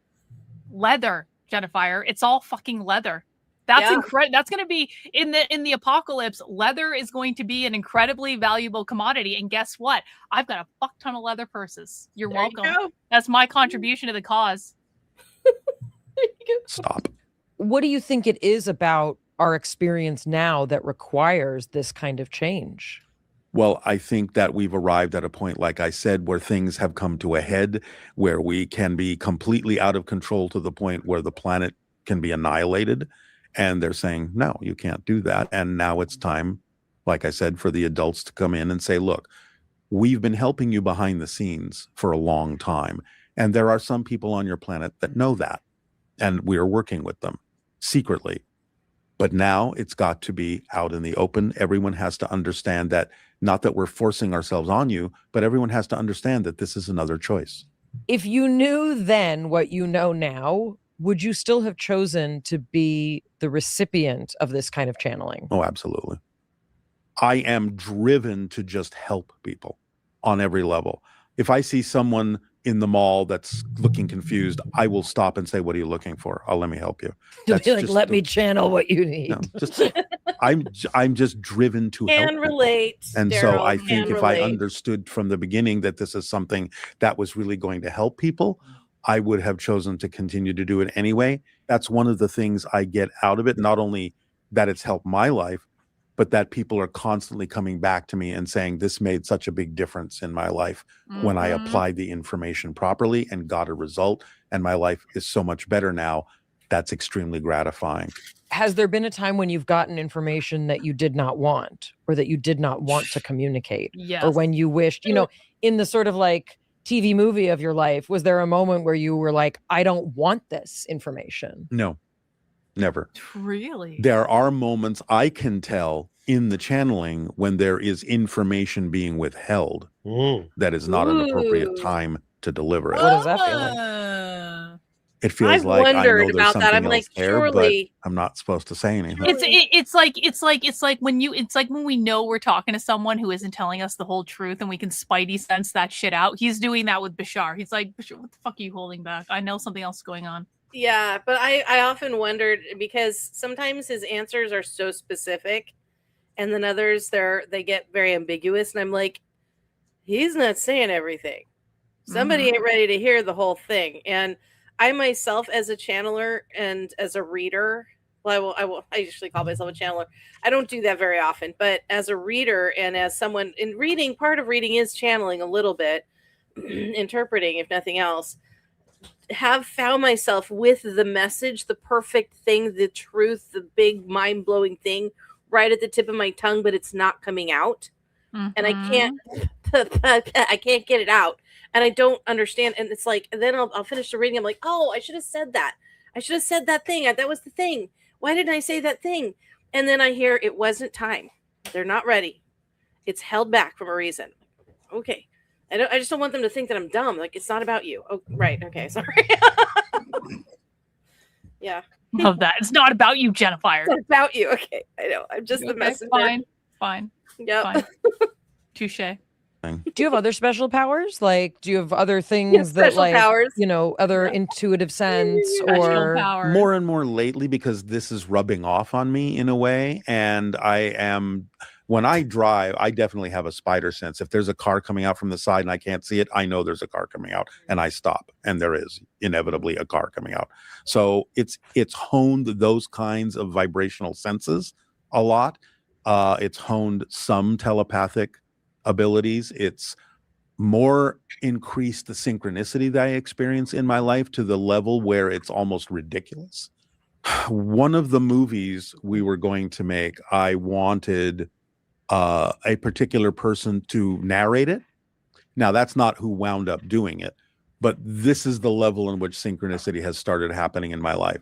leather, Jennifer. It's all fucking leather. That's incredible. That's going to be in the apocalypse. Leather is going to be an incredibly valuable commodity. And guess what? I've got a fuck ton of leather purses. You're welcome. That's my contribution to the cause. stop. What do you think it is about our experience now that requires this kind of change? Well, I think that we've arrived at a point, like I said, where things have come to a head, where we can be completely out of control to the point where the planet can be annihilated. And they're saying, no, you can't do that. And now it's time, like I said, for the adults to come in and say, look, we've been helping you behind the scenes for a long time. And there are some people on your planet that know that. And we are working with them secretly. But now it's got to be out in the open. Everyone has to understand that, not that we're forcing ourselves on you, but everyone has to understand that this is another choice. If you knew then what you know now, would you still have chosen to be the recipient of this kind of channeling? Oh, absolutely. I am driven to just help people on every level. If I see someone in the mall that's looking confused, I will stop and say, what are you looking for? Oh, let me help you. You'll be like, let me channel what you need. No, I'm just driven to help people. Relate. And Daryl, so I think if I relate. understood from the beginning that this is something that was really going to help people, I would have chosen to continue to do it anyway. That's one of the things I get out of it. Not only that it's helped my life, but that people are constantly coming back to me and saying, this made such a big difference in my life when I applied the information properly and got a result. And my life is so much better now. That's extremely gratifying. Has there been a time when you've gotten information that you did not want, or that you did not want to communicate? Yes. Or when you wished, in the sort of like TV movie of your life, was there a moment where you were like, I don't want this information? No, never. Really? There are moments I can tell in the channeling when there is information being withheld that is not an appropriate time to deliver it. What does that feel like? It feels I've like I know wondered there's about that. something I'm else like, there, surely- but I'm not supposed to say anything. It's like when we know we're talking to someone who isn't telling us the whole truth, and we can spidey sense that shit out. He's doing that with Bashar. He's like, Bashar, what the fuck are you holding back? I know something else is going on. Yeah, but I often wondered, because sometimes his answers are so specific, and then others they get very ambiguous, and I'm like, he's not saying everything. Somebody ain't ready to hear the whole thing. And I myself, as a channeler and as a reader, I usually call myself a channeler. I don't do that very often, but as a reader and as someone in reading, part of reading is channeling a little bit, interpreting, if nothing else, have found myself with the message, the perfect thing, the truth, the big mind-blowing thing right at the tip of my tongue, but it's not coming out. And I can't get it out. And I don't understand. And it's like, and then I'll finish the reading. I'm like, oh, I should have said that. I should have said that thing. That was the thing. Why didn't I say that thing? And then I hear it wasn't time. They're not ready. It's held back for a reason. Okay. I just don't want them to think that I'm dumb. Like, it's not about you. Oh, right. Okay. Sorry. Yeah. Love that. It's not about you, Jennifer. It's not about you. Okay. I know. I'm just the messenger. Fine. Yep. Fine. Touche. Do you have other special powers? Like, do you have other things that, like, powers. Other intuitive sense, Special or power. More and more lately, because this is rubbing off on me in a way. And when I drive, I definitely have a spider sense. If there's a car coming out from the side and I can't see it, I know there's a car coming out, and I stop, and there is inevitably a car coming out. So it's honed those kinds of vibrational senses a lot. It's honed some telepathic abilities. It's more increased the synchronicity that I experience in my life to the level where it's almost ridiculous. One of the movies we were going to make, I wanted a particular person to narrate it. Now, that's not who wound up doing it, but this is the level in which synchronicity has started happening in my life.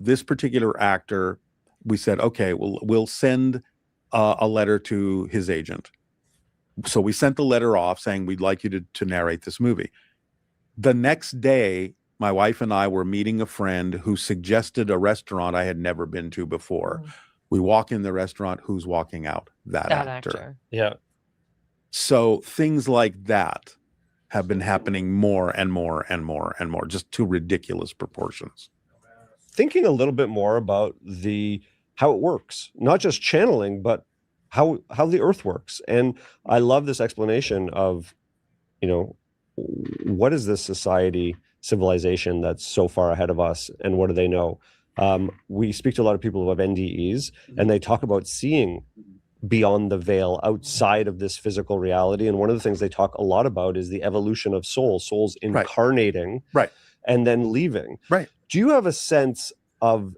This particular actor, we said, okay, we'll send a letter to his agent. So we sent the letter off saying, we'd like you to narrate this movie. The next day, my wife and I were meeting a friend who suggested a restaurant I had never been to before. We walk in the restaurant, who's walking out? That actor. Yeah. So things like that have been happening more and more and more and more, just to ridiculous proportions. Thinking a little bit more about how it works, not just channeling, but how the earth works. And I love this explanation of, what is this society, civilization that's so far ahead of us, and what do they know? We speak to a lot of people who have NDEs, and they talk about seeing beyond the veil, outside of this physical reality. And one of the things they talk a lot about is the evolution of souls incarnating, and then leaving. Right. Do you have a sense of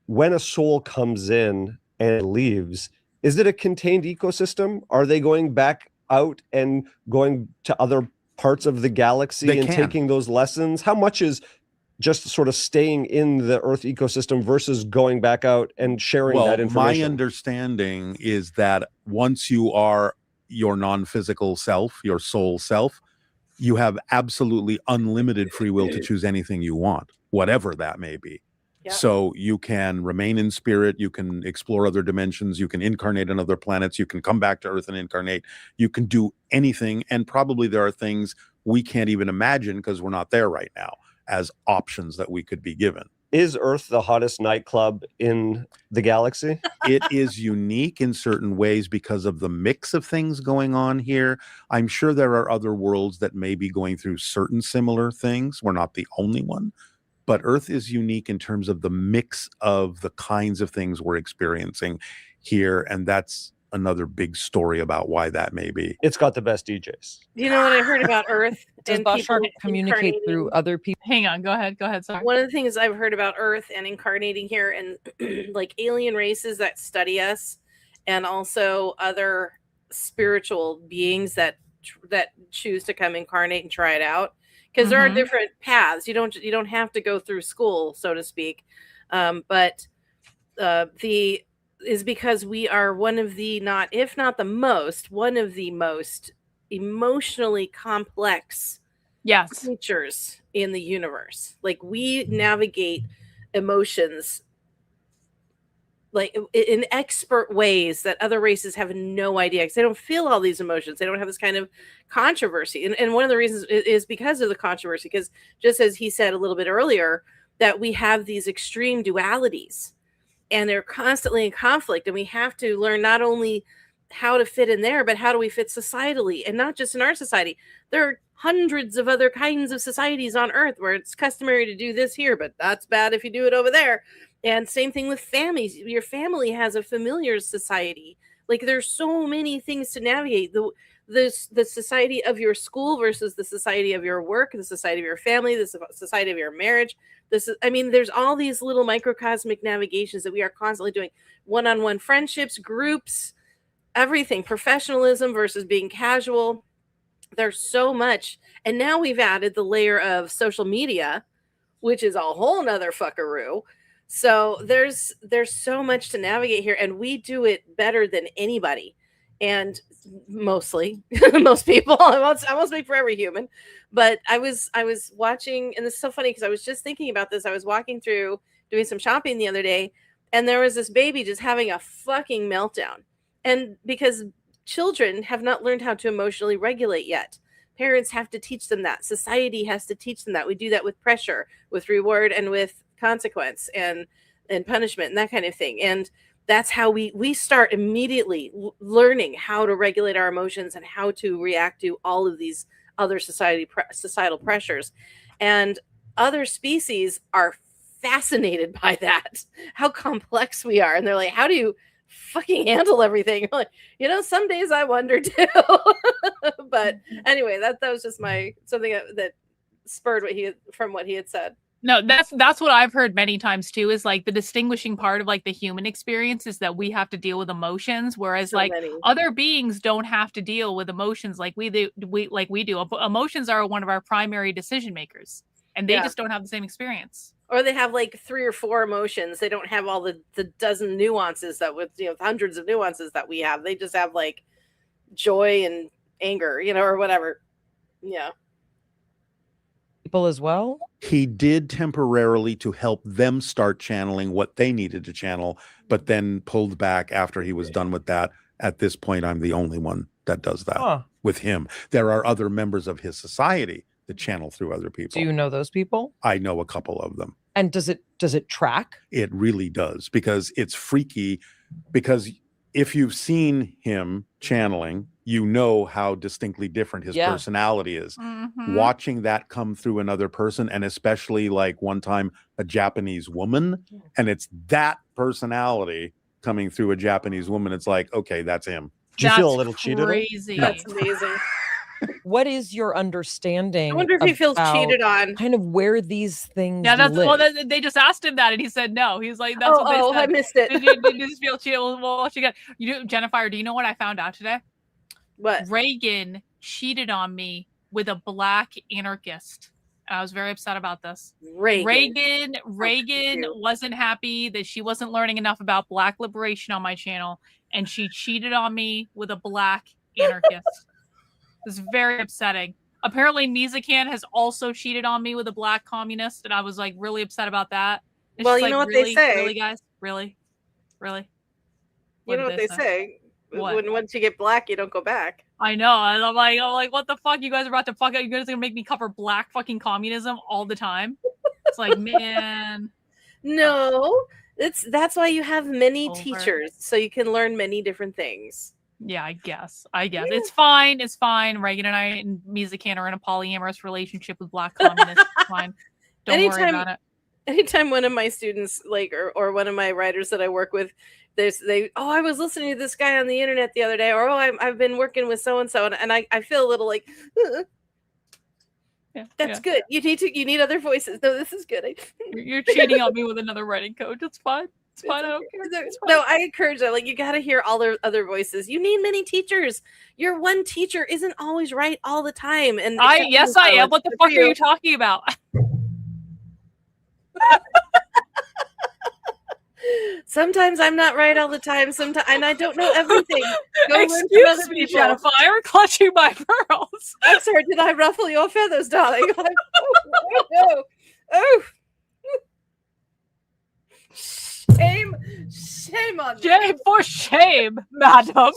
when a soul comes in and leaves, is it a contained ecosystem? Are they going back out and going to other parts of the galaxy taking those lessons? How much is just sort of staying in the Earth ecosystem versus going back out and sharing that information? My understanding is that once you are your non-physical self, your soul self, you have absolutely unlimited free will to choose anything you want, whatever that may be. Yep. So you can remain in spirit, you can explore other dimensions, you can incarnate on other planets, you can come back to Earth and incarnate, you can do anything. And probably there are things we can't even imagine because we're not there right now as options that we could be given. Is Earth the hottest nightclub in the galaxy? It is unique in certain ways because of the mix of things going on here. I'm sure there are other worlds that may be going through certain similar things. We're not the only one. But Earth is unique in terms of the mix of the kinds of things we're experiencing here. And that's another big story about why that may be. It's got the best DJs. You know what I heard about Earth? Does Bashar communicate through other people? Hang on, go ahead. Sorry. One of the things I've heard about Earth and incarnating here, and like alien races that study us, and also other spiritual beings that choose to come incarnate and try it out, because there are different paths. You don't have to go through school, so to speak, but is because we are one of the one of the most emotionally complex creatures in the universe. Like, we navigate emotions like in expert ways that other races have no idea, because they don't feel all these emotions. They don't have this kind of controversy. And one of the reasons is because of the controversy, because just as he said a little bit earlier, that we have these extreme dualities and they're constantly in conflict, and we have to learn not only how to fit in there, but how do we fit societally, and not just in our society. There are hundreds of other kinds of societies on Earth where it's customary to do this here, but that's bad if you do it over there. And same thing with families. Your family has a familiar society. Like, there's so many things to navigate. The society of your school versus the society of your work, the society of your family, the society of your marriage. There's all these little microcosmic navigations that we are constantly doing. One-on-one friendships, groups, everything, professionalism versus being casual. There's so much. And now we've added the layer of social media, which is a whole nother fuckaroo. So there's so much to navigate here, and we do it better than anybody. And mostly most people, I won't speak for every human, but I was watching, and it's so funny because I was just thinking about this. I was walking through doing some shopping the other day, and there was this baby just having a fucking meltdown. And because children have not learned how to emotionally regulate yet. Parents have to teach them that. Society has to teach them that. We do that with pressure, with reward, and with consequence and punishment and that kind of thing. And that's how we start immediately learning how to regulate our emotions and how to react to all of these other societal pressures. And other species are fascinated by that, how complex we are. And they're like, how do fucking handle everything. Like, some days I wonder too. But anyway, that was just something that spurred what he had said. No, that's what I've heard many times too, is like the distinguishing part of like the human experience is that we have to deal with emotions, whereas So like many. other beings don't have to deal with emotions like we do. Emotions are one of our primary decision makers, and they just don't have the same experience. Or they have like 3 or 4 emotions. They don't have all the dozen nuances that with hundreds of nuances that we have. They just have like joy and anger, or whatever. Yeah. People as well. He did temporarily to help them start channeling what they needed to channel, but then pulled back after he was done with that. At this point, I'm the only one that does that with him. There are other members of his society that channel through other people. Do you know those people? I know a couple of them. And does it track? It really does, because it's freaky. Because if you've seen him channeling, you know how distinctly different his personality is. Mm-hmm. Watching that come through another person, and especially like one time a Japanese woman, and it's that personality coming through a Japanese woman, it's like, okay, that's him. Do you feel a little cheated? Crazy. That's amazing. What is your understanding? I wonder if he feels cheated on. Kind of where these things live. They just asked him that, and he said no. He's like, that's what they said. I missed it. Did you just feel cheated? Well, what you got? Jennifer, do you know what I found out today? What? Reagan cheated on me with a black anarchist. I was very upset about this. Reagan wasn't happy that she wasn't learning enough about black liberation on my channel, and she cheated on me with a black anarchist. It was very upsetting. Apparently, Mizakan has also cheated on me with a black communist, and I was like really upset about that. It's well, you know what they say. Really, guys? Really? You know what they say. What? When once you get black, you don't go back. I know. And I'm like, what the fuck? You guys are about to fuck out. You guys are gonna make me cover black fucking communism all the time. It's like, man. No, that's why you have many teachers, so you can learn many different things. Yeah, I guess. Yeah. It's fine. Reagan and I and Mizakan are in a polyamorous relationship with black communists. It's fine. Don't worry about it. Anytime one of my students, like, or one of my writers that I work with, I was listening to this guy on the internet the other day, or I've been working with so and so, and I feel a little like, that's good. You need other voices. No, this is good. You're cheating on me with another writing coach. It's fine. It's fine. I don't care. No, I encourage that. Like, you got to hear all the other voices. You need many teachers. Your one teacher isn't always right all the time. And I am. What the fuck are you talking about? Sometimes I'm not right all the time. Sometimes, and I don't know everything. Excuse me, Jennifer. I'm clutching my pearls. I'm sorry. Did I ruffle your feathers, darling? Oh. Shame on me. For shame, madam.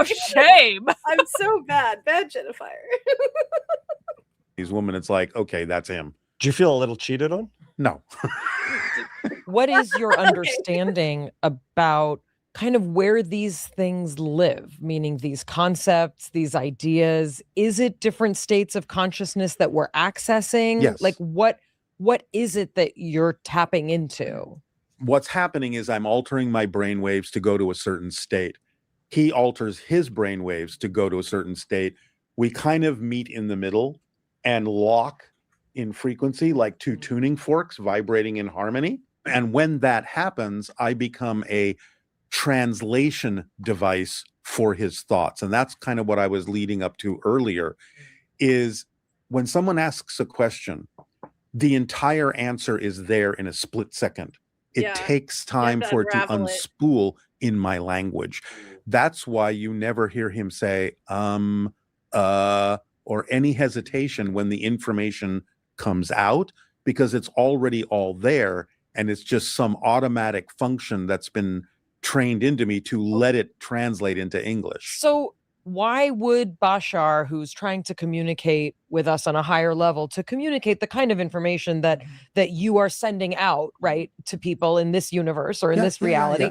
Shame. I'm so bad Jennifer. These women, it's like, okay, that's him. Do you feel a little cheated on? No. What is your understanding about kind of where these things live, meaning these concepts, these ideas? Is it different states of consciousness that we're accessing? Yes. Like what is it that you're tapping into? What's happening is I'm altering my brain waves to go to a certain state. He alters his brain waves to go to a certain state. We kind of meet in the middle and lock in frequency like two tuning forks vibrating in harmony. And when that happens, I become a translation device for his thoughts. And that's kind of what I was leading up to earlier, is when someone asks a question, the entire answer is there in a split second. It takes time for it to unspool in my language. That's why you never hear him say, or any hesitation when the information comes out, because it's already all there. And it's just some automatic function that's been trained into me to let it translate into English. So why would Bashar, who's trying to communicate with us on a higher level, to communicate the kind of information that you are sending out, right, to people in this universe or in this reality,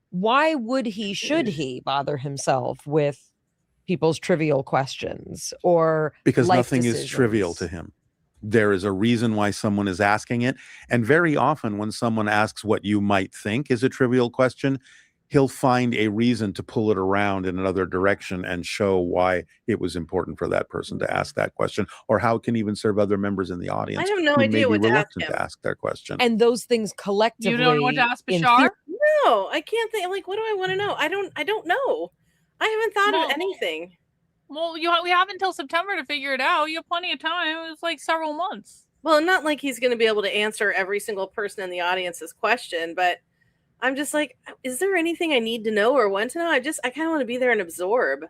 why should he bother himself with people's trivial questions or because life nothing decisions? Is trivial to him. There is a reason why someone is asking it. And very often when someone asks what you might think is a trivial question, he'll find a reason to pull it around in another direction and show why it was important for that person to ask that question, or how it can even serve other members in the audience I have no who idea may be what to ask reluctant him. to ask their question. And those things collectively. You don't know what to ask in Bashar? theory- No, I can't think. Like, what do I want to know? I don't know. I haven't thought Well, of anything. Well, we have until September to figure it out. You have plenty of time. It's like several months. Well, not like he's going to be able to answer every single person in the audience's question, but I'm just like, is there anything I need to know or want to know? I kind of want to be there and absorb.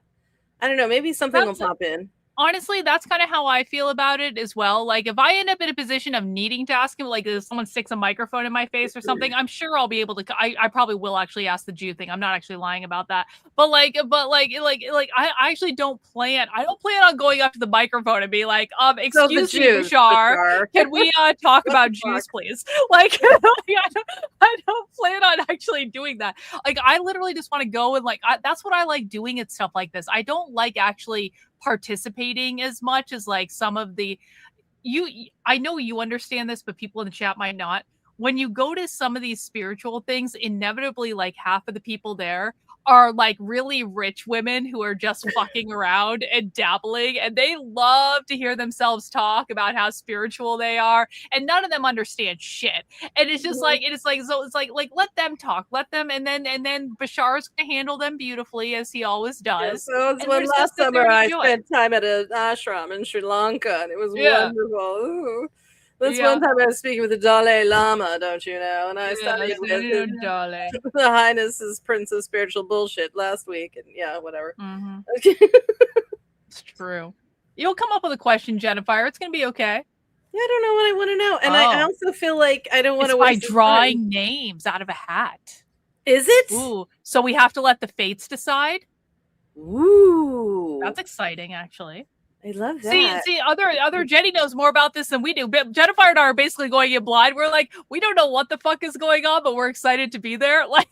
I don't know. Maybe something will pop in. Honestly, that's kind of how I feel about it as well. Like, if I end up in a position of needing to ask him, like if someone sticks a microphone in my face or something, I'm sure I'll be able to. I probably will actually ask the Jew thing. I'm not actually lying about that. But I actually don't plan. I don't plan on going up to the microphone and be like, excuse me, Bashar, can we talk about Jews, please? Like, I don't plan on actually doing that. Like, I literally just want to go and that's what I like doing at stuff like this. I don't like actually participating as much as like some of the I know you understand this, but people in the chat might not. When you go to some of these spiritual things, inevitably like half of the people there are like really rich women who are just fucking around and dabbling, and they love to hear themselves talk about how spiritual they are, and none of them understand shit. And it's just like let them talk, let them, and then Bashar's gonna handle them beautifully as he always does. Yeah, so when last summer I spent time at an ashram in Sri Lanka, and it was wonderful. Ooh. This one time I was speaking with the Dalai Lama, don't you know? And I studied with the Highness's Prince of Spiritual Bullshit last week, and whatever. Mm-hmm. It's true. You'll come up with a question, Jennifer. It's gonna be okay. Yeah, I don't know what I want to know, and I also feel like I don't want to waste by drawing names out of a hat. Is it? Ooh, so we have to let the fates decide. Ooh, that's exciting, actually. I love that. See, other Jenny knows more about this than we do. But Jennifer and I are basically going in blind. We're like, we don't know what the fuck is going on, but we're excited to be there. Like,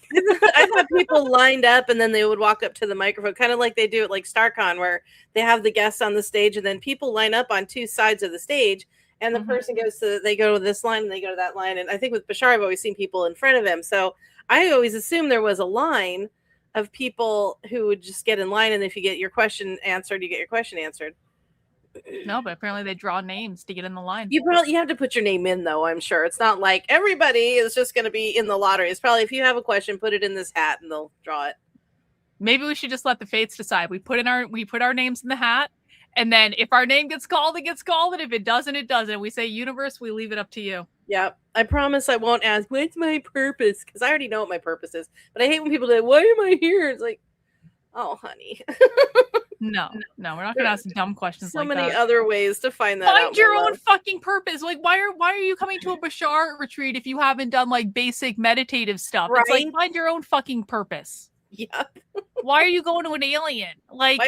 I've had people lined up, and then they would walk up to the microphone, kind of like they do at like StarCon, where they have the guests on the stage, and then people line up on two sides of the stage, and the person they go to this line, and they go to that line. And I think with Bashar, I've always seen people in front of him, so I always assumed there was a line of people who would just get in line, and if you get your question answered, you get your question answered. No, but apparently they draw names to get in the line. You have to put your name in, though. I'm sure it's not like everybody is just going to be in the lottery. It's probably if you have a question, put it in this hat, and they'll draw it. Maybe we should just let the fates decide. We put our names in the hat, and then if our name gets called, it gets called, and if it doesn't, it doesn't. We say, universe, we leave it up to you. Yeah, I promise I won't ask, what's my purpose? Because I already know what my purpose is. But I hate when people say, why am I here? It's like, oh, honey. No, we're not gonna ask dumb questions like that. So many other ways to find that out. Find your own fucking purpose. Like, why are you coming to a Bashar retreat if you haven't done like basic meditative stuff? Right? It's like, find your own fucking purpose. Yeah. Why are you going to an alien? Like,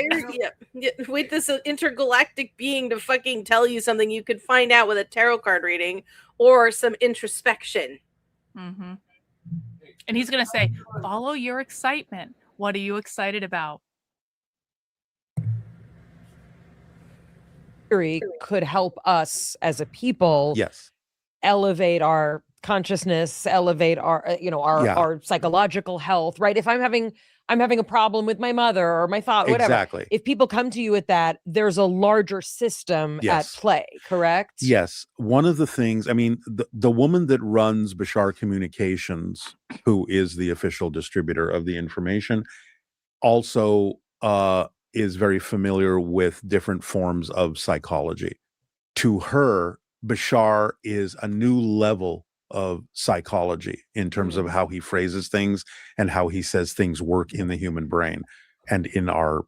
wait, this intergalactic being to fucking tell you something you could find out with a tarot card reading or some introspection. Mm-hmm. And he's gonna say, follow your excitement. What are you excited about? Could help us as a people elevate our consciousness, elevate our our psychological health, right? If I'm having a problem with my mother or my father, whatever. If people come to you with that, there's a larger system at play, correct? Yes. One of the things, I mean, the woman that runs Bashar Communications, who is the official distributor of the information, also is very familiar with different forms of psychology. To her, Bashar is a new level of psychology in terms of how he phrases things and how he says things work in the human brain and in our,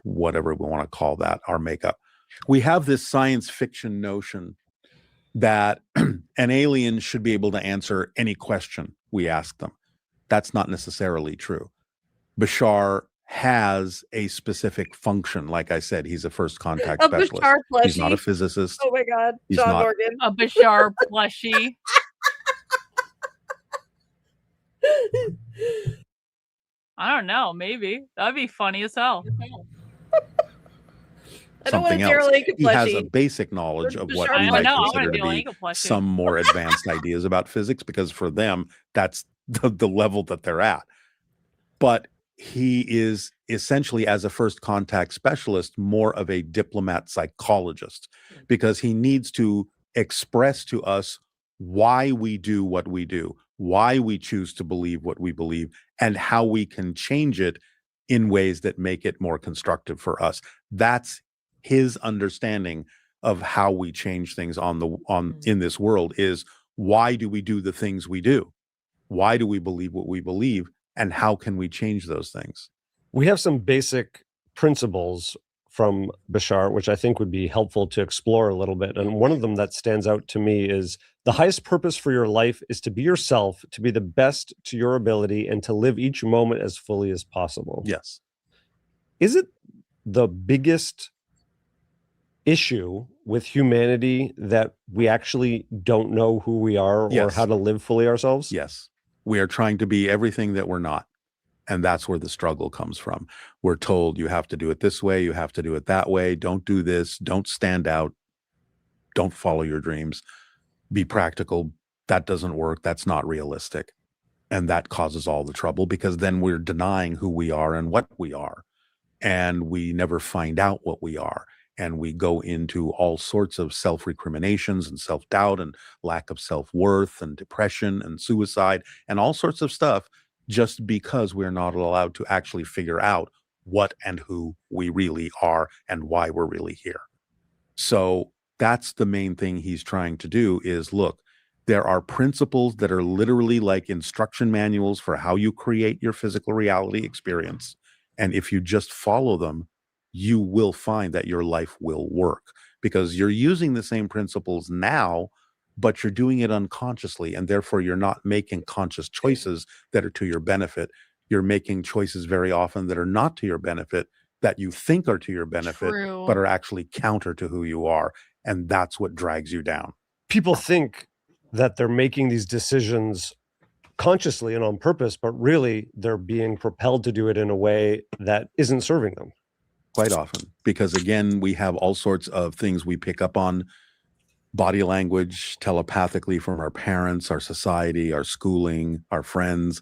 whatever we want to call that, our makeup. We have this science fiction notion that an alien should be able to answer any question we ask them. That's not necessarily true. Bashar has a specific function. Like I said, he's a first contact specialist. He's not a physicist. Oh my God, John Morgan. A Bashar plushie. I don't know. Maybe that'd be funny as hell. Something else. He has a basic knowledge of what we might consider to be some more advanced ideas about physics, because for them, that's the level that they're at. but he is essentially, as a first contact specialist, more of a diplomat psychologist, because he needs to express to us why we do what we do, why we choose to believe what we believe, and how we can change it in ways that make it more constructive for us. That's his understanding of how we change things in this world, is why do we do the things we do? Why do we believe what we believe? And how can we change those things? We have some basic principles from Bashar, which I think would be helpful to explore a little bit. And one of them that stands out to me is the highest purpose for your life is to be yourself, to be the best to your ability, and to live each moment as fully as possible. Yes. Is it the biggest issue with humanity that we actually don't know who we are or Yes. how to live fully ourselves? Yes. We are trying to be everything that we're not. And that's where the struggle comes from. We're told you have to do it this way, you have to do it that way, don't do this, don't stand out, don't follow your dreams, be practical. That doesn't work. That's not realistic. And that causes all the trouble, because then we're denying who we are and what we are. And we never find out what we are. And we go into all sorts of self-recriminations and self-doubt and lack of self-worth and depression and suicide and all sorts of stuff, just because we're not allowed to actually figure out what and who we really are and why we're really here. So that's the main thing he's trying to do, is look, there are principles that are literally like instruction manuals for how you create your physical reality experience. And if you just follow them, you will find that your life will work, because you're using the same principles now, but you're doing it unconsciously. And therefore you're not making conscious choices that are to your benefit. You're making choices very often that are not to your benefit, that you think are to your benefit, True. but are actually counter to who you are. And that's what drags you down. People think that they're making these decisions consciously and on purpose, but really they're being propelled to do it in a way that isn't serving them. Quite often, because again, we have all sorts of things we pick up on, body language, telepathically, from our parents, our society, our schooling, our friends,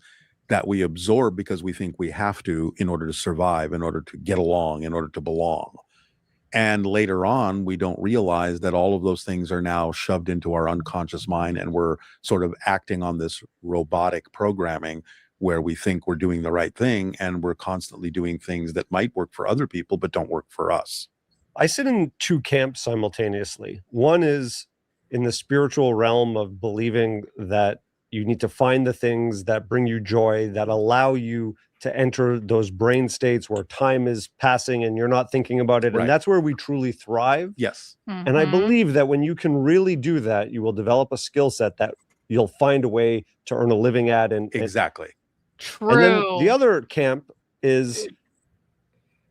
that we absorb because we think we have to in order to survive, in order to get along, in order to belong. And later on, we don't realize that all of those things are now shoved into our unconscious mind, and we're sort of acting on this robotic programming where we think we're doing the right thing, and we're constantly doing things that might work for other people but don't work for us. I sit in two camps simultaneously. One is in the spiritual realm of believing that you need to find the things that bring you joy, that allow you to enter those brain states where time is passing and you're not thinking about it. Right. And that's where we truly thrive. Yes. And I believe that when you can really do that, you will develop a skill set that you'll find a way to earn a living at. And Exactly. True. And then the other camp is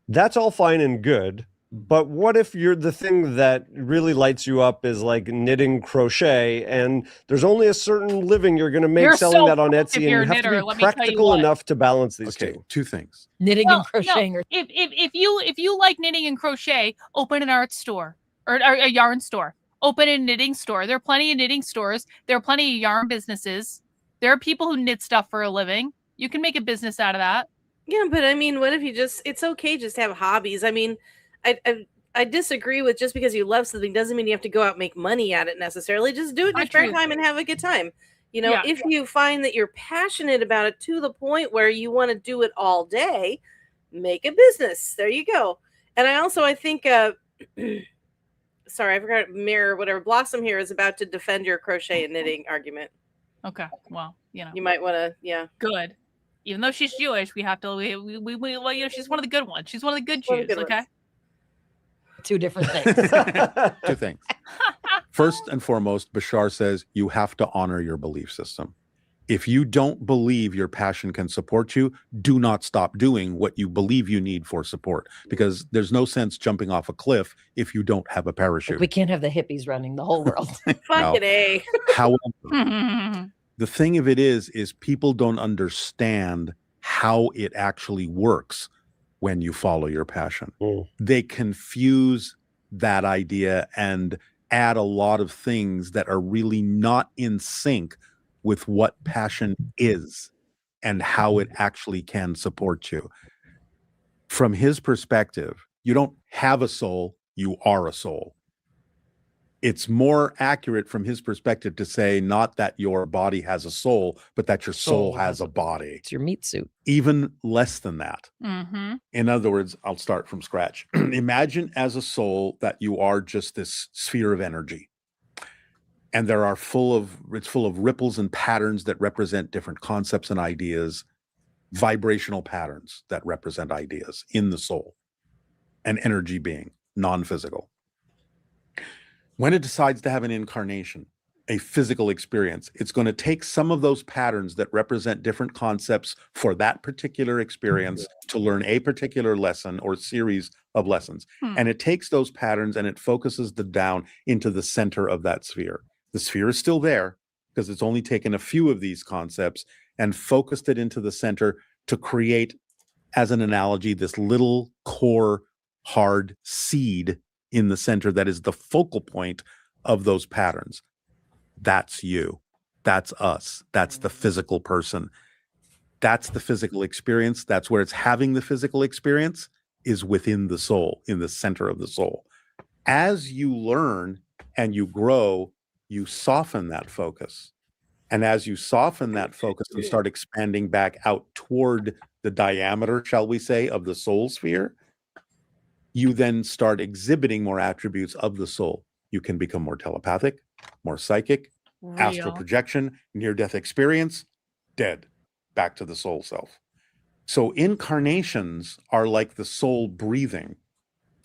that's all fine and good, but what if you're the thing that really lights you up is like knitting crochet, and there's only a certain living you're going to make You're selling so that on fucked if Etsy, and you're you a have knitter, to let be me tell you practical what. enough to balance these Okay, two. two things. Knitting Well, and crocheting. no, if you like knitting and crochet, open an art store or a yarn store. Open a knitting store. There are plenty of knitting stores. There are plenty of yarn businesses. There are people who knit stuff for a living. You can make a business out of that. Yeah, but I mean, what if you it's okay just to have hobbies. I mean, I disagree with just because you love something doesn't mean you have to go out and make money at it necessarily. Just do it in your spare time and have a good time. You know, Yeah. if you find that you're passionate about it to the point where you want to do it all day, make a business. There you go. And I think sorry, I forgot Mirror, whatever. Blossom here is about to defend your crochet and knitting argument. Okay. Well, you know. You might want to, yeah. Good. Even though she's Jewish, we have to. Well, you know, she's one of the good ones. She's one of the good One of Jews. the good Okay. ones. Two different things. Two things. First and foremost, Bashar says you have to honor your belief system. If you don't believe your passion can support you, do not stop doing what you believe you need for support, because there's no sense jumping off a cliff if you don't have a parachute. We can't have the hippies running the whole world. Fucking A. However, the thing of it is people don't understand how it actually works when you follow your passion. They confuse that idea and add a lot of things that are really not in sync with what passion is. and how it actually can support you. From his perspective, you don't have a soul, you are a soul. It's more accurate from his perspective to say not that your body has a soul, but that your soul has a body. It's your meat suit. Even less than that. Mm-hmm. In other words, I'll start from scratch. Imagine as a soul that you are just this sphere of energy. And it's full of ripples and patterns that represent different concepts and ideas, vibrational patterns that represent ideas in the soul. An energy being, non-physical. When it decides to have an incarnation, a physical experience, it's going to take some of those patterns that represent different concepts for that particular experience to learn a particular lesson or series of lessons. And it takes those patterns and it focuses them down into the center of that sphere. The sphere is still there because it's only taken a few of these concepts and focused it into the center to create, as an analogy, this little core hard seed in the center that is the focal point of those patterns. That's you. That's us. That's the physical person. That's the physical experience. That's where it's having the physical experience, is within the soul, in the center of the soul. As you learn and you grow, you soften that focus. And as you soften that focus and start expanding back out toward the diameter, shall we say, of the soul sphere, you then start exhibiting more attributes of the soul. You can become more telepathic, more psychic, astral projection, near-death experience, dead, back to the soul self. So incarnations are like the soul breathing,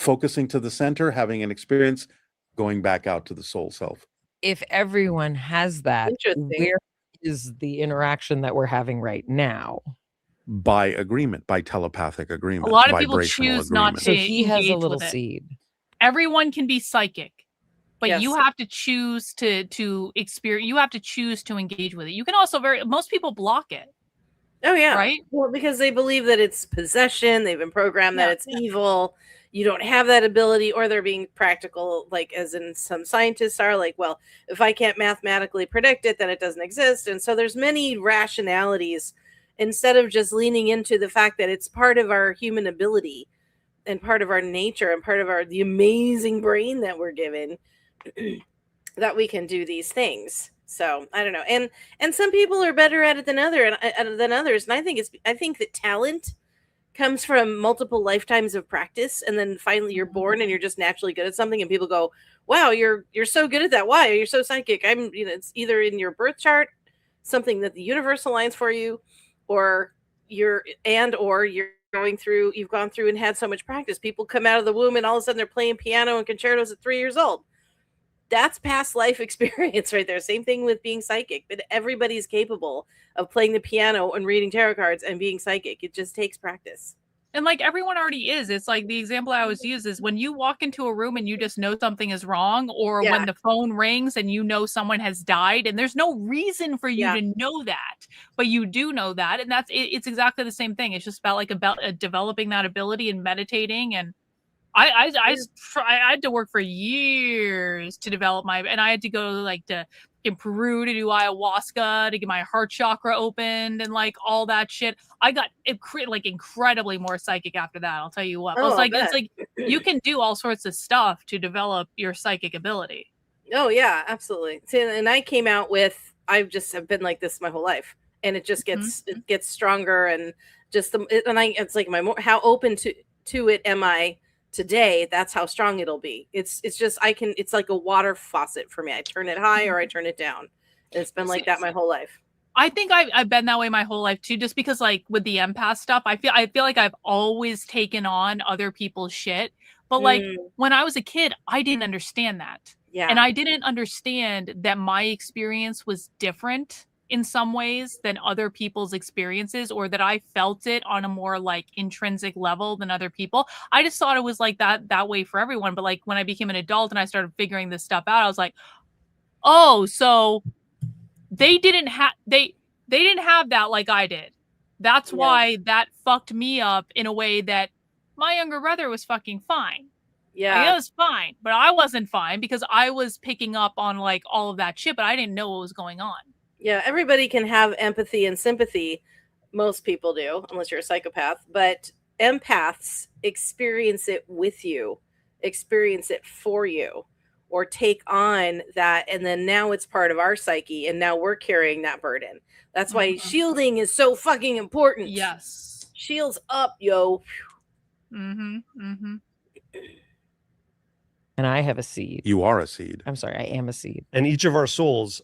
focusing to the center, having an experience, going back out to the soul self. If everyone has that, where is the interaction that we're having right now? By agreement, by telepathic agreement. A lot of people choose not to. So he has a little with it. seed. Everyone can be psychic, but Yes. you have to choose to experience. You have to choose to engage with it. You can also most people block it. Oh yeah. Right? Well, because they believe that it's possession, they've been programmed that it's evil. You don't have that ability, or they're being practical, like as in some scientists are like, well, if I can't mathematically predict it, then it doesn't exist. And so there's many rationalities instead of just leaning into the fact that it's part of our human ability and part of our nature and part of the amazing brain that we're given that we can do these things. So I don't know. And some people are better at it than others. And I think that talent comes from multiple lifetimes of practice. And then finally you're born and you're just naturally good at something. And people go, wow, you're so good at that. Why? You're so psychic. It's either in your birth chart, something that the universe aligns for you, or you've gone through and had so much practice. People come out of the womb and all of a sudden they're playing piano and concertos at 3 years old. That's past life experience right there. Same thing with being psychic, but everybody's capable of playing the piano and reading tarot cards and being psychic. It just takes practice. And like everyone already is. It's like the example I always use is when you walk into a room and you just know something is wrong, or when the phone rings and you know someone has died, and there's no reason for you to know that, but you do know that. And it's exactly the same thing. It's just about developing that ability and meditating. And I had to work for years to develop and I had to go in Peru to do ayahuasca to get my heart chakra opened and like all that shit. I got incredibly more psychic after that. I'll tell you what. It's like you can do all sorts of stuff to develop your psychic ability. Oh yeah, absolutely. See, and I came out with, I've been like this my whole life, and it just gets it gets stronger, and it's like how open to it am I today? That's how strong it'll be. It's like a water faucet for me. I turn it high or I turn it down. And it's been like that my whole life. I think I've been that way my whole life too, just because like with the empath stuff, I feel like I've always taken on other people's shit. But like when I was a kid, I didn't understand that. Yeah. And I didn't understand that my experience was different in some ways than other people's experiences, or that I felt it on a more like intrinsic level than other people. I just thought it was like that way for everyone. But like when I became an adult and I started figuring this stuff out, I was like, oh, so they didn't have that like I did. That's why that fucked me up in a way that my younger brother was fucking fine. Yeah, he was fine, but I wasn't fine because I was picking up on like all of that shit, but I didn't know what was going on. Yeah, everybody can have empathy and sympathy, Most people do, unless you're a psychopath. But empaths experience it with you, experience it for you, or take on that. And then now it's part of our psyche. And now we're carrying that burden. That's why shielding is so fucking important. Yes. Shields up, yo. Mm-hmm. And I have a seed. You are a seed. I'm sorry, I am a seed. And each of our souls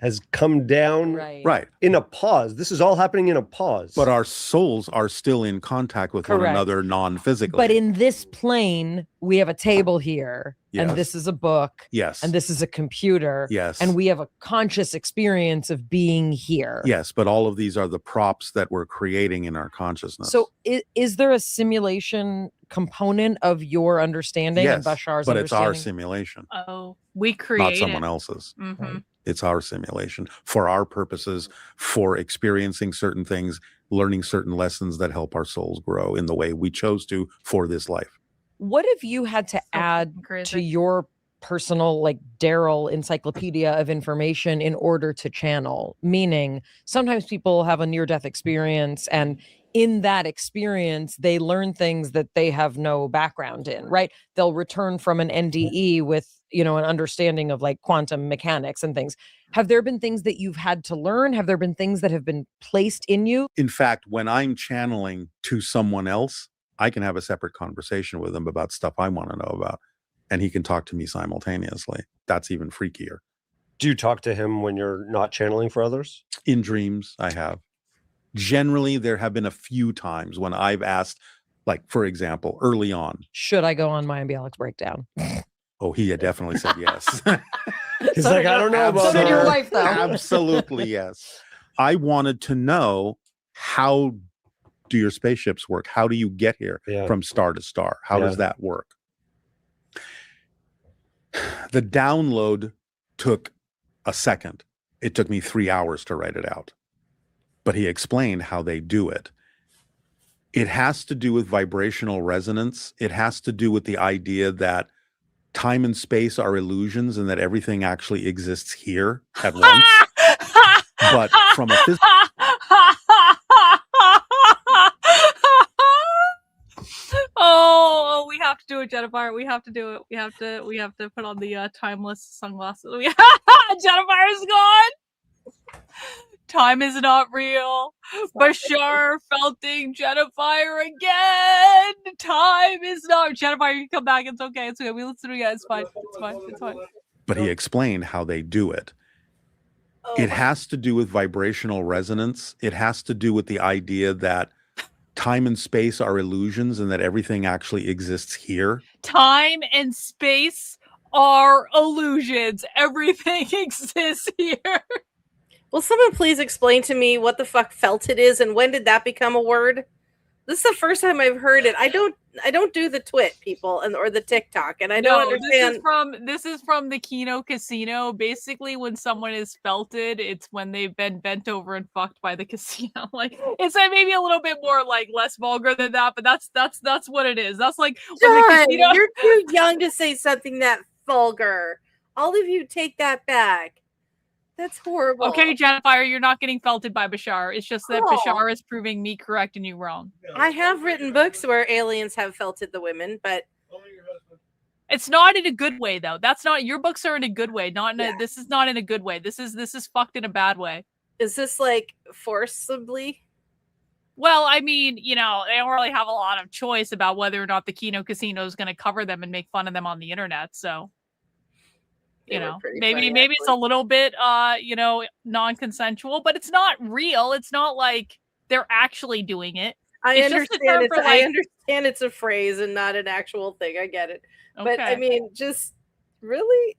has come down Right. in a pause. This is all happening in a pause. But our souls are still in contact with one Correct. another non-physically. But in this plane, we have a table here, Yes. and this is a book, Yes. and this is a computer, Yes. and we have a conscious experience of being here. Yes, but all of these are the props that we're creating in our consciousness. So is there a simulation component of your understanding yes, and Bashar's but it's understanding? our simulation, Oh, we create not someone it. else's. Mm-hmm. It's our simulation for our purposes, for experiencing certain things, learning certain lessons that help our souls grow in the way we chose to for this life. What if you had to add to your personal, like, Daryl encyclopedia of information in order to channel? Meaning, sometimes people have a near-death experience, and in that experience, they learn things that they have no background in, right? They'll return from an NDE with, an understanding of, like, quantum mechanics and things. Have there been things that you've had to learn? Have there been things that have been placed in you? In fact, when I'm channeling to someone else, I can have a separate conversation with him about stuff I want to know about, and he can talk to me simultaneously. That's even freakier. Do you talk to him when you're not channeling for others? In dreams, I have. Generally, there have been a few times when I've asked, like, for example, early on. Should I go on my Bialik's breakdown? Oh, he had definitely said yes. He's like, I don't know about So did your that. wife, though. Absolutely, yes. I wanted to know, how do your spaceships work? How do you get here from star to star? How does that work? The download took a second. It took me 3 hours to write it out. But he explained how they do it. It has to do with vibrational resonance. It has to do with the idea that time and space are illusions and that everything actually exists here at once. But from a physical... Oh, we have to do it, Jennifer. We have to do it. We have to put on the timeless sunglasses. Jennifer's gone. Time is not real. Bashar felting Jennifer again. Time is not. Jennifer, you can come back. It's okay. It's okay. We listen to you. It's fine. It's fine. It's fine. But he explained how they do it. It has to do with vibrational resonance. It has to do with the idea that time and space are illusions and that everything actually exists here. Time and space are illusions. Everything exists here. Will someone please explain to me what the fuck felted is and when did that become a word? This is the first time I've heard it. I don't do the twit, people, or the TikTok, and I don't understand. This is from the Kino Casino. Basically, when someone is felted, it's when they've been bent over and fucked by the casino. Like, it's maybe a little bit more, like, less vulgar than that, but that's what it is. That's like when the casino. You're too young to say something that vulgar. All of you take that back. That's horrible. Okay, Jennifer, you're not getting felted by Bashar. It's just that Bashar is proving me correct and you wrong. I have written books where aliens have felted the women, but it's not in a good way, though. That's not, your books are in a good way. Not in a, this is not in a good way. This is fucked in a bad way. Is this like forcibly? Well, I mean, they don't really have a lot of choice about whether or not the Kino Casino is going to cover them and make fun of them on the internet. So, maybe it's a little bit, non-consensual, but it's not real. It's not like they're actually doing it. I understand it's a phrase and not an actual thing. I get it. Okay. But I mean, just really,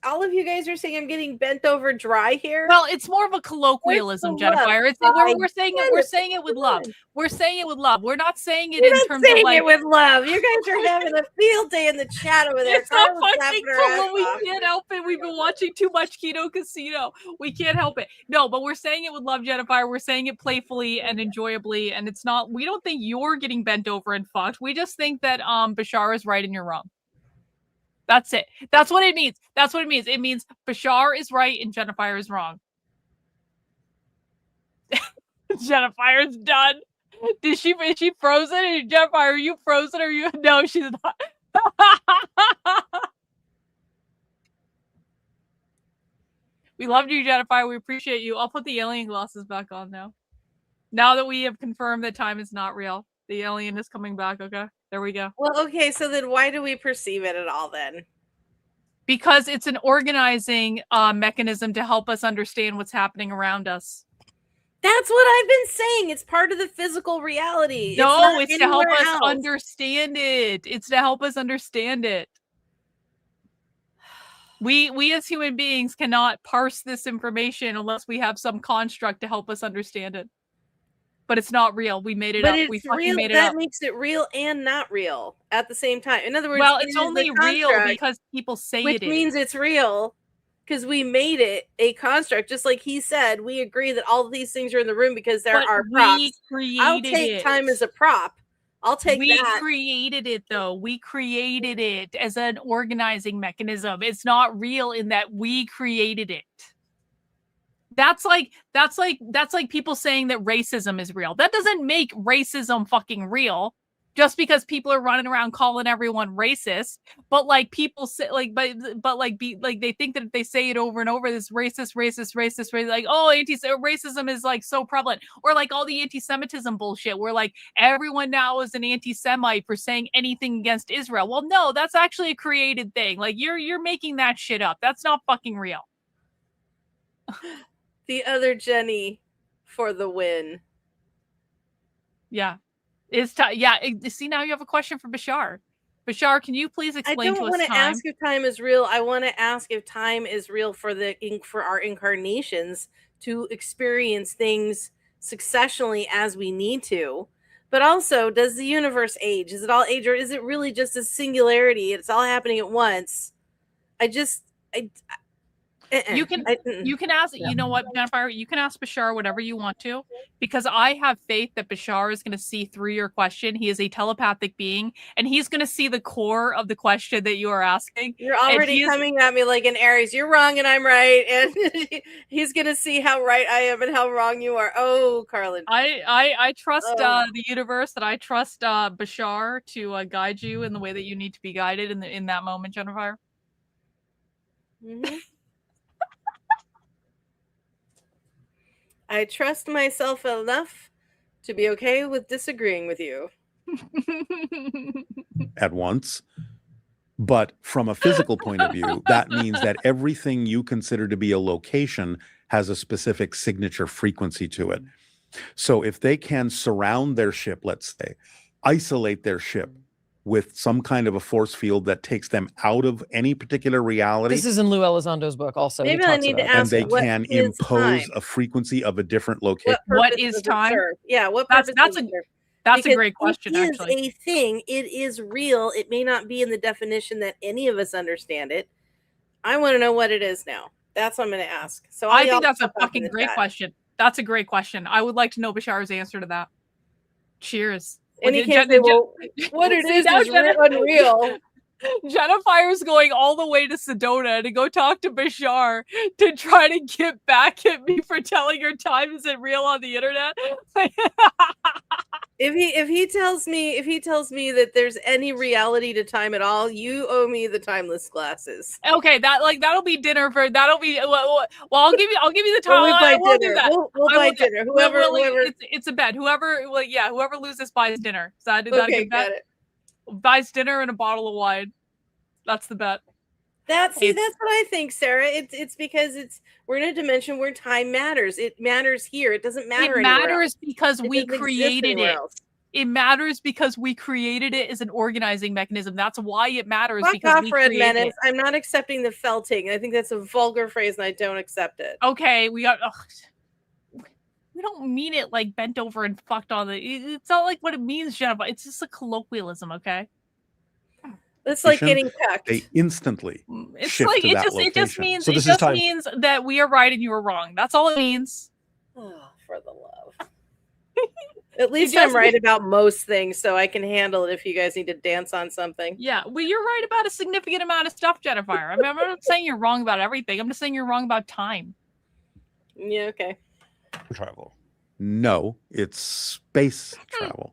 all of you guys are saying I'm getting bent over dry here. Well, it's more of a colloquialism, Jennifer. We're saying it with love. We're saying it with love. We're not saying it in terms of like it with love. You guys are having a field day in the chat over there. It's not fucking cool. We can't help it. We've been watching too much Kino Casino. We can't help it. No, but we're saying it with love, Jennifer. We're saying it playfully and enjoyably, and it's not. We don't think you're getting bent over and fucked. We just think that Bashar is right and you're wrong. That's it. That's what it means. That's what it means. It means Bashar is right and Jennifer is wrong. Jennifer's done. Is she frozen? Jennifer, are you frozen? Or you? No, she's not. We loved you, Jennifer. We appreciate you. I'll put the alien glasses back on now. Now that we have confirmed that time is not real, the alien is coming back. Okay, there we go. Well, okay, so then why do we perceive it at all then? Because it's an organizing mechanism to help us understand what's happening around us. That's what I've been saying. It's part of the physical reality. No, it's to help us else. understand it. It's to help us understand it. We as human beings cannot parse this information unless we have some construct to help us understand it. But it's not real. We made it up. We fucking made it up. That makes it real and not real at the same time. In other words, well, it's only real because people say it is. Which means it's real because we made it a construct. Just like he said, we agree that all of these things are in the room because there are props. I'll take time as a prop. I'll take that. We created it though. We created it as an organizing mechanism. It's not real in that we created it. That's like people saying that racism is real. That doesn't make racism fucking real. Just because people are running around calling everyone racist, but like people say, like, but like they think that if they say it over and over, this racist, like, oh, racism is like so prevalent, or like all the anti-Semitism bullshit, where like everyone now is an anti-Semite for saying anything against Israel. Well, no, that's actually a created thing. Like you're making that shit up. That's not fucking real. The other Jenny for the win. Yeah. See, now you have a question for Bashar. Bashar, can you please explain to us time? I don't want to ask if time is real. I want to ask if time is real for our incarnations to experience things successionally as we need to. But also, does the universe age? Is it all age, or is it really just a singularity? It's all happening at once. You can ask, you know what, Jennifer, you can ask Bashar whatever you want to, because I have faith that Bashar is going to see through your question. He is a telepathic being, and he's going to see the core of the question that you are asking. You're already coming at me like an Aries. You're wrong and I'm right. And he's going to see how right I am and how wrong you are. Oh, Karlyn. I trust the universe, that I trust Bashar to guide you in the way that you need to be guided in that moment, Jennifer. Mm-hmm. I trust myself enough to be okay with disagreeing with you. At once. But from a physical point of view, that means that everything you consider to be a location has a specific signature frequency to it. So if they can surround their ship, let's say, isolate their ship with some kind of a force field that takes them out of any particular reality. This is in Lou Elizondo's book also. Maybe I need to ask, and they can impose a frequency of a different location. What is time? Yeah, what that's a great question, actually. It is a thing. It is real. It may not be in the definition that any of us understand it. I want to know what it is now. That's what I'm going to ask. So I think that's a fucking great question. That's a great question. I would like to know Bashar's answer to that. Cheers. And he can't say, well, what it is unreal. Jennifer's going all the way to Sedona to go talk to Bashar to try to get back at me for telling her time isn't real on the internet. If he tells me that there's any reality to time at all, you owe me the timeless glasses. Okay, that'll be dinner for that'll be well I'll give you the time. We'll do that. We'll buy dinner. Whoever it's a bet. Whoever loses buys dinner. Is that a good bet? Got it. Buys dinner and a bottle of wine. That's the bet. That's what I think, Sarah. It's because we're in a dimension where time matters. It matters here. It doesn't matter. It matters because we created it. It matters because we created it as an organizing mechanism. That's why it matters. Because we created it. I'm not accepting the felting. I think that's a vulgar phrase, and I don't accept it. Okay, we don't mean it like bent over and fucked on the. It's not like what it means, Jennifer. It's just a colloquialism, okay? It's like getting pecked. They instantly shift to that location. It just means means that we are right and you are wrong. That's all it means. Oh, for the love. At least I'm right about most things, so I can handle it if you guys need to dance on something. Yeah, well, you're right about a significant amount of stuff, Jennifer. I mean, I'm not saying you're wrong about everything. I'm just saying you're wrong about time. Yeah, okay. Travel. No, it's space travel.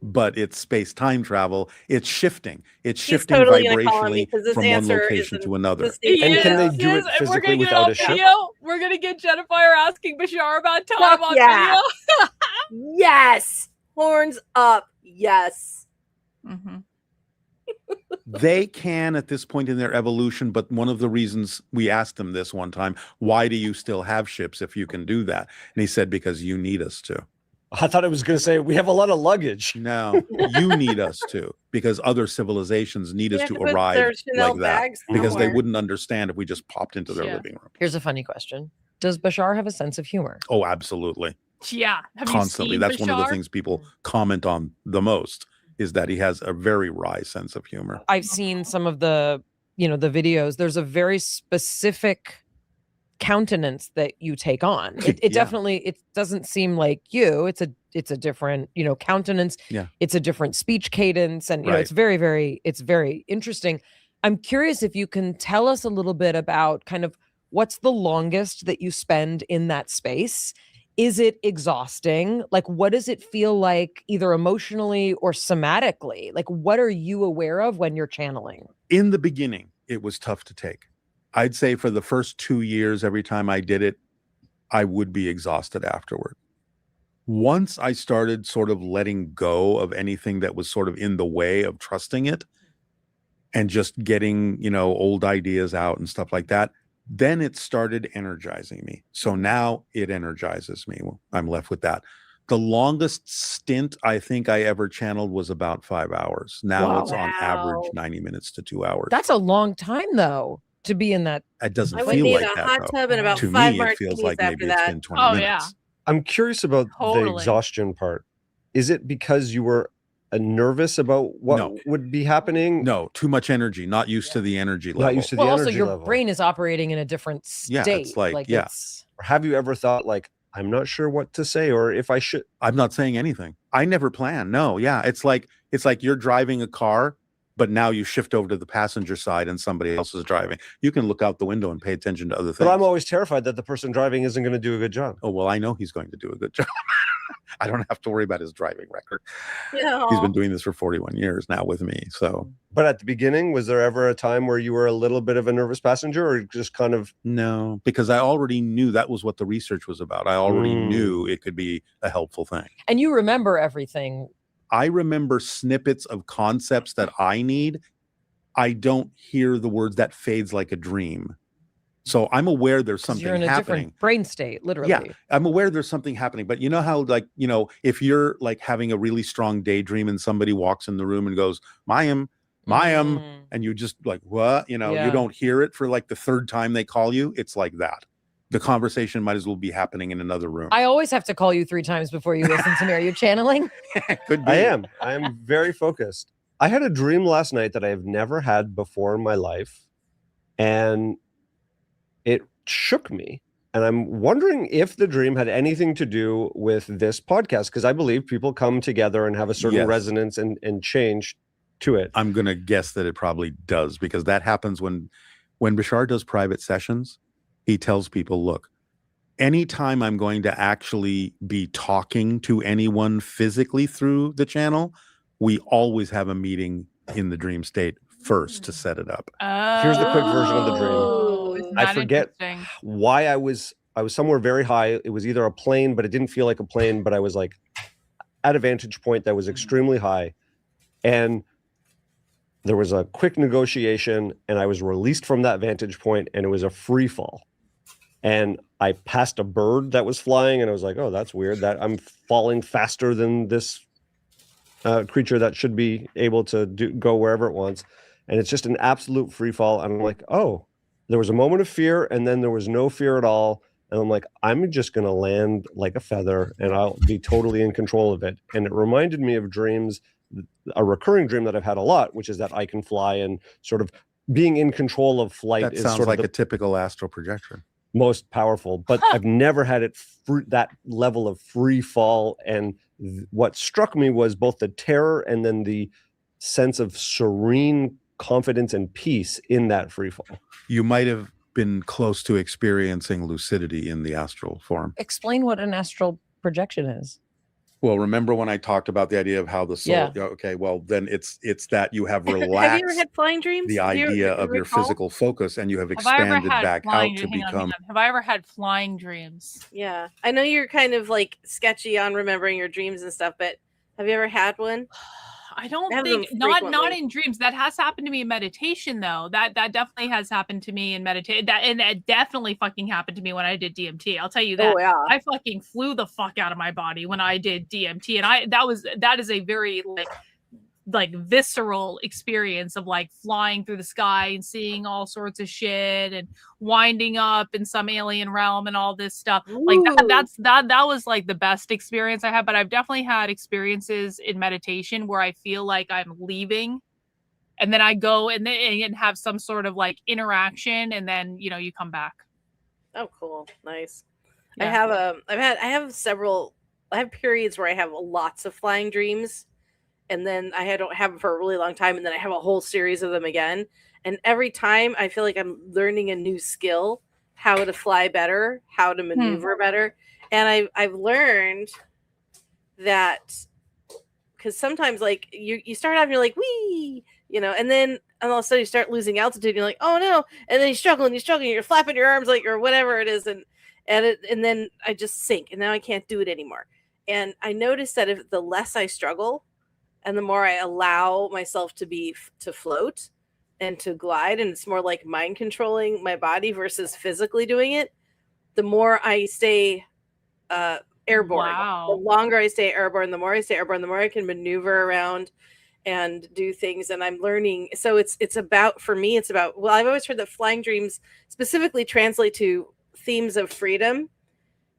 But it's space-time travel. It's shifting. It's He's shifting totally gonna call on me vibrationally 'cause this from one answer location isn't- to another. this needs to And be can they a- do it and we're physically gonna get it without on a ship? video. We're gonna get Jennifer asking Bashar about time Fuck on yeah. video. Yes, horns up. Yes. Mm-hmm. They can at this point in their evolution, but one of the reasons we asked them this one time, why do you still have ships if you can do that? And he said, because you need us to. I thought I was going to say we have a lot of luggage. No, you need us to, because other civilizations need You us have to to put arrive their Chanel like that, bags because they somewhere. wouldn't understand if we just popped into their Yeah. living room. Here's a funny question. Does Bashar have a sense of humor? Oh, absolutely. Yeah. Have Constantly. You seen That's one of the Bashar? things people comment on the most, is that he has a very wry sense of humor. I've seen some of the, the videos. There's a very specific countenance that you take on. It Yeah. definitely, it doesn't seem like you. It's a different, countenance. Yeah. It's a different speech cadence. And, Right. it's very interesting. I'm curious if you can tell us a little bit about kind of what's the longest that you spend in that space. Is it exhausting? Like, what does it feel like, either emotionally or somatically? Like, what are you aware of when you're channeling? In the beginning, it was tough to take. I'd say for the first 2 years, every time I did it, I would be exhausted afterward. Once I started sort of letting go of anything that was sort of in the way of trusting it and just getting, old ideas out and stuff like that, then it started energizing me. So now it energizes me. I'm left with that. The longest stint I think I ever channeled was about 5 hours. Now it's on average 90 minutes to 2 hours. That's a long time, though, to be in that. It doesn't I would feel need like a that, hot though. tub and about To 5 me, it feels martinis like after maybe it's that. been 20 Oh, minutes. yeah. I'm curious about the Totally. exhaustion part. Is it because you were nervous about what No. would be happening? No, too much energy, not used to the energy level. Not used to the Well, also energy your level. brain is operating in a different state. Yeah, it's like, yeah. It's, Or have you ever thought like, I'm not sure what to say or if I should? I'm not saying anything. I never plan. No, yeah. It's like you're driving a car, but now you shift over to the passenger side and somebody else is driving. You can look out the window and pay attention to other things. But I'm always terrified that the person driving isn't going to do a good job. Oh, well, I know he's going to do a good job. I don't have to worry about his driving record. Yeah. He's been doing this for 41 years now with me. So But at the beginning, was there ever a time where you were a little bit of a nervous passenger or just kind of? no, because I already knew that was what the research was about. I already Mm. knew it could be a helpful thing. and you remember everything. I remember snippets of concepts that I need. I don't hear the words "that fades like a dream." So I'm aware there's 'Cause something you're in a happening. different brain state, literally. Yeah, I'm aware there's something happening. But you know how, like, if you're like having a really strong daydream and somebody walks in the room and goes, Mayim, Mm. and you just like, what? You Yeah. don't hear it for like the third time they call you. It's like that. The conversation might as well be happening in another room. I always have to call you 3 times before you listen to me. Are you channeling? Could be. I am very focused. I had a dream last night that I have never had before in my life. And it shook me. And I'm wondering if the dream had anything to do with this podcast, because I believe people come together and have a certain Yes. resonance and change to it. I'm going to guess that it probably does, because that happens when Bashar does private sessions. He tells people, look, anytime I'm going to actually be talking to anyone physically through the channel, we always have a meeting in the dream state first to set it up. Here's the quick version of the dream. Oh, isn't I that forget interesting? why I was somewhere very high. It was either a plane, but it didn't feel like a plane, but I was like at a vantage point that was extremely high. And there was a quick negotiation and I was released from that vantage point and it was a free fall. And I passed a bird that was flying and I was like, oh, that's weird that I'm falling faster than this creature that should be able to go wherever it wants. And it's just an absolute free fall. And I'm like, oh, there was a moment of fear and then there was no fear at all. And I'm like, I'm just going to land like a feather and I'll be totally in control of it. And it reminded me of dreams, a recurring dream that I've had a lot, which is that I can fly and sort of being in control of flight That is sounds sort like of a typical astral projection. most powerful, but I've never had it that level of free fall. And what struck me was both the terror and then the sense of serene confidence and peace in that free fall. You might have been close to experiencing lucidity in the astral form. Explain what an astral projection is. Well, remember when I talked about the idea of how the soul? Yeah. Okay, well then it's that you have Have you ever relaxed had flying dreams? the Do you idea of your recall? physical focus, and you have Have I ever expanded had back flying? out to Hang on, become. Have I ever had flying dreams? Yeah, I know you're kind of like sketchy on remembering your dreams and stuff, but have you ever had one? I don't I have think them not frequently. in dreams. That has happened to me in meditation though. That definitely has happened to me in meditation. And it definitely fucking happened to me when I did DMT. I'll tell you that. Oh yeah. I fucking flew the fuck out of my body when I did DMT, and that is a very like visceral experience of like flying through the sky and seeing all sorts of shit and winding up in some alien realm and all this stuff. Like that was like the best experience I had. But I've definitely had experiences in meditation where I feel like I'm leaving, and then I go and have some sort of like interaction, and then you come back. Oh, cool, nice. Yeah. I have periods where I have lots of flying dreams, and then I don't have them for a really long time, and then I have a whole series of them again. And every time I feel like I'm learning a new skill, how to fly better, how to maneuver better. And I've learned that because sometimes like you start out and you're like, wee, and then all of a sudden you start losing altitude and you're like, oh no. And then you're struggling, you're flapping your arms like or whatever it is. And then I just sink, and now I can't do it anymore. And I noticed that if the less I struggle, and the more I allow myself to float and to glide, and it's more like mind controlling my body versus physically doing it, the more I stay airborne. Wow. The longer I stay airborne, the more I stay airborne, the more I can maneuver around and do things. And I'm learning. So it's about, for me, it's about, well, I've always heard that flying dreams specifically translate to themes of freedom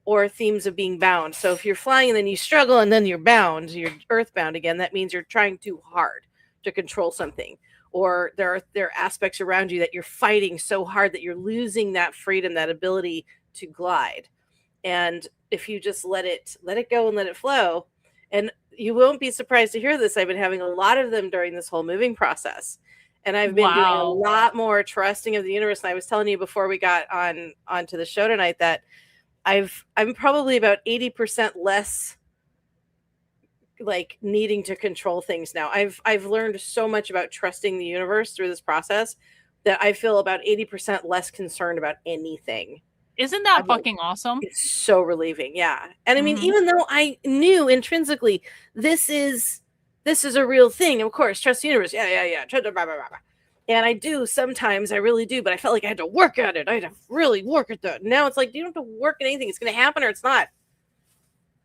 or themes of being bound. So if you're flying and then you struggle and then you're bound, you're earthbound again, that means you're trying too hard to control something. Or there are aspects around you that you're fighting so hard that you're losing that freedom, that ability to glide. And if you just let it go and let it flow, and you won't be surprised to hear this, I've been having a lot of them during this whole moving process. And I've been doing a lot more trusting of the universe. And I was telling you before we got onto the show tonight that I'm probably about 80% less like needing to control things now. I've learned so much about trusting the universe through this process that I feel about 80% less concerned about anything. Isn't that fucking awesome? It's so relieving. Yeah. And I mean, even though I knew intrinsically this is a real thing, of course, trust the universe. Yeah. And I do sometimes, I really do, but I felt like I had to work at it. I had to really work at that. Now it's like, you don't have to work at anything. It's going to happen or it's not.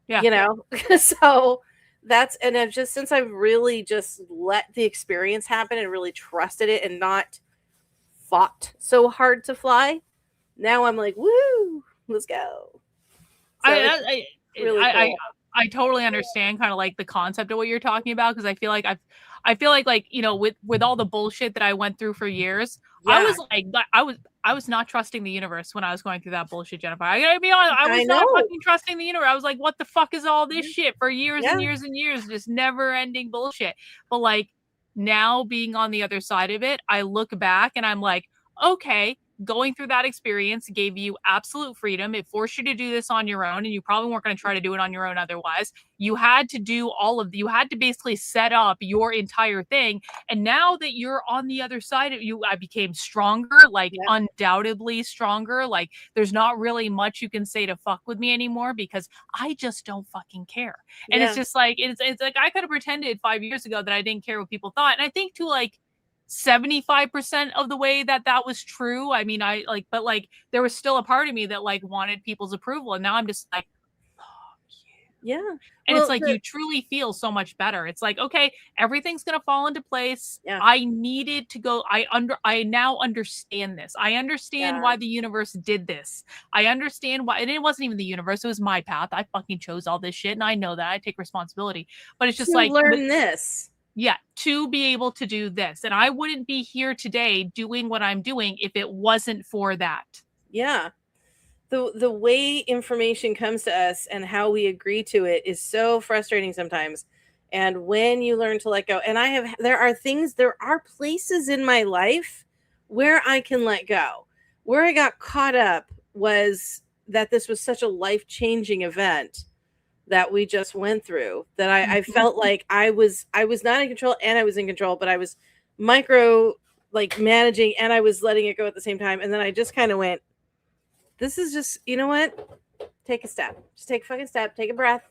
Yeah. So and I've just, since I've really just let the experience happen and really trusted it and not fought so hard to fly, now I'm like, woo, let's go. So I totally understand kind of like the concept of what you're talking about, because I feel like with all the bullshit that I went through for years, I was not trusting the universe when I was going through that bullshit, Jennifer. I gotta be honest, I was not fucking trusting the universe. I was like, what the fuck is all this shit for years and years and years, just never ending bullshit. But like now being on the other side of it, I look back and I'm like, okay, going through that experience gave you absolute freedom. It forced you to do this on your own, and you probably weren't going to try to do it on your own otherwise. You had to basically set up your entire thing. And now that you're on the other side of you, I became stronger, undoubtedly stronger. Like there's not really much you can say to fuck with me anymore, because I just don't fucking care. And it's just like, it's like, I could have pretended 5 years ago that I didn't care what people thought. And I think to like 75% of the way that was true. I mean, but there was still a part of me that like wanted people's approval. And now I'm just like, yeah. And it's like, you truly feel so much better. It's like, okay, everything's going to fall into place. Yeah. I needed to go. I now understand this. I understand why the universe did this. I understand why, and it wasn't even the universe. It was my path. I fucking chose all this shit. And I know that. I take responsibility, but it's just like, learn this. Yeah, to be able to do this. And I wouldn't be here today doing what I'm doing if it wasn't for that. Yeah. The way information comes to us and how we agree to it is so frustrating sometimes. And when you learn to let go, and there are places in my life where I can let go. Where I got caught up was that this was such a life-changing event that we just went through, that I felt like I was not in control and I was in control, but I was micro like managing and I was letting it go at the same time. And then I just kind of went, this is just, you know what? Take a step. Just take a fucking step, take a breath,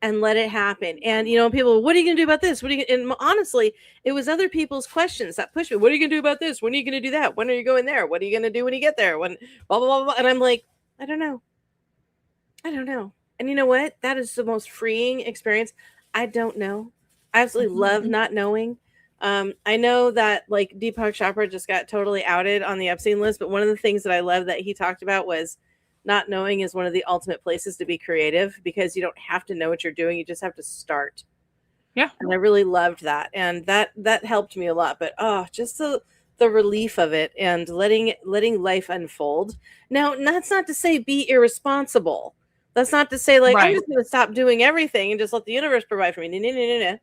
and let it happen. And you know, people, what are you gonna do about this? What are you gonna, and honestly, it was other people's questions that pushed me. What are you gonna do about this? When are you gonna do that? When are you going there? What are you gonna do when you get there? When blah blah blah blah. And I'm like, I don't know. And you know what? That is the most freeing experience. I don't know. I absolutely love not knowing. I know that like Deepak Chopra just got totally outed on the Epstein list, but one of the things that I love that he talked about was not knowing is one of the ultimate places to be creative, because you don't have to know what you're doing. You just have to start. Yeah. And I really loved that. And that helped me a lot. But just the relief of it and letting life unfold. Now, that's not to say be irresponsible. That's not to say like, I'm just going to stop doing everything and just let the universe provide for me. No.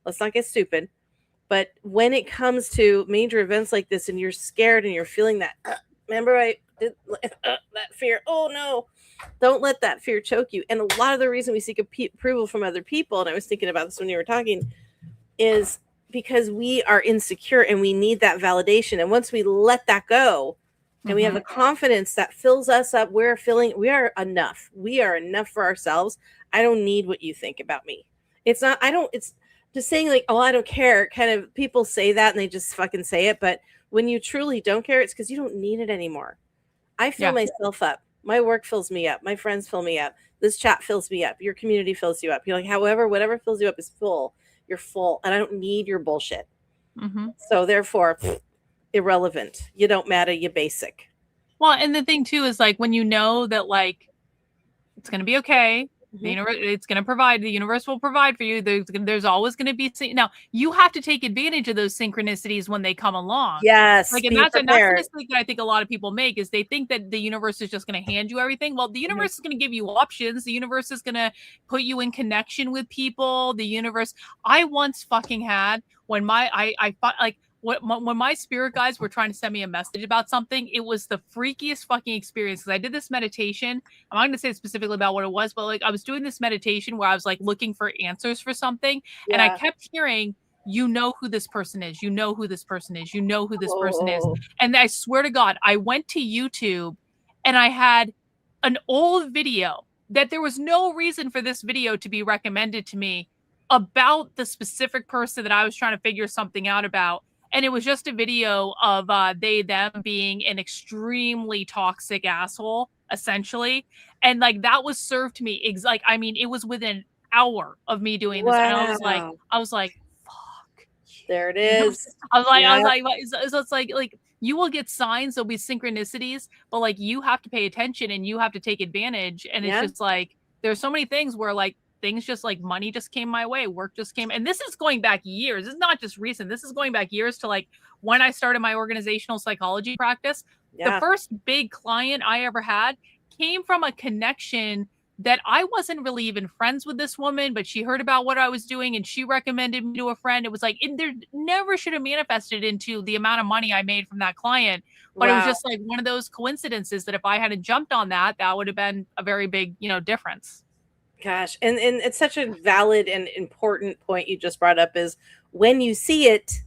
Let's not get stupid. But when it comes to major events like this and you're scared and you're feeling that, remember I did that fear. Oh no, don't let that fear choke you. And a lot of the reason we seek approval from other people, and I was thinking about this when you were talking, is because we are insecure and we need that validation. And once we let that go and we have the confidence that fills us up, we are enough. We are enough for ourselves. I don't need what you think about me. It's just saying like, oh, I don't care. Kind of people say that and they just fucking say it. But when you truly don't care, it's because you don't need it anymore. I fill myself up. My work fills me up. My friends fill me up. This chat fills me up. Your community fills you up. You're like, however, whatever fills you up is full. You're full. And I don't need your bullshit. So therefore, irrelevant. You don't matter. You're basic. Well, and the thing too is like when you know that like it's going to be okay. The universe, it's going to provide. The universe will provide for you. There's always going to be. Now you have to take advantage of those synchronicities when they come along. Yes, like, and that's the mistake that I think a lot of people make is they think that the universe is just going to hand you everything. Well, the universe is going to give you options. The universe is going to put you in connection with people. The universe. I once fucking had when I like. When my spirit guides were trying to send me a message about something, it was the freakiest fucking experience because I did this meditation. I'm not going to say specifically about what it was, but like I was doing this meditation where I was like looking for answers for something. And I kept hearing, you know who this person is. You know who this person is. You know who this person is. And I swear to God, I went to YouTube and I had an old video that there was no reason for this video to be recommended to me about the specific person that I was trying to figure something out about. And it was just a video of them being an extremely toxic asshole, essentially. And like that was served to me. I mean, it was within an hour of me doing this. And I was like, fuck. There it is. I was like, so it's like you will get signs, there'll be synchronicities, but like you have to pay attention and you have to take advantage. And it's just like, there's so many things where like, things just like money just came my way, work just came. And this is going back years. It's not just recent. This is going back years to like when I started my organizational psychology practice. The first big client I ever had came from a connection that I wasn't really even friends with this woman, but she heard about what I was doing and she recommended me to a friend. It was like, there never should have manifested into the amount of money I made from that client. But it was just like one of those coincidences that if I hadn't jumped on that, that would have been a very big, difference. Gosh, and it's such a valid and important point you just brought up is when you see it,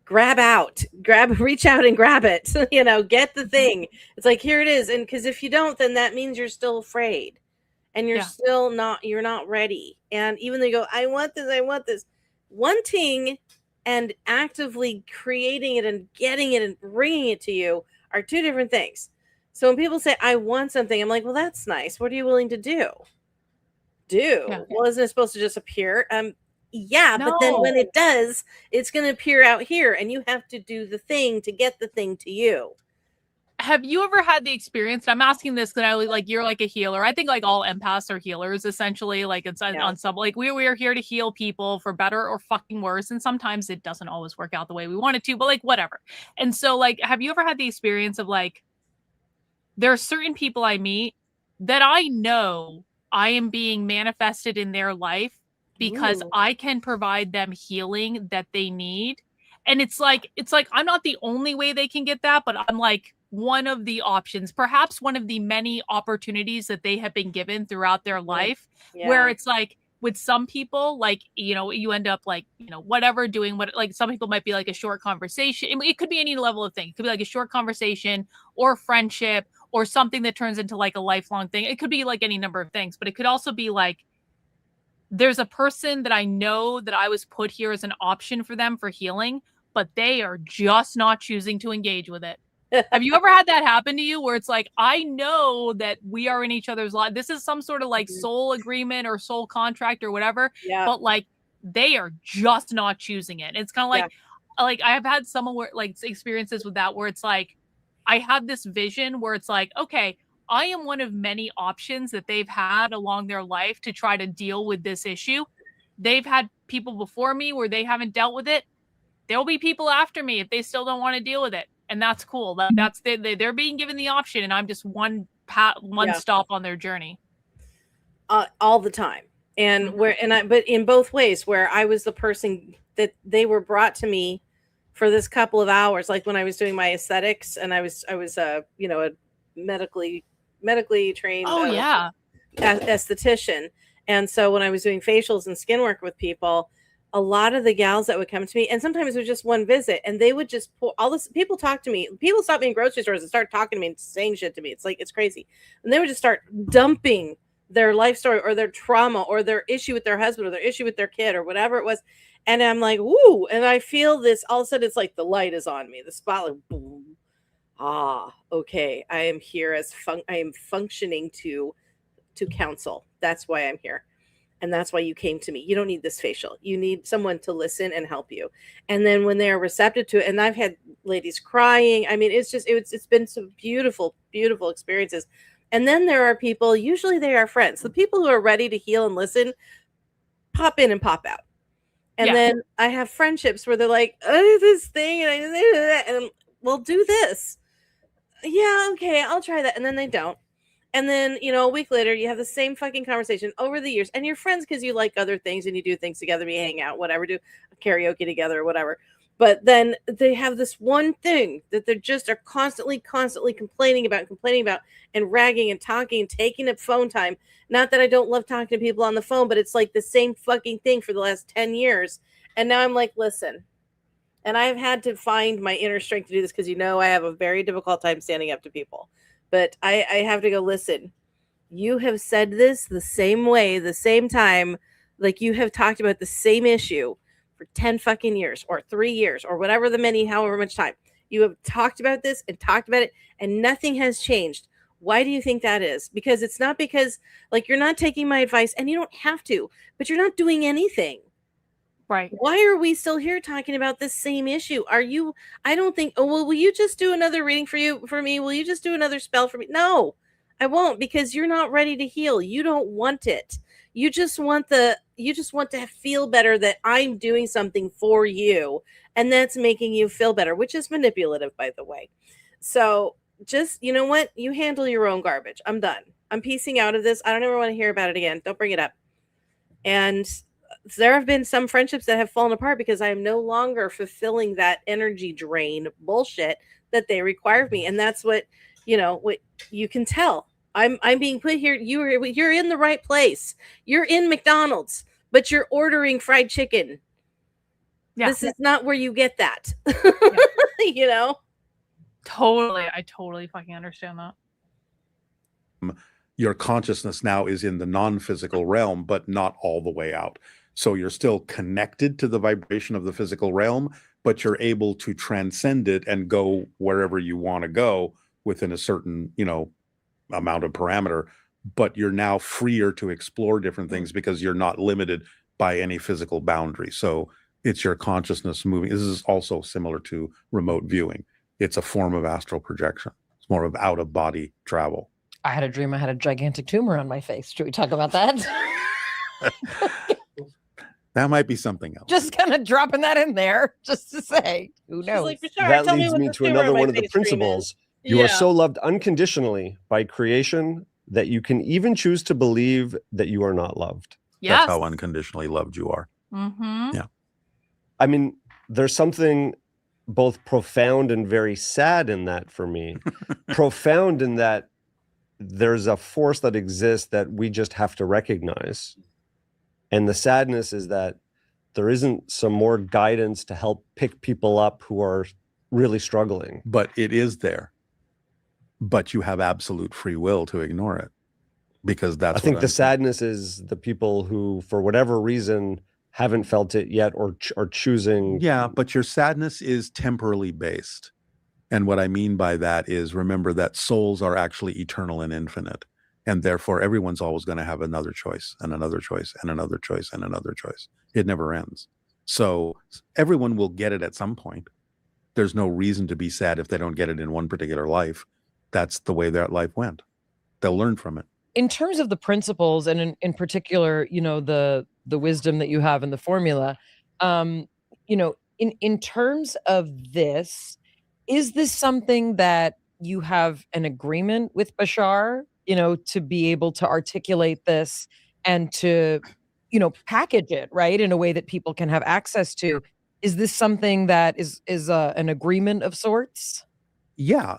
reach out and grab it, get the thing. It's like, here it is. And because if you don't, then that means you're still afraid and you're still you're not ready. And even though you go, I want this, wanting and actively creating it and getting it and bringing it to you are two different things. So when people say, I want something, I'm like, well, that's nice. What are you willing to do? Well, isn't it supposed to just appear? But then when it does, it's going to appear out here and you have to do the thing to get the thing to you. Have you ever had the experience? I'm asking this because you're like a healer. I think like all empaths are healers essentially. Like it's on some like we are here to heal people for better or fucking worse, and sometimes it doesn't always work out the way we want it to. But like whatever. And so like, have you ever had the experience of like, there are certain people I meet that I know I am being manifested in their life because I can provide them healing that they need. And it's like I'm not the only way they can get that, but I'm like one of the options, perhaps one of the many opportunities that they have been given throughout their life, where it's like, with some people, like, you know, you end up like, you know, whatever, doing what, like, some people might be like a short conversation. It could be any level of thing. It could be like a short conversation or friendship or something that turns into like a lifelong thing. It could be like any number of things, but it could also be like, there's a person that I know that I was put here as an option for them for healing, but they are just not choosing to engage with it. Have you ever had that happen to you where it's like, I know that we are in each other's life. This is some sort of like soul agreement or soul contract or whatever, but like they are just not choosing it. It's kind of like I have had some like experiences with that where it's like, I have this vision where it's like, okay, I am one of many options that they've had along their life to try to deal with this issue. They've had people before me where they haven't dealt with it. There'll be people after me if they still don't want to deal with it. And that's cool. That's they're being given the option, and I'm just one stop on their journey. All the time. And but in both ways, where I was the person that they were brought to me for this couple of hours, like when I was doing my aesthetics, and I was you know, a medically trained esthetician. And so when I was doing facials and skin work with people, a lot of the gals that would come to me, and sometimes it was just one visit, and they would just pull all this. People talk to me. People stop me in grocery stores and start talking to me and saying shit to me. It's like, it's crazy. And they would just start dumping their life story or their trauma or their issue with their husband or their issue with their kid or whatever it was. And I'm like, woo. And I feel this, all of a sudden, it's like the light is on me, the spotlight, boom. Ah, okay. I am here as I am functioning to counsel. That's why I'm here. And that's why you came to me. You don't need this facial. You need someone to listen and help you. And then when they're receptive to it, and I've had ladies crying. I mean, it's been some beautiful, beautiful experiences. And then there are people, usually they are friends. The people who are ready to heal and listen, pop in and pop out. And then I have friendships where they're like, oh, this thing, and we'll do this. Yeah, okay, I'll try that. And then they don't. And then, you know, a week later, you have the same fucking conversation over the years. And you're friends because you like other things and you do things together, you hang out, whatever, do karaoke together or whatever. But then they have this one thing that they just are constantly complaining about and ragging and talking and taking up phone time. Not that I don't love talking to people on the phone, but it's like the same fucking thing for the last 10 years. And now I'm like, listen. And I've had to find my inner strength to do this because, you know, I have a very difficult time standing up to people. But I have to go, listen, you have said this the same way, the same time, like you have talked about the same issue for 10 fucking years or 3 years or whatever however much time. You have talked about this and talked about it and nothing has changed. Why do you think that is? Because it's not because, like, you're not taking my advice and you don't have to, but you're not doing anything. Right. Why are we still here talking about this same issue? I don't think, oh, well, will you just do another reading for me? Will you just do another spell for me? No, I won't, because you're not ready to heal. You don't want it. You just want to feel better that I'm doing something for you. And that's making you feel better, which is manipulative, by the way. So just, you know what? You handle your own garbage. I'm done. I'm piecing out of this. I don't ever want to hear about it again. Don't bring it up. And there have been some friendships that have fallen apart because I am no longer fulfilling that energy drain bullshit that they require of me. And that's what you can tell. I'm being put here. You're in the right place. You're in McDonald's, but you're ordering fried chicken. Yeah. This is not where you get that. You know? Totally. I totally fucking understand that. Your consciousness now is in the non-physical realm, but not all the way out. So you're still connected to the vibration of the physical realm, but you're able to transcend it and go wherever you want to go within a certain, amount of parameter. But you're now freer to explore different things because you're not limited by any physical boundary. So it's your consciousness moving. This is also similar to remote viewing. It's a form of astral projection. It's more of out-of-body travel. I had a dream I had a gigantic tumor on my face. Should we talk about that? That might be something else. Just kind of dropping that in there, just to say, who knows? Like, Bashar, that leads me to another one of the principles. You are so loved unconditionally by creation that you can even choose to believe that you are not loved. Yes. That's how unconditionally loved you are. Mm-hmm. Yeah. I mean, there's something both profound and very sad in that for me. Profound in that there's a force that exists that we just have to recognize. And the sadness is that there isn't some more guidance to help pick people up who are really struggling. But it is there. But you have absolute free will to ignore it, because that's I think the sadness is the people who, for whatever reason, haven't felt it yet or are choosing. Yeah, but your sadness is temporally based. And what I mean by that is, remember that souls are actually eternal and infinite. And therefore, everyone's always going to have another choice and another choice and another choice and another choice. It never ends. So everyone will get it at some point. There's no reason to be sad if they don't get it in one particular life. That's the way their life went. They'll learn from it. In terms of the principles, and in particular, you know, the wisdom that you have in the formula, you know, in terms of this, is this something that you have an agreement with Bashar, you know, to be able to articulate this and to, you know, package it, right, in a way that people can have access to? Is this something that is an agreement of sorts? Yeah,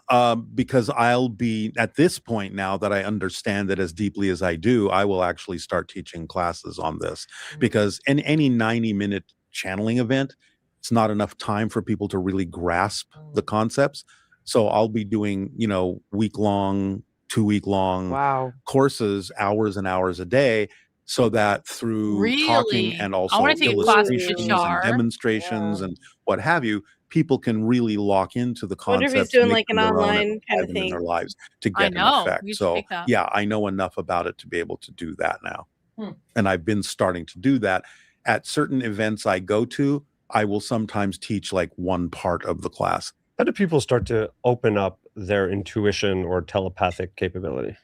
because I'll be at this point now that I understand it as deeply as I do, I will actually start teaching classes on this, because in any 90-minute channeling event, it's not enough time for people to really grasp the concepts. So I'll be doing, you know, week-long, 2-week-long courses, hours and hours a day, so that through talking and also illustrations and demonstrations and what have you, people can really lock into the concepts. I wonder if he's doing like an online kind of thing in their lives to get an effect. So yeah, I know enough about it to be able to do that now. And I've been starting to do that. At certain events I go to, I will sometimes teach like one part of the class. How do people start to open up their intuition or telepathic capability?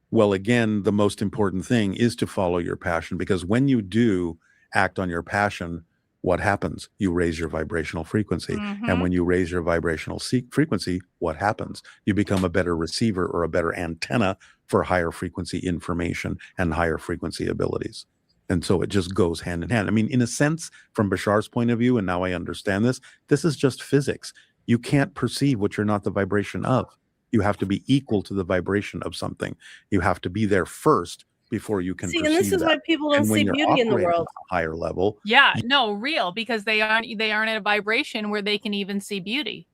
Well, again, the most important thing is to follow your passion, because when you do act on your passion, what happens? You raise your vibrational frequency. And when you raise your vibrational frequency, what happens? You become a better receiver or a better antenna for higher frequency information and higher frequency abilities. And so it just goes hand in hand. I mean, in a sense, from Bashar's point of view, and now I understand this is just physics. You can't perceive what you're not the vibration of. You have to be equal to the vibration of something. You have to be there first before you can perceive and this is why people don't see beauty in the world. At a higher level. Yeah, no, real, because they aren't at a vibration where they can even see beauty.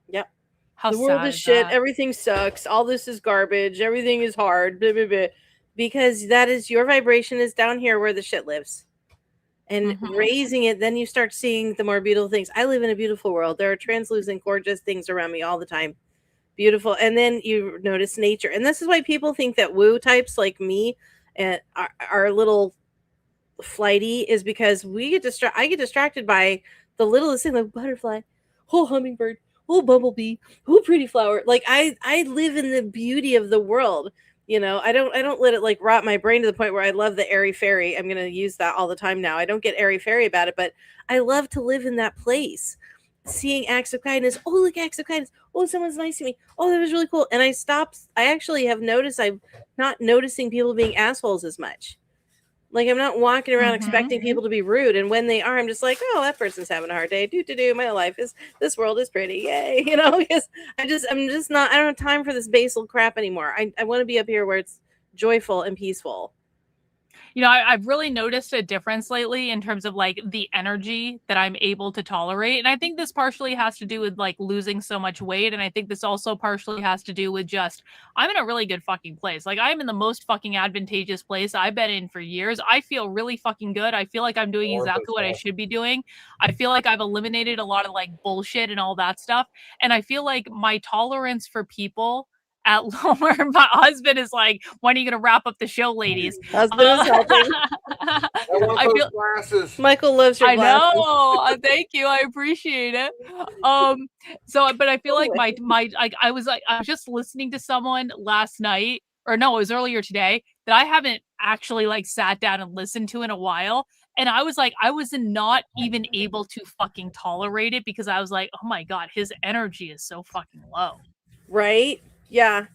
Yep. How the world sad is shit. that? Everything sucks. All this is garbage. Everything is hard. Blah, blah, blah. Because that is, your vibration is down here where the shit lives. And raising it, then you start seeing the more beautiful things. I live in a beautiful world. There are translucent, gorgeous things around me all the time. Beautiful. And then you notice nature. And this is why people think that woo types like me and are a little flighty, is because I get distracted by the littlest thing, like butterfly, oh hummingbird, oh bumblebee, oh pretty flower. Like I live in the beauty of the world. You know, I don't let it like rot my brain to the point where I love the airy fairy. I'm going to use that all the time now. I don't get airy fairy about it, but I love to live in that place. Seeing acts of kindness. Oh, look, acts of kindness. Oh, someone's nice to me. Oh, that was really cool. And I actually have noticed I'm not noticing people being assholes as much. Like, I'm not walking around expecting people to be rude. And when they are, I'm just like, oh, that person's having a hard day. My life is, this world is pretty. Yay. You know, because I don't have time for this basal crap anymore. I want to be up here where it's joyful and peaceful. You know, I've really noticed a difference lately in terms of like the energy that I'm able to tolerate. And I think this partially has to do with like losing so much weight. And I think this also partially has to do with just, I'm in a really good fucking place. Like, I'm in the most fucking advantageous place I've been in for years. I feel really fucking good. I feel like I'm doing exactly what I should be doing. I feel like I've eliminated a lot of like bullshit and all that stuff. And I feel like my tolerance for people at lower, my husband is like, when are you going to wrap up the show, ladies? Husband is helping. I feel glasses. Michael loves your glasses. I know. Thank you. I appreciate it. But I feel like I was just listening to someone last night, or no, it was earlier today, that I haven't actually like sat down and listened to in a while. And I was like, I was not even able to fucking tolerate it, because I was like, oh my God, his energy is so fucking low. Right? Yeah,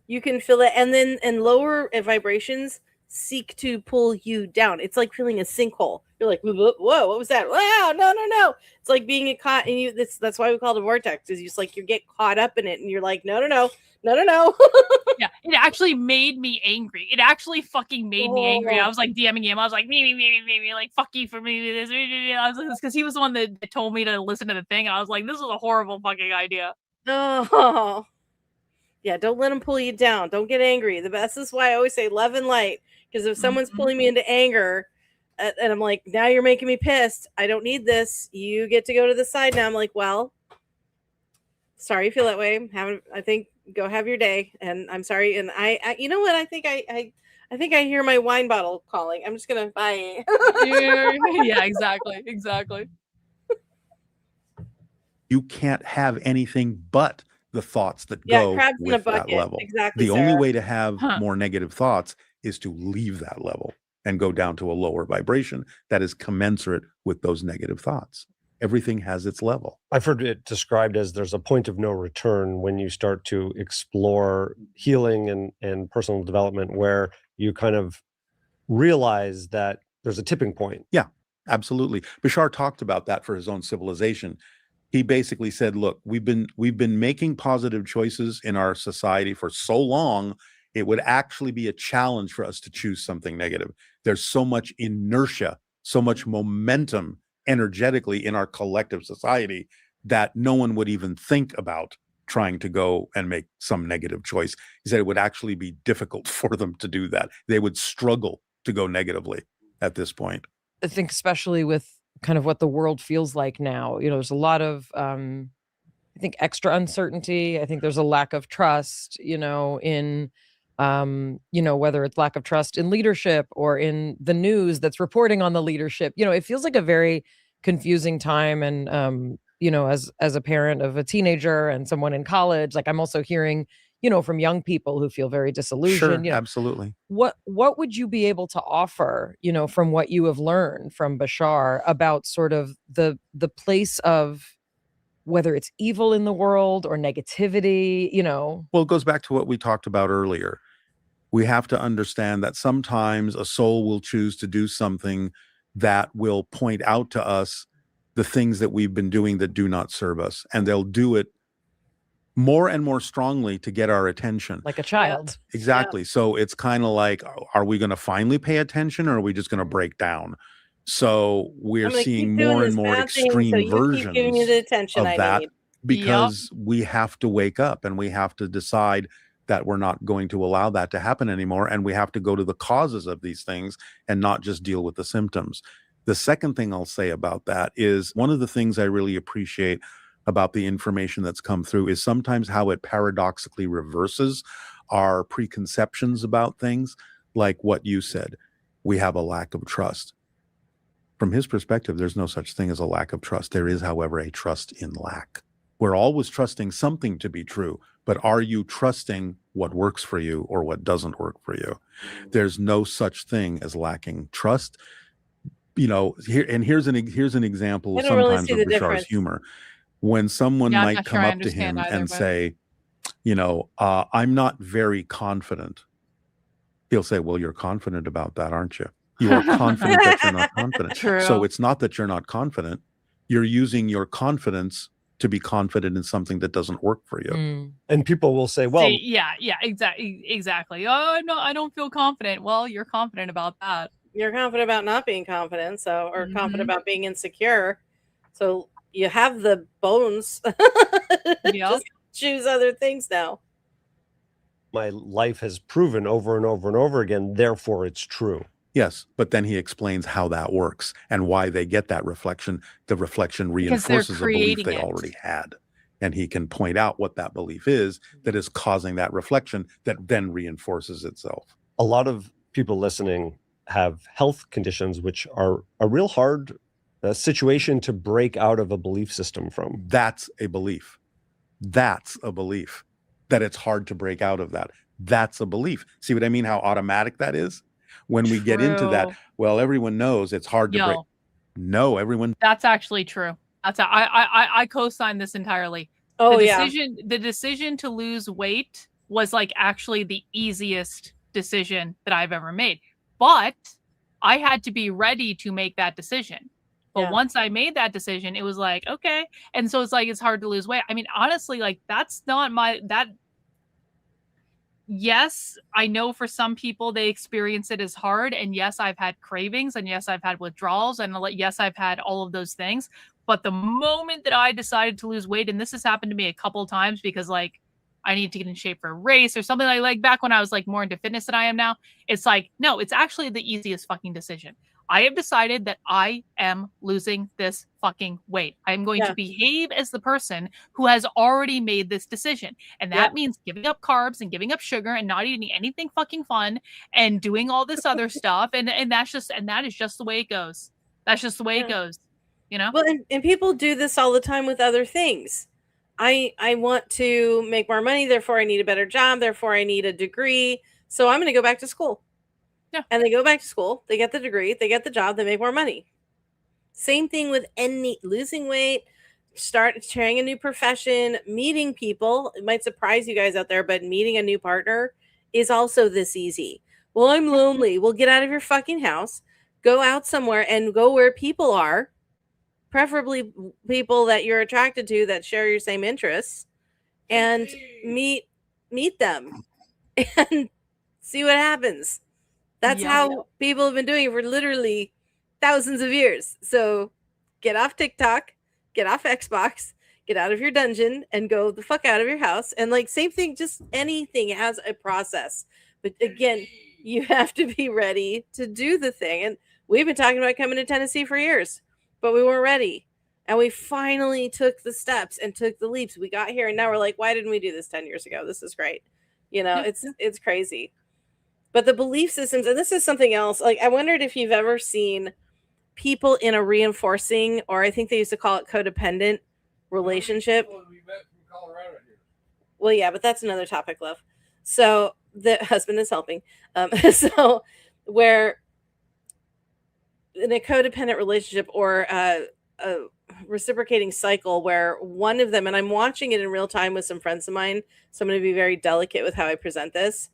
you can feel it. And then in lower vibrations seek to pull you down. It's like feeling a sinkhole. You're like, whoa, what was that? Wow, no. It's like being caught, and that's why we call it a vortex. Is just like you get caught up in it, and you're like, no. Yeah, it actually made me angry. It actually fucking made me angry. I was like DMing him. I was like, me, like, fuck you for me. This. I was like, because he was the one that told me to listen to the thing. I was like, this is a horrible fucking idea. Oh, yeah. Don't let them pull you down. Don't get angry. This is why I always say love and light. Because if someone's pulling me into anger, and I'm like, now you're making me pissed. I don't need this. You get to go to the side now. I'm like, well, sorry you feel that way. I think go have your day, and I'm sorry. And I you know what? I think I hear my wine bottle calling. I'm just gonna bye. Yeah, exactly. You can't have anything but the thoughts that go crabs in a with that bucket. level. Exactly. The only way to have Huh. more negative thoughts is to leave that level and go down to a lower vibration that is commensurate with those negative thoughts. Everything has its level. I've heard it described as there's a point of no return when you start to explore healing and personal development, where you kind of realize that there's a tipping point. Yeah, absolutely. Bashar talked about that for his own civilization. He basically said, look, we've been making positive choices in our society for so long, it would actually be a challenge for us to choose something negative. There's so much inertia, so much momentum energetically in our collective society that no one would even think about trying to go and make some negative choice. He said it would actually be difficult for them to do that. They would struggle to go negatively at this point. I think especially with kind of what the world feels like now, there's a lot of, I think, extra uncertainty. I think there's a lack of trust, in, whether it's lack of trust in leadership or in the news that's reporting on the leadership. It feels like a very confusing time. And, as a parent of a teenager and someone in college, like I'm also hearing, from young people who feel very disillusioned. Sure, absolutely. What would you be able to offer, from what you have learned from Bashar about sort of the place of whether it's evil in the world or negativity, Well, it goes back to what we talked about earlier. We have to understand that sometimes a soul will choose to do something that will point out to us the things that we've been doing that do not serve us. And they'll do it more and more strongly to get our attention. like a child. Exactly. So it's kind of like, are we going to finally pay attention, or are we just going to break down? So we're seeing more and more extreme versions giving me the attention of I that need. because we have to wake up and we have to decide that we're not going to allow that to happen anymore. And we have to go to the causes of these things and not just deal with the symptoms. The second thing I'll say about that is one of the things I really appreciate about the information that's come through is sometimes how it paradoxically reverses our preconceptions about things, like what you said. We have a lack of trust. From his perspective, there's no such thing as a lack of trust. There is, however, a trust in lack. We're always trusting something to be true, but are you trusting what works for you or what doesn't work for you? There's no such thing as lacking trust. Here's an example sometimes of Bashar's humor. When someone might come up to him and say, I'm not very confident. He'll say, well, you're confident about that, aren't you? You are confident that you're not confident. True. So it's not that you're not confident. You're using your confidence to be confident in something that doesn't work for you. And people will say, well, exactly. Oh, no, I don't feel confident. Well, you're confident about that. You're confident about not being confident, or confident about being insecure. So you have the bones. Just choose other things now. my life has proven over and over and over again, therefore it's true. Yes, but then he explains how that works and why they get that reflection. The reflection reinforces a belief they already had. And he can point out what that belief is that is causing that reflection that then reinforces itself. A lot of people listening have health conditions which are a real hard situation to break out of a belief system from. That's a belief. That's a belief. That it's hard to break out of that. That's a belief. See what I mean? How automatic that is? When we get into that, well, everyone knows it's hard to break. No, everyone. That's actually true. I co-sign this entirely. Oh, The decision to lose weight was like actually the easiest decision that I've ever made. But I had to be ready to make that decision. But Yeah. once I made that decision, it was like, okay. And so it's like, it's hard to lose weight. I mean, honestly, like that's not yes, I know for some people they experience it as hard. And yes, I've had cravings, and yes, I've had withdrawals, and yes, I've had all of those things. But the moment that I decided to lose weight, and this has happened to me a couple times because like I need to get in shape for a race or something like back when I was like more into fitness than I am now, it's like, no, it's actually the easiest fucking decision. I have decided that I am losing this fucking weight. I'm going to behave as the person who has already made this decision. And that means giving up carbs and giving up sugar and not eating anything fucking fun and doing all this other stuff. And that is just the way it goes. That's just the way it goes. You know? Well, and people do this all the time with other things. I want to make more money, therefore I need a better job, therefore I need a degree. So I'm going to go back to school. Yeah. And they go back to school, they get the degree, they get the job, they make more money. Same thing with any losing weight, start trying a new profession, meeting people. It might surprise you guys out there, but meeting a new partner is also this easy. Well, I'm lonely. Well, get out of your fucking house, go out somewhere and go where people are, preferably people that you're attracted to that share your same interests, and meet them and see what happens. That's how people have been doing it for literally thousands of years. So get off TikTok, get off Xbox, get out of your dungeon and go the fuck out of your house. And like same thing, just anything has a process. But again, you have to be ready to do the thing. And we've been talking about coming to Tennessee for years, but we weren't ready. And we finally took the steps and took the leaps. We got here and now we're like, why didn't we do this 10 years ago? This is great. You know, it's crazy. But the belief systems, and this is something else, like I wondered if you've ever seen people in a reinforcing, or I think they used to call it codependent relationship. Well, yeah, but that's another topic, love. So the husband is helping. So where in a codependent relationship or a reciprocating cycle where one of them, and I'm watching it in real time with some friends of mine, so I'm going to be very delicate with how I present this,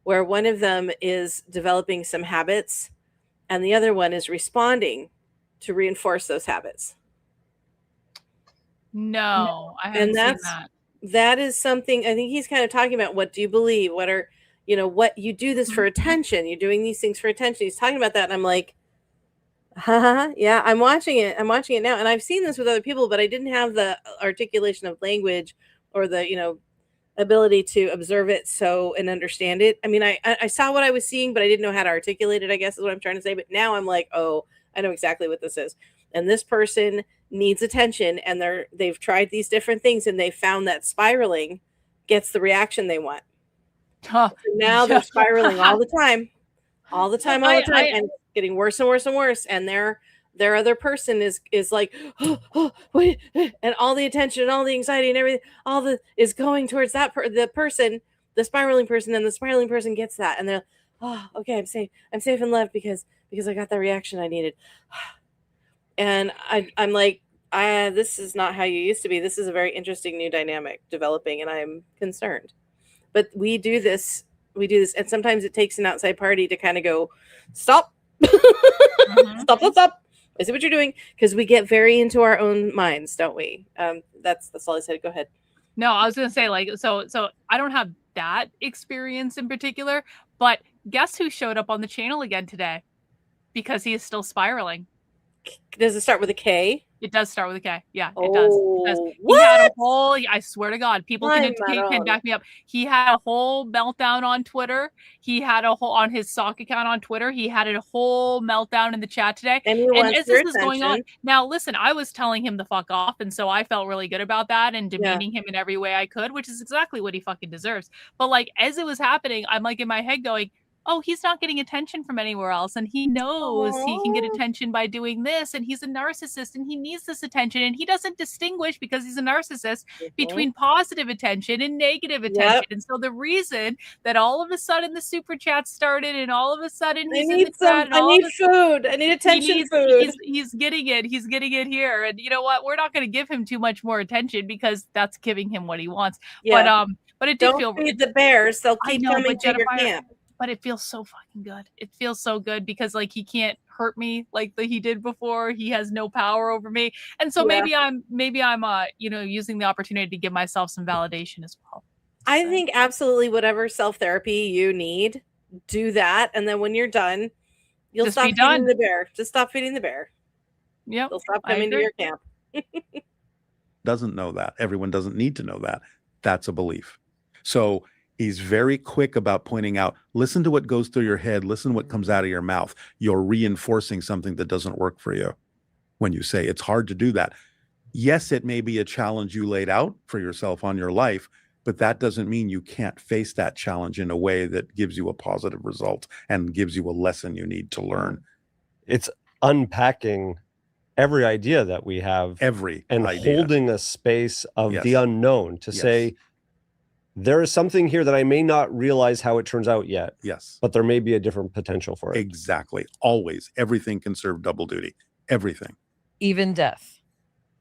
where one of them is developing some habits and the other one is responding to reinforce those habits. No, I haven't seen that. That is something I think he's kind of talking about. What do you believe? What are, you know, what you do this for attention? You're doing these things for attention. He's talking about that. And I'm like, yeah, I'm watching it. I'm watching it now. And I've seen this with other people, but I didn't have the articulation of language or the, you know, ability to observe it and understand it. I mean, I saw what I was seeing, but I didn't know how to articulate it, I guess is what I'm trying to say. But now I'm like, oh, I know exactly what this is. And this person needs attention, and they've tried these different things, and they found that spiraling gets the reaction they want. So now they're spiraling all the time, and getting worse and worse and worse. And their other person is like, oh, wait, and all the attention and all the anxiety and everything, is going towards that the person, the spiraling person, and the spiraling person gets that, and they're, oh, okay, I'm safe and loved because I got the reaction I needed. And I'm like, this is not how you used to be. This is a very interesting new dynamic developing, and I'm concerned. But we do this, and sometimes it takes an outside party to kind of go, stop, stop. I see what you're doing, because we get very into our own minds, don't we? That's all I said. Go ahead. No, I was gonna say, like, so I don't have that experience in particular, but guess who showed up on the channel again today? Because he is still spiraling. Does it start with a K? It does start with a K. Yeah, it does. He had a whole, I swear to God, people can back me up. He had a whole meltdown on Twitter. He had a whole, on his sock account on Twitter, he had a whole meltdown in the chat today. And as this is going on, now listen, I was telling him to fuck off, and so I felt really good about that and demeaning him in every way I could, which is exactly what he fucking deserves. But like, as it was happening, I'm like in my head going, oh, he's not getting attention from anywhere else, and he knows he can get attention by doing this, and he's a narcissist, and he needs this attention, and he doesn't distinguish, because he's a narcissist, between positive attention and negative attention. And so the reason that all of a sudden the super chat started, and all of a sudden he's in the chat, I need food, I need attention food. He's getting it here, and you know what? We're not going to give him too much more attention, because that's giving him what he wants. But it did feel feed the bears; they'll keep coming to your camp. but it feels so fucking good. It feels so good because like he can't hurt me like he did before. He has no power over me. And so maybe I'm you know, using the opportunity to give myself some validation as well. I think absolutely whatever self-therapy you need, do that. And then when you're done, you'll Just stop be feeding done. the bear. Just stop feeding the bear. Yep. They'll stop I coming to agree. your camp. Doesn't know that. Everyone doesn't need to know that. That's a belief. So he's very quick about pointing out, listen to what goes through your head, listen to what comes out of your mouth. You're reinforcing something that doesn't work for you when you say it's hard to do that. Yes, it may be a challenge you laid out for yourself on your life, but that doesn't mean you can't face that challenge in a way that gives you a positive result and gives you a lesson you need to learn. It's unpacking every idea that we have, and idea. holding a space of Yes. the unknown to Yes. say, there is something here that I may not realize how it turns out yet. Yes. But there may be a different potential for it. Exactly. Always. Everything can serve double duty. Everything. Even death.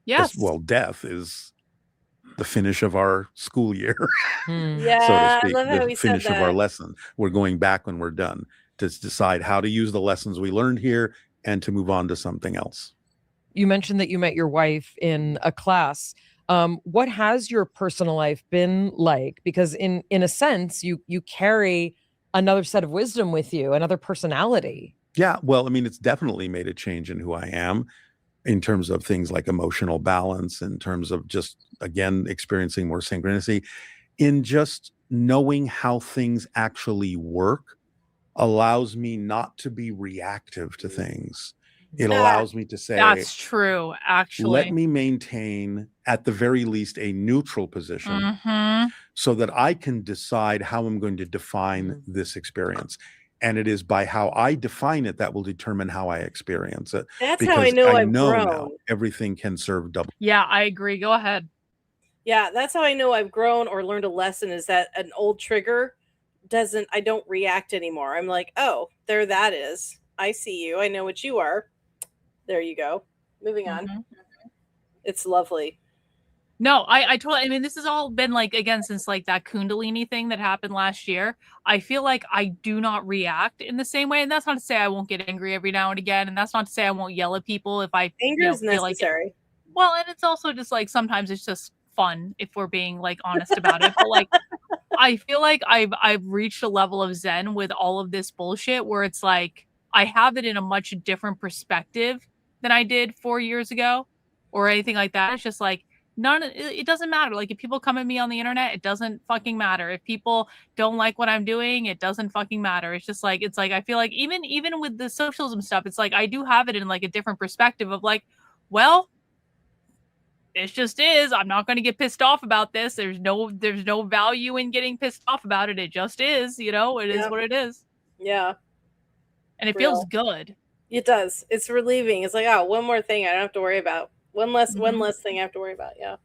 Yes. Well, death is the finish of our school year, Yeah, so to speak. I love how The he said finish of our that. lesson. We're going back when we're done to decide how to use the lessons we learned here and to move on to something else. You mentioned that you met your wife in a class. What has your personal life been like? Because in a sense, you carry another set of wisdom with you, another personality. Yeah, well, I mean, it's definitely made a change in who I am in terms of things like emotional balance, in terms of just, again, experiencing more synchronicity, in just knowing how things actually work allows me not to be reactive to things. It allows me to say, that's true, actually. let me maintain, at the very least, a neutral position so that I can decide how I'm going to define this experience. And it is by how I define it that will determine how I experience it. That's how I know I've grown. Now everything can serve double. Yeah, I agree. Go ahead. Yeah, that's how I know I've grown or learned a lesson, is that an old trigger I don't react anymore. I'm like, oh, there that is. I see you. I know what you are. There you go. Moving on. It's lovely. No, I totally, I mean, this has all been like, again, since like that Kundalini thing that happened last year. I feel like I do not react in the same way. And that's not to say I won't get angry every now and again. And that's not to say I won't yell at people if I Anger is feel necessary. like well, and it's also just like, sometimes it's just fun if we're being like honest about it. But like, I feel like I've reached a level of zen with all of this bullshit where it's like, I have it in a much different perspective than I did 4 years ago or anything like that. It's just like, it doesn't matter. Like, if people come at me on the internet, it doesn't fucking matter. If people don't like what I'm doing, it doesn't fucking matter. It's just like, it's like, I feel like even with the socialism stuff, it's like, I do have it in like a different perspective of like, well, it just is. I'm not going to get pissed off about this. There's no value in getting pissed off about it. It just is, you know, it is what it is. Yeah. And it feels good. It does. It's relieving. It's like, oh, one more thing I don't have to worry about. One less thing I have to worry about. Yeah.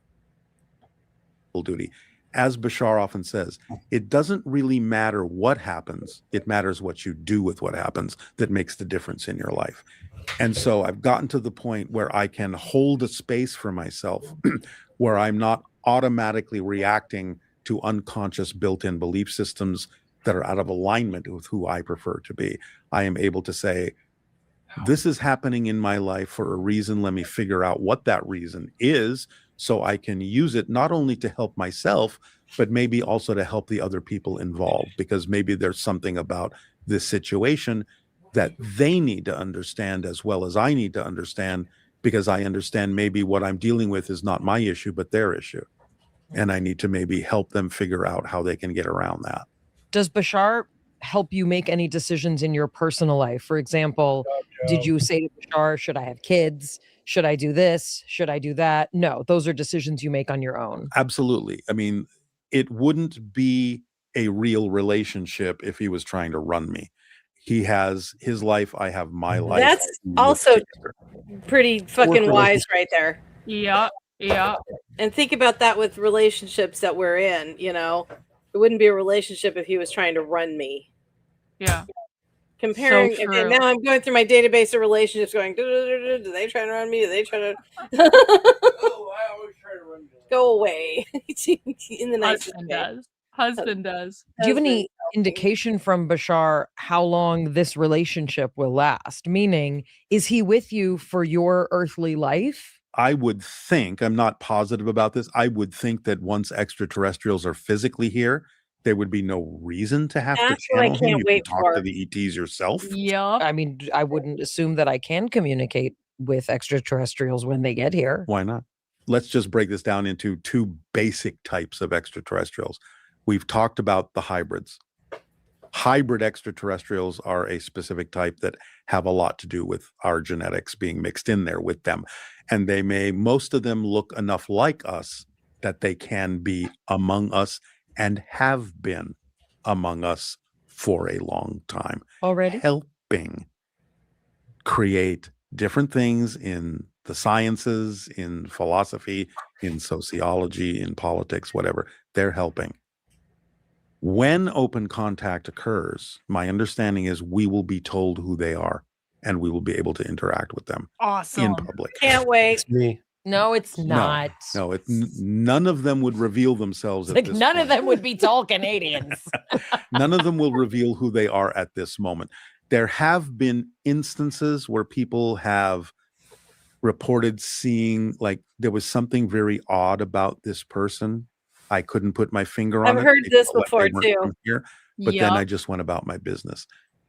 Duty. As Bashar often says, it doesn't really matter what happens. It matters what you do with what happens that makes the difference in your life. And so I've gotten to the point where I can hold a space for myself where I'm not automatically reacting to unconscious built-in belief systems that are out of alignment with who I prefer to be. I am able to say, this is happening in my life for a reason. Let me figure out what that reason is so I can use it not only to help myself, but maybe also to help the other people involved, because maybe there's something about this situation that they need to understand as well as I need to understand, because I understand maybe what I'm dealing with is not my issue, but their issue. And I need to maybe help them figure out how they can get around that. Does Bashar help you make any decisions in your personal life? For example, did you say to Bashar, should I have kids? Should I do this? Should I do that? No, those are decisions you make on your own. Absolutely. I mean, it wouldn't be a real relationship if he was trying to run me. He has his life, I have my life. That's also pretty fucking wise right there. Yeah. Yeah. And think about that with relationships that we're in, you know. It wouldn't be a relationship if he was trying to run me. Yeah. Comparing, So okay, true. now I'm going through my database of relationships going, do they try to run me? Do they try to Oh, I always try to run you. go away? In the nicest Husband way. does. Husband does. Do you have any indication from Bashar how long this relationship will last? Meaning, is he with you for your earthly life? I would think, I'm not positive about this, I would think that once extraterrestrials are physically here, there would be no reason to have That's to what I channel him. can't You wait can talk to for. the ETs yourself. Yup. I mean, I wouldn't assume that I can communicate with extraterrestrials when they get here. Why not? Let's just break this down into two basic types of extraterrestrials. We've talked about the hybrids. Hybrid extraterrestrials are a specific type that have a lot to do with our genetics being mixed in there with them. And most of them look enough like us that they can be among us and have been among us for a long time. Already? Helping create different things in the sciences, in philosophy, in sociology, in politics, whatever. They're helping. When open contact occurs, my understanding is we will be told who they are and we will be able to interact with them Awesome. in public. Can't wait. It's me. No, it's not. No, none of them would reveal themselves. Like at this none of point. them would be tall Canadians. None of them will reveal who they are at this moment. There have been instances where people have reported seeing, like, there was something very odd about this person. I couldn't put my finger on it. I've heard They this felt like they before weren't too. from here, but then I Yup. just went about my business.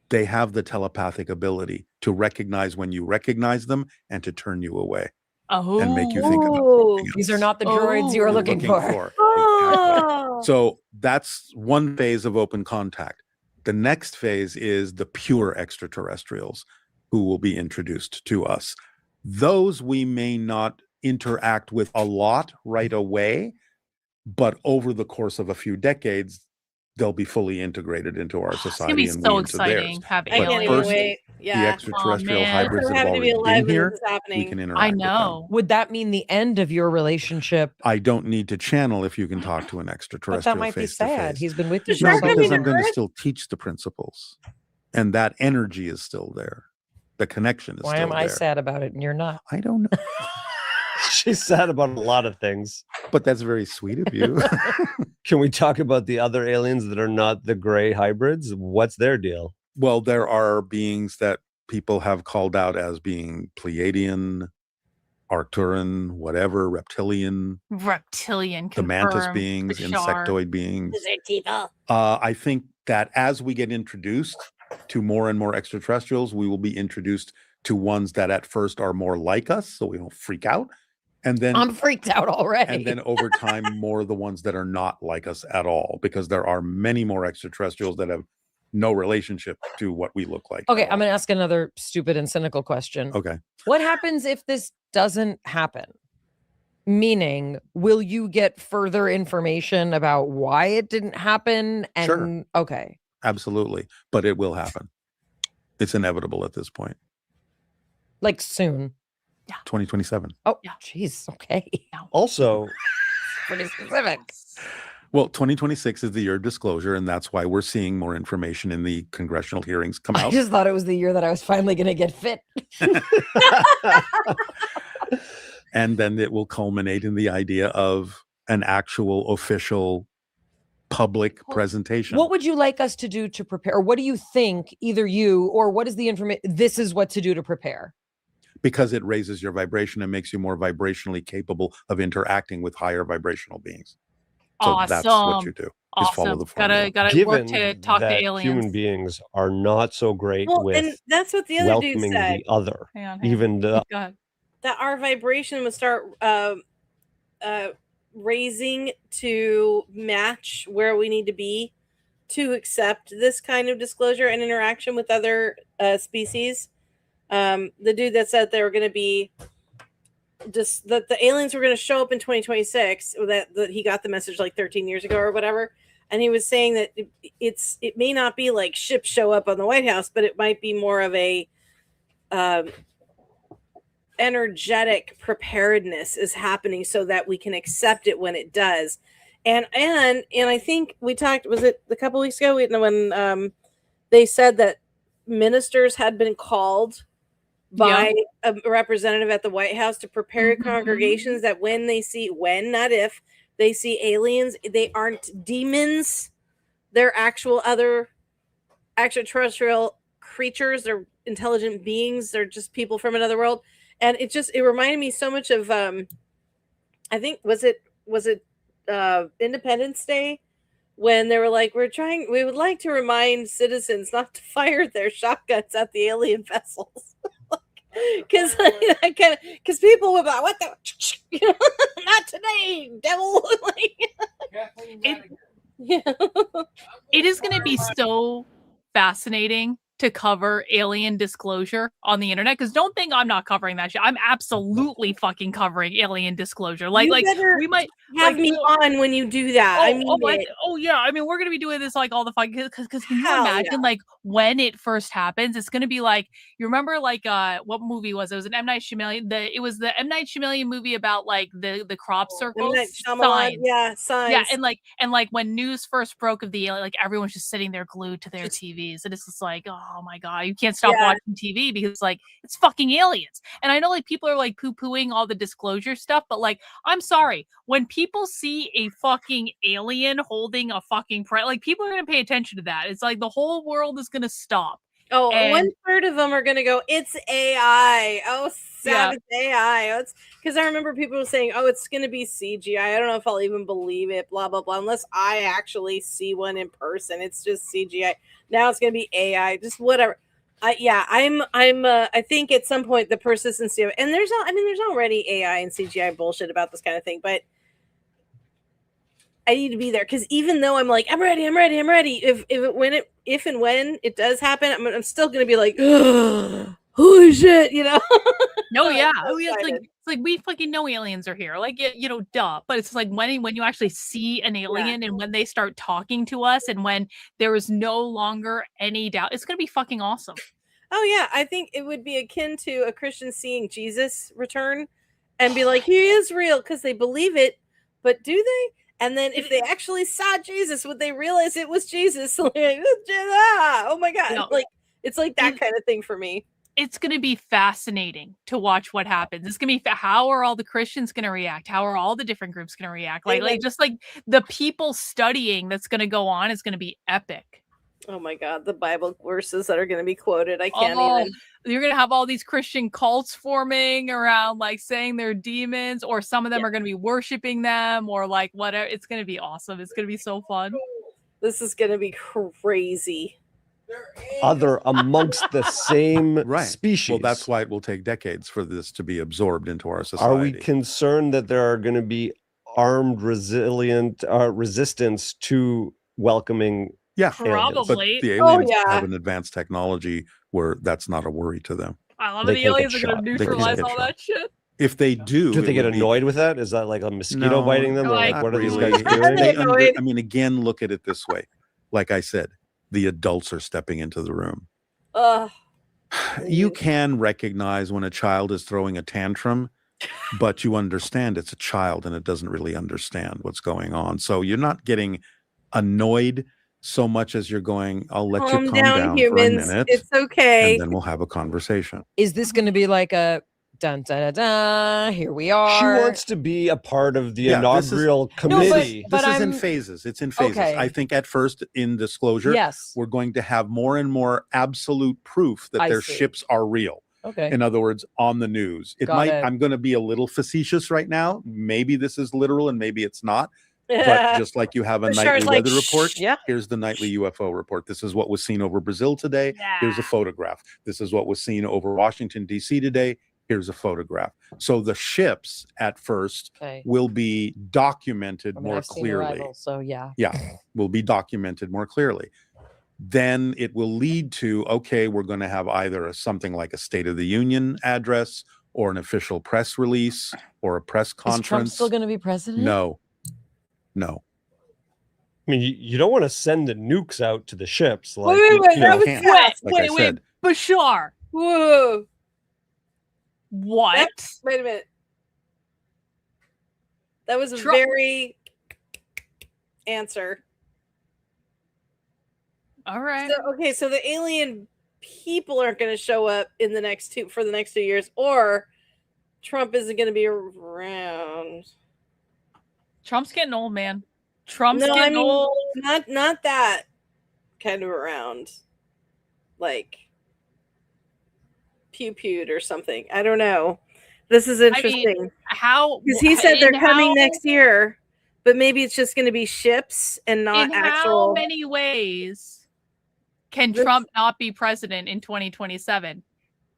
They have the telepathic ability to recognize when you recognize them and to turn you away Oh. and make you think about Ooh. something These are else not the droids you are Oh. you're looking for. Exactly. Oh. So that's one phase of open contact. The next phase is the pure extraterrestrials who will be introduced to us. Those we may not interact with a lot right away, but over the course of a few decades, they'll be fully integrated into our It's gonna society be and so we into theirs. exciting. Have I can't even first, wait. The Yeah. extraterrestrial man. hybrids So that have happy to be already alive been when here, this is we happening. can interact I with them. know. Would that mean the end of your relationship? I don't need to channel if you can talk to an But extraterrestrial that might be face to sad. face. He's been with you Sure, for No, so because I'm long. going to Earth? still teach the principles, and that energy is still there. The connection is Why still am I there. sad about it and you're not? I don't know, She's sad about a lot of things. but that's very sweet of you. Can we talk about the other aliens that are not the gray hybrids? What's their deal? Well, there are beings that people have called out as being Pleiadian, Arcturan, whatever, reptilian, Reptilian. the mantis confirmed. beings, Bashar. insectoid beings. Lizard people. I think that as we get introduced to more and more extraterrestrials, we will be introduced to ones that at first are more like us, so we don't freak out. And then I'm freaked out already. and then over time, more the ones that are not like us at all, because there are many more extraterrestrials that have no relationship to what we look like. Okay, at I'm all. going to ask another stupid and cynical question. Okay. What happens if this doesn't happen? Meaning, will you get further information about why it didn't happen? And Sure. okay. Absolutely. But it will happen. It's inevitable at this point. Like soon. 2027. Oh, Yeah. jeez. Okay. Also, Pretty specific. Well, 2026 is the year of disclosure, and that's why we're seeing more information in the congressional hearings come I out. just thought it was the year that I was finally going to get fit. And then it will culminate in the idea of an actual official public presentation. What would you like us to do to prepare? Or what do you think, either you or what is the information? This is what to do to prepare. Because it raises your vibration and makes you more vibrationally capable of interacting with higher vibrational beings. So that's what you do, is follow Awesome. the formula. Gotta work given to talk to that aliens. human beings are not so great Well, and with that's what the other dude welcoming said. the other, Hang on. even the Go ahead. That our vibration would start raising to match where we need to be to accept this kind of disclosure and interaction with other species. The dude that said they were going to be just that the aliens were going to show up in 2026, that he got the message like 13 years ago or whatever, and he was saying that it may not be like ships show up on the White House, but it might be more of a energetic preparedness is happening so that we can accept it when it does. And I think we talked, was it a couple weeks ago when they said that ministers had been called by a representative at the White House to prepare congregations that when, not if, they see aliens, they aren't demons, they're actual other extraterrestrial creatures. They're intelligent beings. They're just people from another world. And it reminded me so much of I think was it Independence Day, when they were like, we would like to remind citizens not to fire their shotguns at the alien vessels. Because people would be like, what the, you know, not today, devil. Yeah. It is going to be so fascinating to cover alien disclosure on the internet, because don't think I'm not covering that shit. I'm absolutely fucking covering alien disclosure. Like we might have me on when you do that. I mean, yeah. I mean, we're gonna be doing this like all the fucking, because can you Hell imagine like when it first happens? It's gonna be like, you remember like what movie was it? It was an M. Night Shyamalan. It was the M. Night Shyamalan movie about like the crop circles. Signs. Yeah, signs. Yeah, and like when news first broke of the alien, like everyone's just sitting there glued to their TVs, and it's just like, oh my god, you can't stop watching TV because like it's fucking aliens. And I know like people are like poo-pooing all the disclosure stuff, but like I'm sorry, when people see a fucking alien holding a fucking like people are gonna pay attention to that. It's like the whole world is gonna stop. Oh, and 1/3 of them are gonna go, it's AI. Oh, sad, it's AI. Oh, it's because I remember people saying, oh, it's gonna be CGI. I don't know if I'll even believe it, blah blah blah, unless I actually see one in person. It's just CGI. Now it's gonna be AI, just whatever. I think at some point the persistency of, and there's already AI and CGI bullshit about this kind of thing, but I need to be there, because even though I'm like, I'm ready, if and when it does happen, I'm still gonna be like, holy shit, you know. No, yeah. It's like we fucking know aliens are here. Like, you know, duh. But it's like when you actually see an alien and when they start talking to us and when there is no longer any doubt, it's gonna be fucking awesome. Oh yeah, I think it would be akin to a Christian seeing Jesus return and be like, he is real, because they believe it, but do they? And then if they actually saw Jesus, would they realize it was Jesus? Like, oh my god! No. Like, it's like that kind of thing for me. It's going to be fascinating to watch what happens. It's going to be how are all the Christians going to react? How are all the different groups going to react? Like just like the people studying that's going to go on is going to be epic. Oh my god, the Bible verses that are going to be quoted. I can't even. You're going to have all these Christian cults forming around, like saying they're demons, or some of them are going to be worshiping them, or like whatever. It's going to be awesome. It's going to be so fun. This is going to be crazy. Other amongst the same species. Well, that's why it will take decades for this to be absorbed into our society. Are we concerned that there are going to be armed, resilient resistance to welcoming? Yeah, probably. But the aliens have an advanced technology where that's not a worry to them. I love the aliens are going to neutralize all that shit. If they do they get annoyed with that? Is that like a mosquito biting them? Like, what are these guys doing? I mean, again, look at it this way. Like I said, the adults are stepping into the room. You can recognize when a child is throwing a tantrum, but you understand it's a child and it doesn't really understand what's going on. So you're not getting annoyed so much as you're going, I'll let you calm down humans. For a minute. It's okay. And then we'll have a conversation. Is this going to be like a dun dun dun dun? Here we are. She wants to be a part of the inaugural committee. This is in phases. It's in phases. Okay. I think at first, in disclosure, we're going to have more and more absolute proof that their ships are real. Okay. In other words, on the news. I'm going to be a little facetious right now. Maybe this is literal and maybe it's not. But just like you have a nightly weather report, here's the nightly UFO report. This is what was seen over Brazil today. Here's a photograph. This is what was seen over Washington, D.C. today. Here's a photograph. So the ships at first will be documented more clearly. Will be documented more clearly. Then it will lead to, okay, we're going to have either something like a State of the Union address or an official press release or a press conference. Is Trump still going to be president? No. I mean, you don't want to send the nukes out to the ships. Like, wait, Bashar. Whoa. What? Wait a minute. That was a very answer. All right. So the alien people aren't going to show up in the next 2 years, or Trump isn't going to be around. Trump's getting old, man. Trump's No, I getting mean old. not that kind of around, like pewed or something. I don't know. This is interesting How? because he said they're in coming how- next year, but maybe it's just going to be ships and not In how actual. many ways can This- Trump not be president in 2027?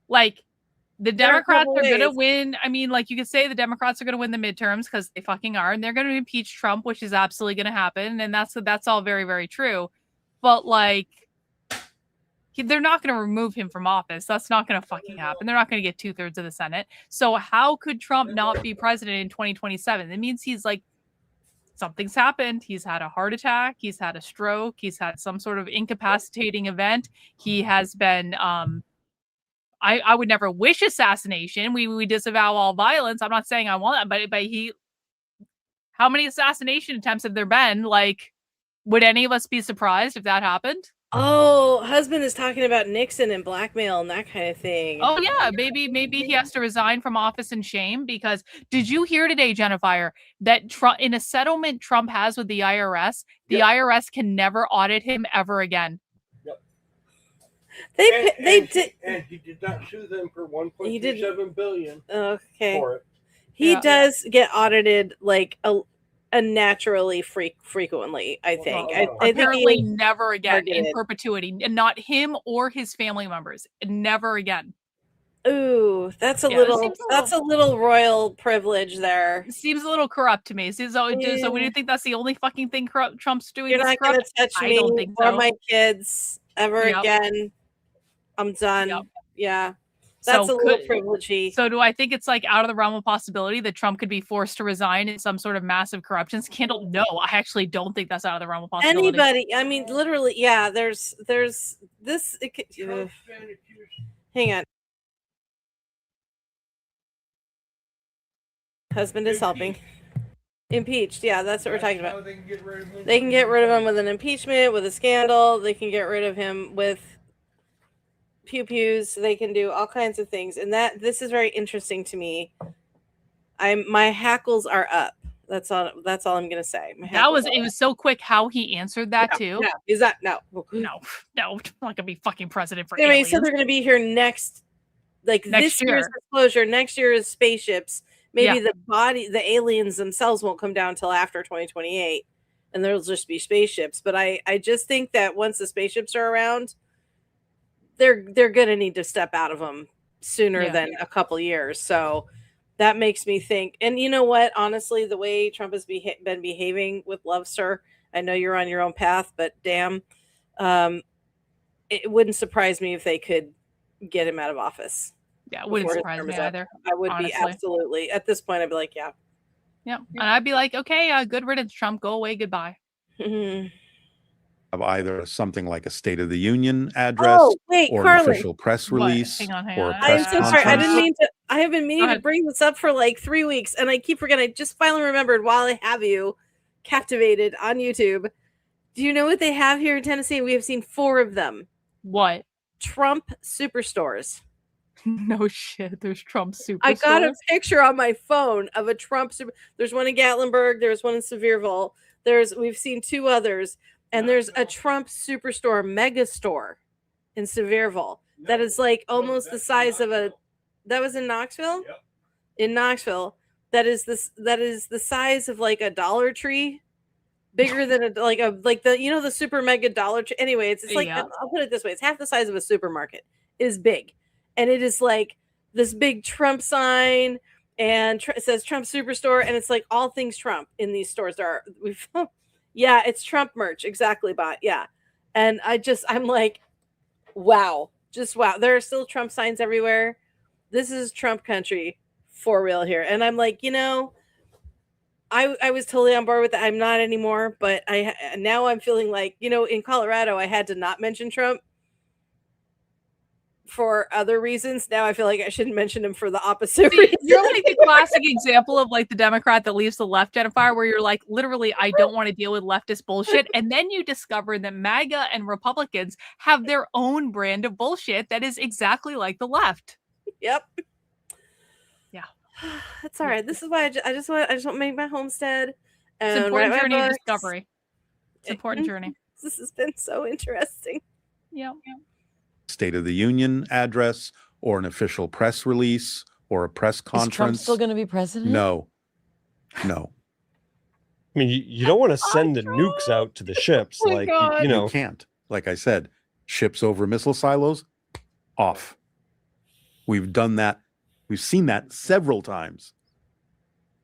Like, the There are a Democrats couple are going to ways. win. I mean, like, you could say the Democrats are going to win the midterms because they fucking are, and they're going to impeach Trump, which is absolutely going to happen, and that's all very, very true. But like, they're not going to remove him from office. That's not going to fucking happen. They're not going to get 2/3 of the Senate. So how could Trump not be president in 2027? It means he's like, something's happened. He's had a heart attack. He's had a stroke. He's had some sort of incapacitating event. He has been, I would never wish assassination. We disavow all violence. I'm not saying I want that, but how many assassination attempts have there been? Like, would any of us be surprised if that happened? Oh, husband is talking about Nixon and blackmail and that kind of thing. Oh yeah, maybe he has to resign from office in shame. Because did you hear today, Jennifer, that Trump, in a settlement Trump has with the IRS, the IRS can never audit him ever again. They did. And he did not sue them for He didn't. $1.37 billion Okay. for it. He Yeah. does get audited like a naturally frequently, I think. I think Apparently he, never again in targeted. perpetuity. And not him or his family members. Never again. ooh, that's a Yeah, it little seems a that's a little royal privilege there. It seems a little corrupt to me. So we Yeah. do think that's the only fucking thing Trump's doing? You're that's not going to corrupt? touch I me don't think or so. my kids ever Yep. again. I'm done. Yep. Yeah. That's So a little could- privilegey. So do I think it's like out of the realm of possibility that Trump could be forced to resign in some sort of massive corruption scandal? No, I actually don't think that's out of the realm of possibility. Anybody, I mean, literally, yeah. There's this. Ugh. Hang on. Husband is helping. Impeached. Yeah, that's what we're talking about. They can get rid of him. They can get rid of him with an impeachment, with a scandal. They can get rid of him with pews. They can do all kinds of things, and this is very interesting to me. My hackles are up. That's all I'm gonna say. It was so quick how he answered that too. No, is that no? No, I'm not gonna be fucking president for Anyway, aliens. so they're gonna be here next this year's year. disclosure. Next year is spaceships. Maybe Yeah. the aliens themselves won't come down till after 2028, and there'll just be spaceships. But I just think that once the spaceships are around, they're gonna need to step out of them sooner Yeah. than a couple years. So that makes me think. And you know what? Honestly, the way Trump has been behaving with Love Sir, I know you're on your own path, but damn, it wouldn't surprise me if they could get him out of office. Yeah, it wouldn't before his surprise term me is up. either. I would be honestly. absolutely at this point. I'd be like, yeah. Yeah, and I'd be like, okay, good riddance, Trump. Go away, goodbye. Of either something like a State of the Union address Oh wait, or an Karlyn. official press What? release Hang on. or a I am press so sorry. I conference. didn't mean to. I have been meaning Go to ahead. bring this up for like 3 weeks, and I keep forgetting. I just finally remembered while I have you captivated on YouTube. Do you know what they have here in Tennessee? We have seen 4 of them. What? Trump superstores. No shit. There's Trump superstores. I got a picture on my phone of a Trump super. There's one in Gatlinburg. There's one in Sevierville. We've seen 2 others, and there's a Trump superstore mega store in Sevierville that is like almost the size of a. That was in Knoxville. Yep. In Knoxville, that is the size of like a Dollar Tree, bigger than the super mega Dollar Tree. Anyway, it's like Yeah. I'll put it this way: it's half the size of a supermarket. It is big, and it is like this big Trump sign, and it says Trump Superstore, and it's like all things Trump in these stores. Yeah, it's Trump merch, exactly, bot. Yeah, and I'm like, wow, just wow. There are still Trump signs everywhere. This is Trump country for real here, and I'm like, I was totally on board with that. I'm not anymore, but now I'm feeling like, in Colorado, I had to not mention Trump for other reasons. Now I feel like I shouldn't mention him for the opposite reason. You're like the classic example of like the Democrat that leaves the left, Jennifer, where you're like, literally, I don't want to deal with leftist bullshit. And then you discover that MAGA and Republicans have their own brand of bullshit that is exactly like the left. Yep. Yeah. That's all right. This is why I just want to make my homestead, It's and an write important my journey of books. discovery. It's an important journey. This has been so interesting. Yeah. State of the Union address or an official press release or a press Is Trump conference. still going to be president? No. I mean, you don't want to send the nukes out to the ships. Oh my Like, God. you know, You can't. Like I said, ships over missile silos, off. We've done that. We've seen that several times.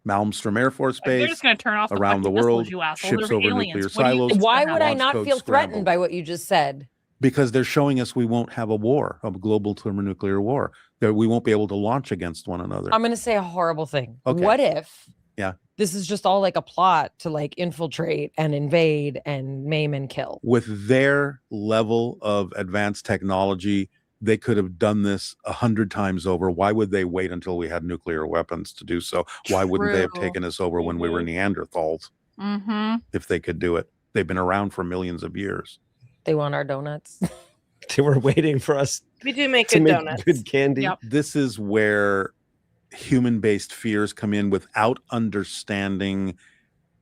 Malmstrom Air Force They're Base, just going to turn off the around the fucking missiles, world, you asshole. ships They're over aliens. nuclear What do you silos. think's Why gonna would I happen? not code feel scrambled. threatened by what you just said? because they're showing us we won't have a war, a global thermonuclear war. That we won't be able to launch against one another. I'm going to say a horrible thing. Okay. What if Yeah. this is just all like a plot to like infiltrate and invade and maim and kill? With their level of advanced technology, they could have done this 100 times over. Why would they wait until we had nuclear weapons to do so? Why wouldn't they have True. taken us over when we were Neanderthals Mm-hmm. if they could do it? They've been around for millions of years. They want our donuts. they were waiting for us We do make to good make donuts. good candy. Yep. This is where human-based fears come in without understanding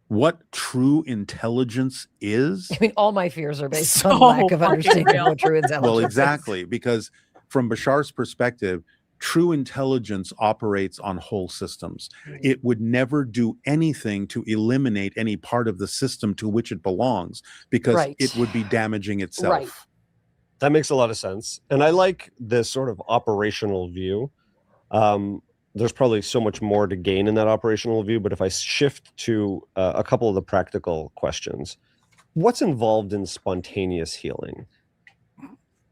what true intelligence is. I mean, all my fears are based So on lack of fucking understanding real. what true intelligence Well, is. exactly, because from Bashar's perspective, true intelligence operates on whole systems. It would never do anything to eliminate any part of the system to which it belongs because Right. it would be damaging itself. Right. That makes a lot of sense. And I like this sort of operational view. There's probably so much more to gain in that operational view, but if I shift to a couple of the practical questions, what's involved in spontaneous healing?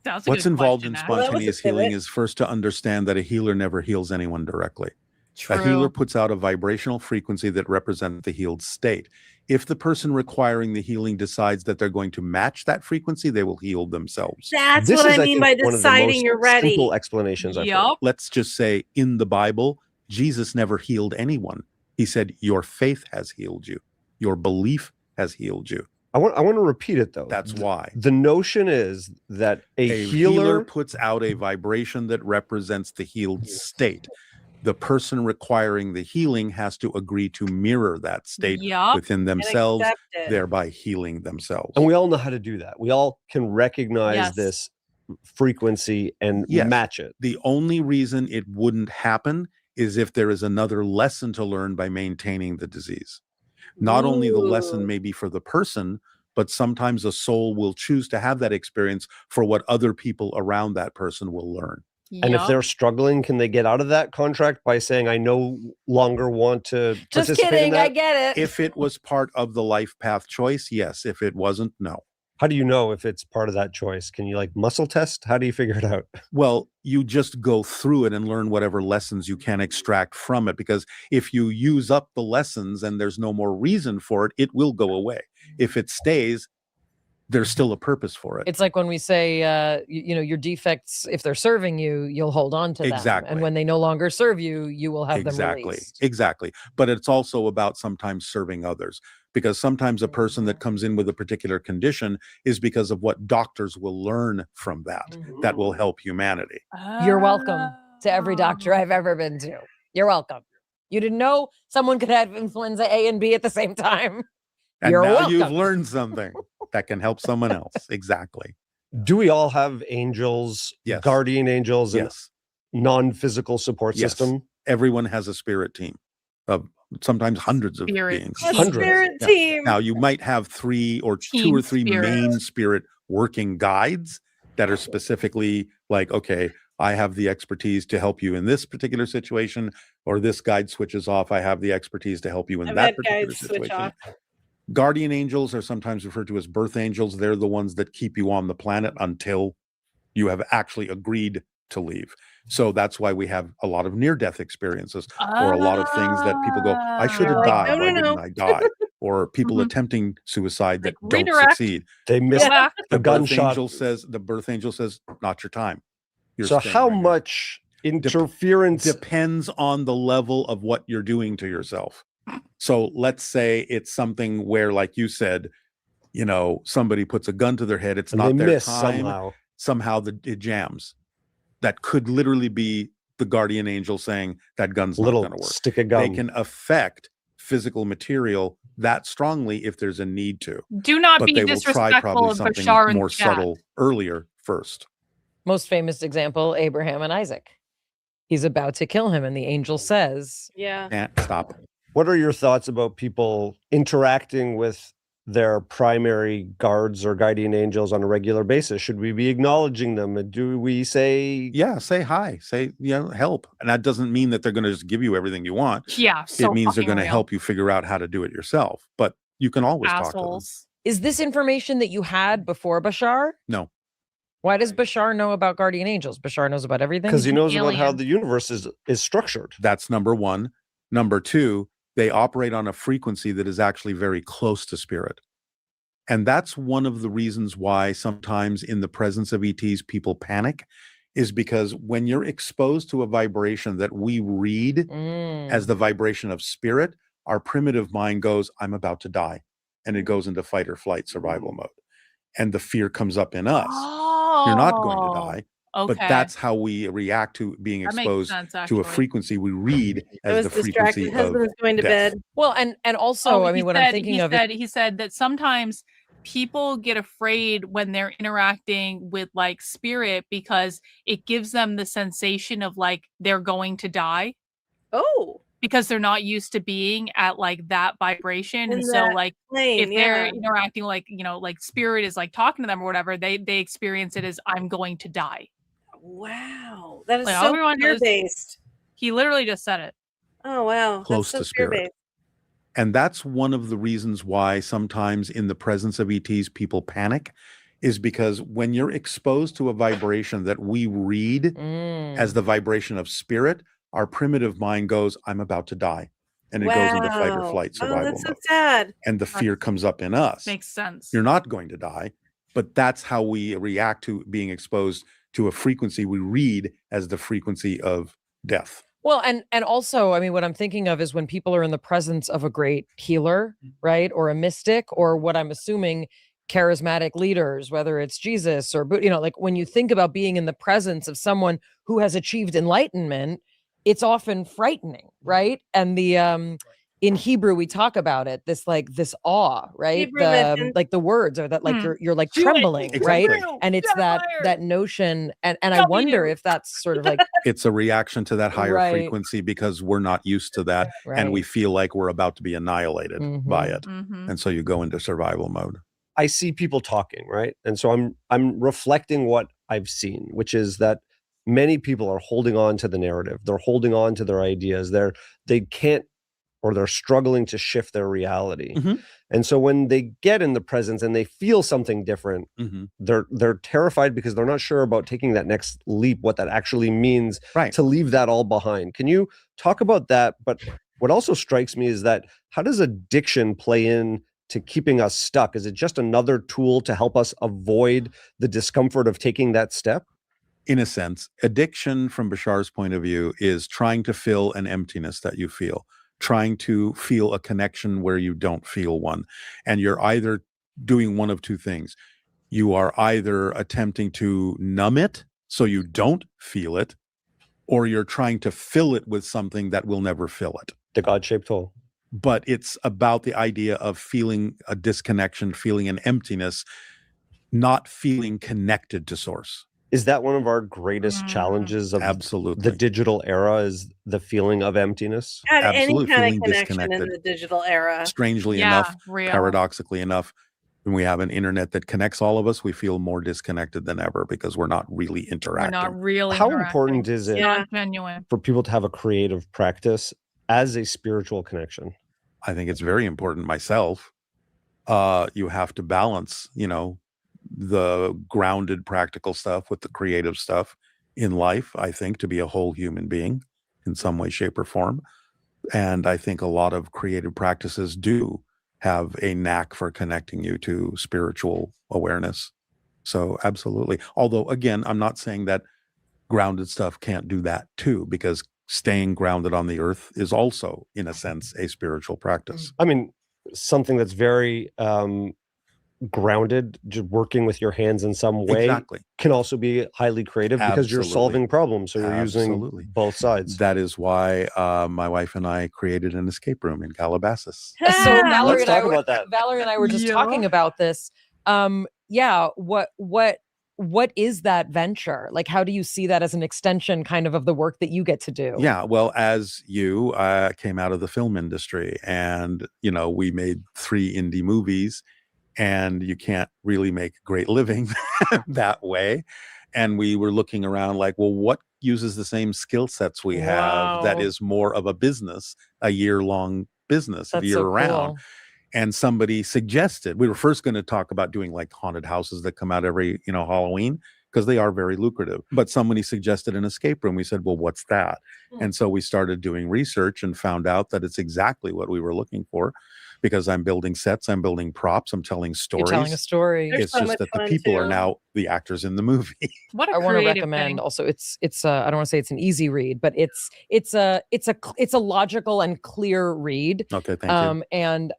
That's a What's good involved question, in actually. Well, that was a spontaneous healing pivot. is first to understand that a healer never heals anyone directly. A True. healer puts out a vibrational frequency that represents the healed state. If the person requiring the healing decides that they're going to match that frequency, they will heal themselves. That's This what is, I mean think, by one of the deciding most you're ready. simple explanations I've heard. Yup. Let's just say in the Bible, Jesus never healed anyone. He said, your faith has healed you. Your belief has healed you. I want to repeat it though. That's why. The notion is that a healer puts out a vibration that represents the healed state. The person requiring the healing has to agree to mirror that state Yup. within And themselves, accept it. thereby healing themselves. and we all know how to do that. We all can recognize Yes. this frequency and Yes. match it. The only reason it wouldn't happen is if there is another lesson to learn by maintaining the disease. Not only the lesson Ooh. may be for the person, but sometimes a soul will choose to have that experience for what other people around that person will learn. And if Yup. they're struggling, can they get out of that contract by saying, I no longer want to Just participate in kidding. I that? get it. If it was part of the life path choice, yes. If it wasn't, no. How do you know if it's part of that choice? Can you like muscle test? How do you figure it out? Well, you just go through it and learn whatever lessons you can extract from it. Because if you use up the lessons and there's no more reason for it, it will go away. If it stays, there's still a purpose for it. It's like when we say, you know, your defects, if they're serving you, you'll hold on to them. Exactly. And when they no longer serve you, you will have them Exactly. released. Exactly. But it's also about sometimes serving others, because sometimes a person that comes in with a particular condition is because of what doctors will learn from that. That will help humanity. You're welcome to every doctor Oh. I've ever been to. You're welcome. You didn't know someone could have influenza A and B at the same time. And You're now welcome. you've learned something that can help someone else. Exactly. Do we all have angels, Yes. guardian angels, and Yes. non-physical support Yes. system? Everyone has a spirit team of sometimes hundreds of Spirit beings. team. A Hundreds. spirit Yeah. team. Now you might have three or two Team or three spirit. main spirit working guides that are specifically like, okay, I have the expertise to help you in this particular situation, or this guide switches off. I have the expertise to help you in I've that had particular guides switch situation. off. Guardian angels are sometimes referred to as birth angels. They're the ones that keep you on the planet until you have actually agreed to leave. So that's why we have a lot of near-death experiences, or a lot of things that people go, I should have Like, died. no, Why no, didn't no. I die? Or people Mhm. attempting suicide that Like, don't redirect. succeed. They Go missed back. the The birth gunshot. angel says, not your time. You're So staying how right here." much interference? Depends on the level of what you're doing to yourself. So let's say it's something where, like you said, you know, somebody puts a gun to their head. It's and they not their miss time. somehow. Somehow it jams. That could literally be the guardian angel saying that gun's not Little going to work. stick of They gum. can affect physical material that strongly if there's a need to. Do not But be they will try disrespectful probably of something Bashar in more the chat. subtle earlier first. Most famous example, Abraham and Isaac. He's about to kill him, and the angel says, Yeah. Can't stop. What are your thoughts about people interacting with their primary guards or guardian angels on a regular basis? Should we be acknowledging them? And do we say, Yeah, say hi, say, help. And that doesn't mean that they're going to just give you everything you want. Yeah, so It means they're fucking going to real. help you figure out how to do it yourself. But you can always talk to them. Assholes. is this information that you had before Bashar? No. Why does Bashar know about guardian angels? Bashar knows about everything? because he an knows about how alien. the universe is structured? That's number one. Number two, they operate on a frequency that is actually very close to spirit. And that's one of the reasons why sometimes in the presence of ETs, people panic, is because when you're exposed to a vibration that we read as the vibration of spirit, our primitive mind goes, I'm about to die. And it goes into fight or flight survival mode. And the fear comes up in us. You're not going to die. Okay. But that's how we react to being That makes exposed sense, to a actually. frequency we read I as was the frequency distracted. of Husband's going to death. bed. Well, and also, I he mean, what said- I'm thinking of he said that sometimes people get afraid when they're interacting with like spirit because it gives them the sensation of like they're going to die Oh, because they're not used to being at like that vibration. In And so that like plane, if they're yeah. interacting like, like spirit is like talking to them or whatever, they experience it as I'm going to die. Wow, that is Like, so everyone knows- fear-based. He literally just said it. Oh, wow. Close That's to so spirit. fear-based. And that's one of the reasons why sometimes in the presence of ETs, people panic, is because when you're exposed to a vibration that we read as the vibration of spirit, our primitive mind goes, I'm about to die. And it goes into fight or Wow. flight Oh, survival that's so mode. sad. And the fear comes up in us. Makes sense. You're not going to die. But that's how we react to being exposed to a frequency we read as the frequency of death. Well, and also, I mean, what I'm thinking of is when people are in the presence of a great healer, right, or a mystic, or what I'm assuming charismatic leaders, whether it's Jesus or, like when you think about being in the presence of someone who has achieved enlightenment, it's often frightening, right? And the in Hebrew we talk about it, this awe, right? Hebrew myth. Like the words are that like you're like Do it. trembling, right? Exactly. And it's Fire. that notion, and I W. wonder if that's sort of like It's a reaction to that higher Right. frequency because we're not used to that. And we right. feel like we're about to be annihilated by it. Mhm. And so you go into survival mode. I see people talking, right? And so I'm reflecting what I've seen, which is that many people are holding on to the narrative. They're holding on to their ideas. They can't, or they're struggling to shift their reality. Mhm. And so when they get in the presence and they feel something different, they're terrified because they're not sure about taking that next leap, what that actually means Right. to leave that all behind. Can you talk about that? But what also strikes me is that how does addiction play in to keeping us stuck? Is it just another tool to help us avoid the discomfort of taking that step? In a sense, addiction from Bashar's point of view is trying to fill an emptiness that you feel, trying to feel a connection where you don't feel one. And you're either doing one of two things. You are either attempting to numb it so you don't feel it, or you're trying to fill it with something that will never fill it. The God-shaped hole. But it's about the idea of feeling a disconnection, feeling an emptiness, not feeling connected to source. Is that one of our greatest challenges of Absolutely. the digital era, is the feeling of emptiness? Had any Absolute kind feeling of connection in disconnected. the digital era. Strangely Yeah, enough, real. paradoxically enough, when we have an internet that connects all of us, we feel more disconnected than ever because we're not really We're interacting. not really How interacting. important is it It's not genuine. for people to have a creative practice as a spiritual connection? I think it's very important myself. You have to balance, the grounded practical stuff with the creative stuff in life, I think, to be a whole human being in some way, shape, or form. And I think a lot of creative practices do have a knack for connecting you to spiritual awareness. So absolutely. Although, again, I'm not saying that grounded stuff can't do that too, because staying grounded on the earth is also, in a sense, a spiritual practice. I mean, something that's very grounded, just working with your hands in some way, Exactly. can also be highly creative because you're Absolutely. solving problems. So you're Absolutely. using both sides. That is why my wife and I created an escape room in Calabasas. So Valerie Let's and I talk about that. Valerie and I were just Yeah. talking about this. Yeah, what is that venture? Like, how do you see that as an extension kind of the work that you get to do? Yeah, well, as you came out of the film industry, and we made 3 indie movies, and you can't really make a great living that way. And we were looking around like, well, what uses the same skill sets we have that Wow. is more of a business, a year-long business, That's year so round. cool. And somebody suggested, we were first going to talk about doing like haunted houses that come out every Halloween, because they are very lucrative. But somebody suggested an escape room. We said, well, what's that? And so we started doing research and found out that it's exactly what we were looking for, because I'm building sets, I'm building props, I'm telling You're stories. telling a story. There's It's so just much that the fun, people are too. now the actors in the movie. What a I want to creative recommend thing. also it's I don't want to say it's an easy read, but it's a logical and clear read. Okay, thank you. And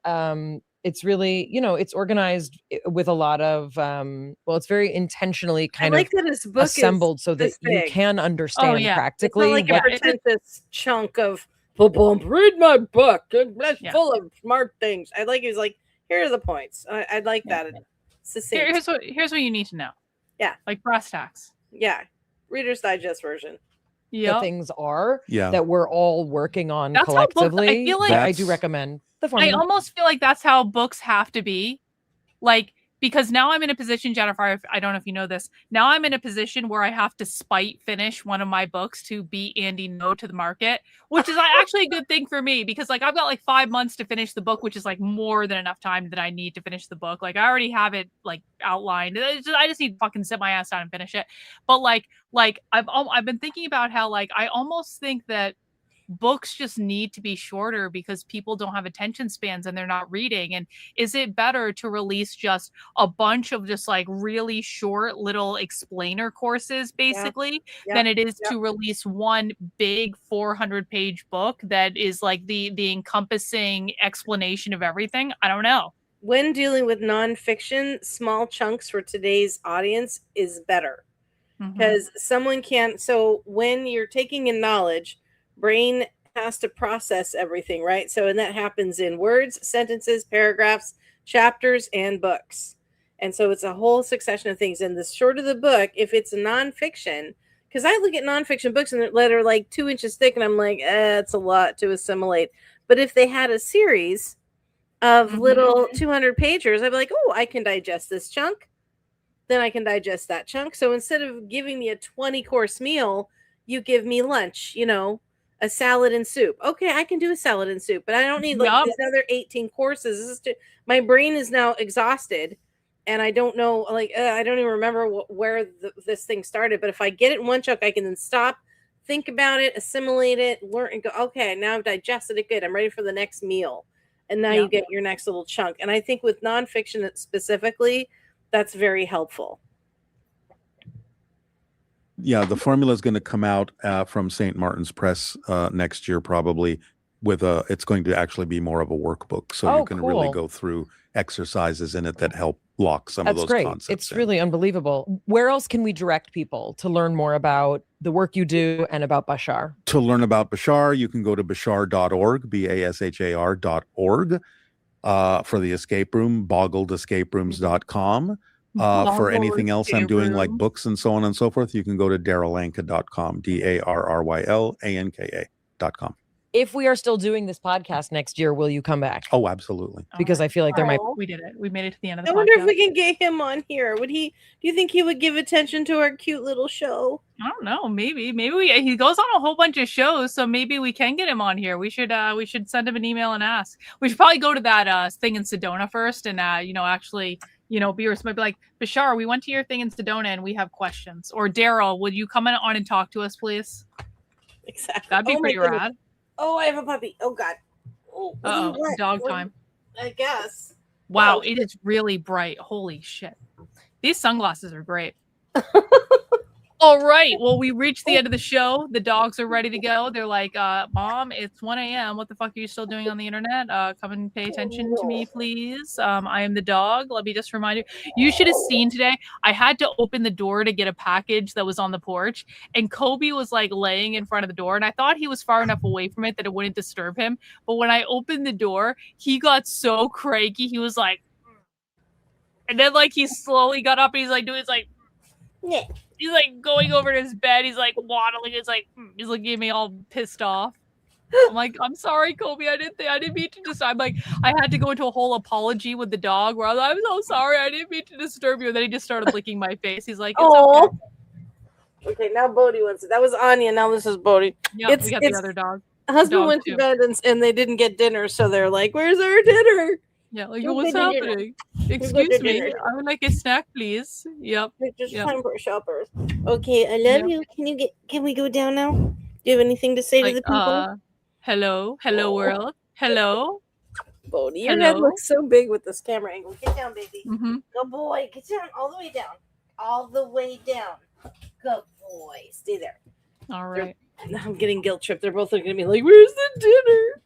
it's really, it's organized with a lot of well, it's very intentionally I kind like of that his book assembled so is that this you big. can understand yeah. It's not practically like a what pretentious chunk of boom. Read my book. That's Yeah. full of smart things. I like. He was like, here are the points. I'd like that. Succinct. Here's what you need to know. Yeah. Like brass tacks. Yeah. Reader's Digest version. the Yeah. things are Yeah. that we're all working on That's how books- I collectively. feel like- I do That's- recommend the I formula. almost feel like that's how books have to be. Like, because now I'm in a position, Jennifer, I don't know if you know this. Now I'm in a position where I have to spite finish one of my books to beat Andy No to the market, which is actually a good thing for me, because like I've got like 5 months to finish the book, which is like more than enough time that I need to finish the book. Like I already have it like outlined. I just need to fucking sit my ass down and finish it. But like I've been thinking about how like I almost think that books just need to be shorter because people don't have attention spans and they're not reading. And is it better to release just a bunch of just like really short little explainer courses basically than it is to release one big 400-page book that is like the encompassing explanation of everything? I don't know. When dealing with nonfiction, small chunks for today's audience is better, because someone can't. So when you're taking in knowledge, brain has to process everything, right? So, and that happens in words, sentences, paragraphs, chapters, and books. And so it's a whole succession of things. And the shorter the book, if it's a nonfiction, because I look at nonfiction books and they're like 2 inches thick, and I'm like, it's a lot to assimilate. But if they had a series of little 200 pagers, I'd be like, oh, I can digest this chunk. Then I can digest that chunk. So instead of giving me a 20-course meal, you give me lunch, a salad and soup. Okay, I can do a salad and soup, but I don't need like these other 18 courses. This is my brain is now exhausted, and I don't know, like I don't even remember where this thing started. But if I get it in one chunk, I can then stop, think about it, assimilate it, learn, and go, okay, now I've digested it good. I'm ready for the next meal. And now you get your next little chunk. And I think with nonfiction specifically, that's very helpful. Yeah, the formula is going to come out from St. Martin's Press next year, probably it's going to actually be more of a workbook. So you can really go through exercises in it that help lock some of those concepts. It's really unbelievable. Where else can we direct people to learn more about the work you do and about Bashar? To learn about Bashar, you can go to bashar.org, BASHAR.org, for the escape room, boggledescaperooms.com. For anything else I'm doing, like books and so on and so forth, you can go to darrylanka.com, DARRYLANKA.com. If we are still doing this podcast next year, will you come back? Oh, absolutely. Because I feel like there might. We did it. We made it to the end of the I podcast. wonder if we can get him on here. Do you think he would give attention to our cute little show? I don't know. Maybe he goes on a whole bunch of shows, so maybe we can get him on here. We should send him an email and ask. We should probably go to that thing in Sedona first, and actually, be like, Bashar, we went to your thing in Sedona and we have questions. Or Daryl, would you come on and talk to us, please? Exactly. That'd be pretty rad. Oh, I have a puppy. Oh God. Oh, dog time. I guess. Wow, it is really bright. Holy shit. These sunglasses are great. All right. Well, we reached the end of the show. The dogs are ready to go. They're like, Mom, it's 1 a.m. What the fuck are you still doing on the internet? Come and pay attention to me, please. I am the dog. Let me just remind you. You should have seen today. I had to open the door to get a package that was on the porch, and Kobe was like laying in front of the door, and I thought he was far enough away from it that it wouldn't disturb him. But when I opened the door, he got so cranky. He was like, and then like he slowly got up and he's like doing it's like, yeah. He's like going over to his bed. He's like waddling. He's looking at me all pissed off. I'm like, I'm sorry, Kobe. I didn't mean to disturb. I'm like, I had to go into a whole apology with the dog where I was like, I'm so sorry. I didn't mean to disturb you. And then he just started licking my face. He's like, it's okay. Okay, now Bodhi wants it. That was Anya. Now this is Bodhi. Yeah, we got the other dog. Husband went to bed and they didn't get dinner, so they're like, "Where's our dinner?" Yeah, like what's happening? Excuse me, I would like a snack, please. Yep. Just time for shoppers. Okay, I love you. Can we go down now? Do you have anything to say to the people? Hello world. Hello. Bodhi, your head looks so big with this camera angle. Get down, baby. Mm-hmm. Good boy. Get down all the way down. All the way down. Good boy. Stay there. All right. I'm getting guilt tripped. They're both looking at me like, "Where's the dinner?"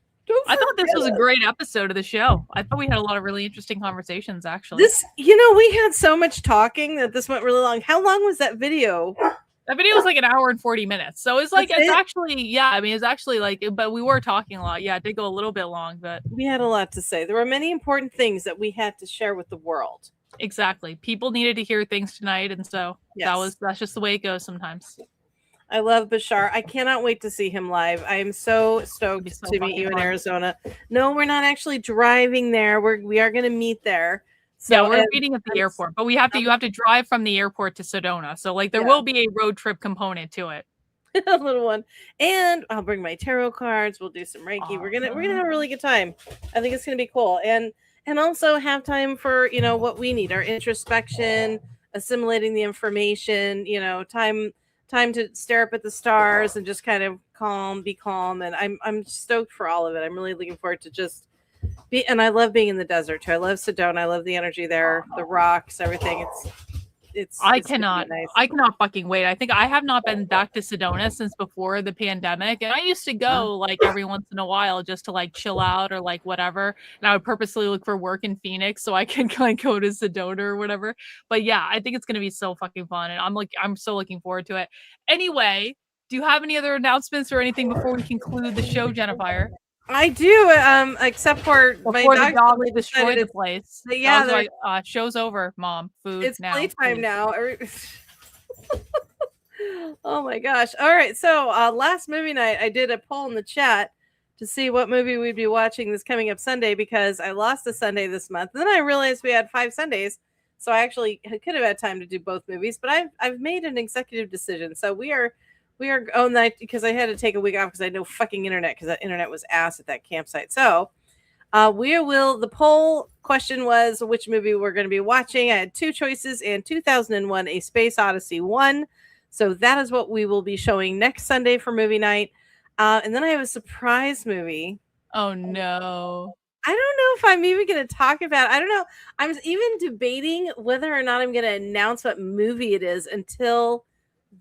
I thought this was a great episode of the show. I thought we had a lot of really interesting conversations, actually. We had so much talking that this went really long. How long was that video? That video was like an hour and 40 minutes. So it's like, it's actually like, but we were talking a lot. Yeah, it did go a little bit long, but we had a lot to say. There were many important things that we had to share with the world. Exactly. People needed to hear things tonight. And so that's just the way it goes sometimes. I love Bashar. I cannot wait to see him live. I am so stoked to meet you in Arizona. No, we're not actually driving there. We are going to meet there. So, yeah, we're meeting at the airport, but you have to drive from the airport to Sedona. So like there will be a road trip component to it. A little one. And I'll bring my tarot cards. We'll do some Reiki. We're gonna have a really good time. I think it's gonna be cool. And also have time for what we need, our introspection, assimilating the information, time to stare up at the stars and just kind of be calm. And I'm stoked for all of it. I'm really looking forward to and I love being in the desert too. I love Sedona. I love the energy there, the rocks, everything. I cannot fucking wait. I think I have not been back to Sedona since before the pandemic. And I used to go like every once in a while just to like chill out or like whatever. And I would purposely look for work in Phoenix so I can like go to Sedona or whatever. But yeah, I think it's going to be so fucking fun. And I'm so looking forward to it. Anyway, do you have any other announcements or anything before we conclude the show, Jennifer? I do, except for my dog destroyed the place. Yeah, show's over, Mom. Food. It's now, playtime please. now. Oh my gosh! All right, so last movie night, I did a poll in the chat to see what movie we'd be watching this coming up Sunday because I lost a Sunday this month, and then I realized we had 5 Sundays, so I actually could have had time to do both movies. But I've made an executive decision, so we are on that because I had to take a week off because I had no fucking internet because that internet was ass at that campsite. So the poll question was which movie we're going to be watching. I had 2 choices, and 2001 A Space Odyssey won. So that is what we will be showing next Sunday for movie night. And then I have a surprise movie. Oh no. I don't know if I'm even going to talk about it. I don't know. I'm even debating whether or not I'm going to announce what movie it is until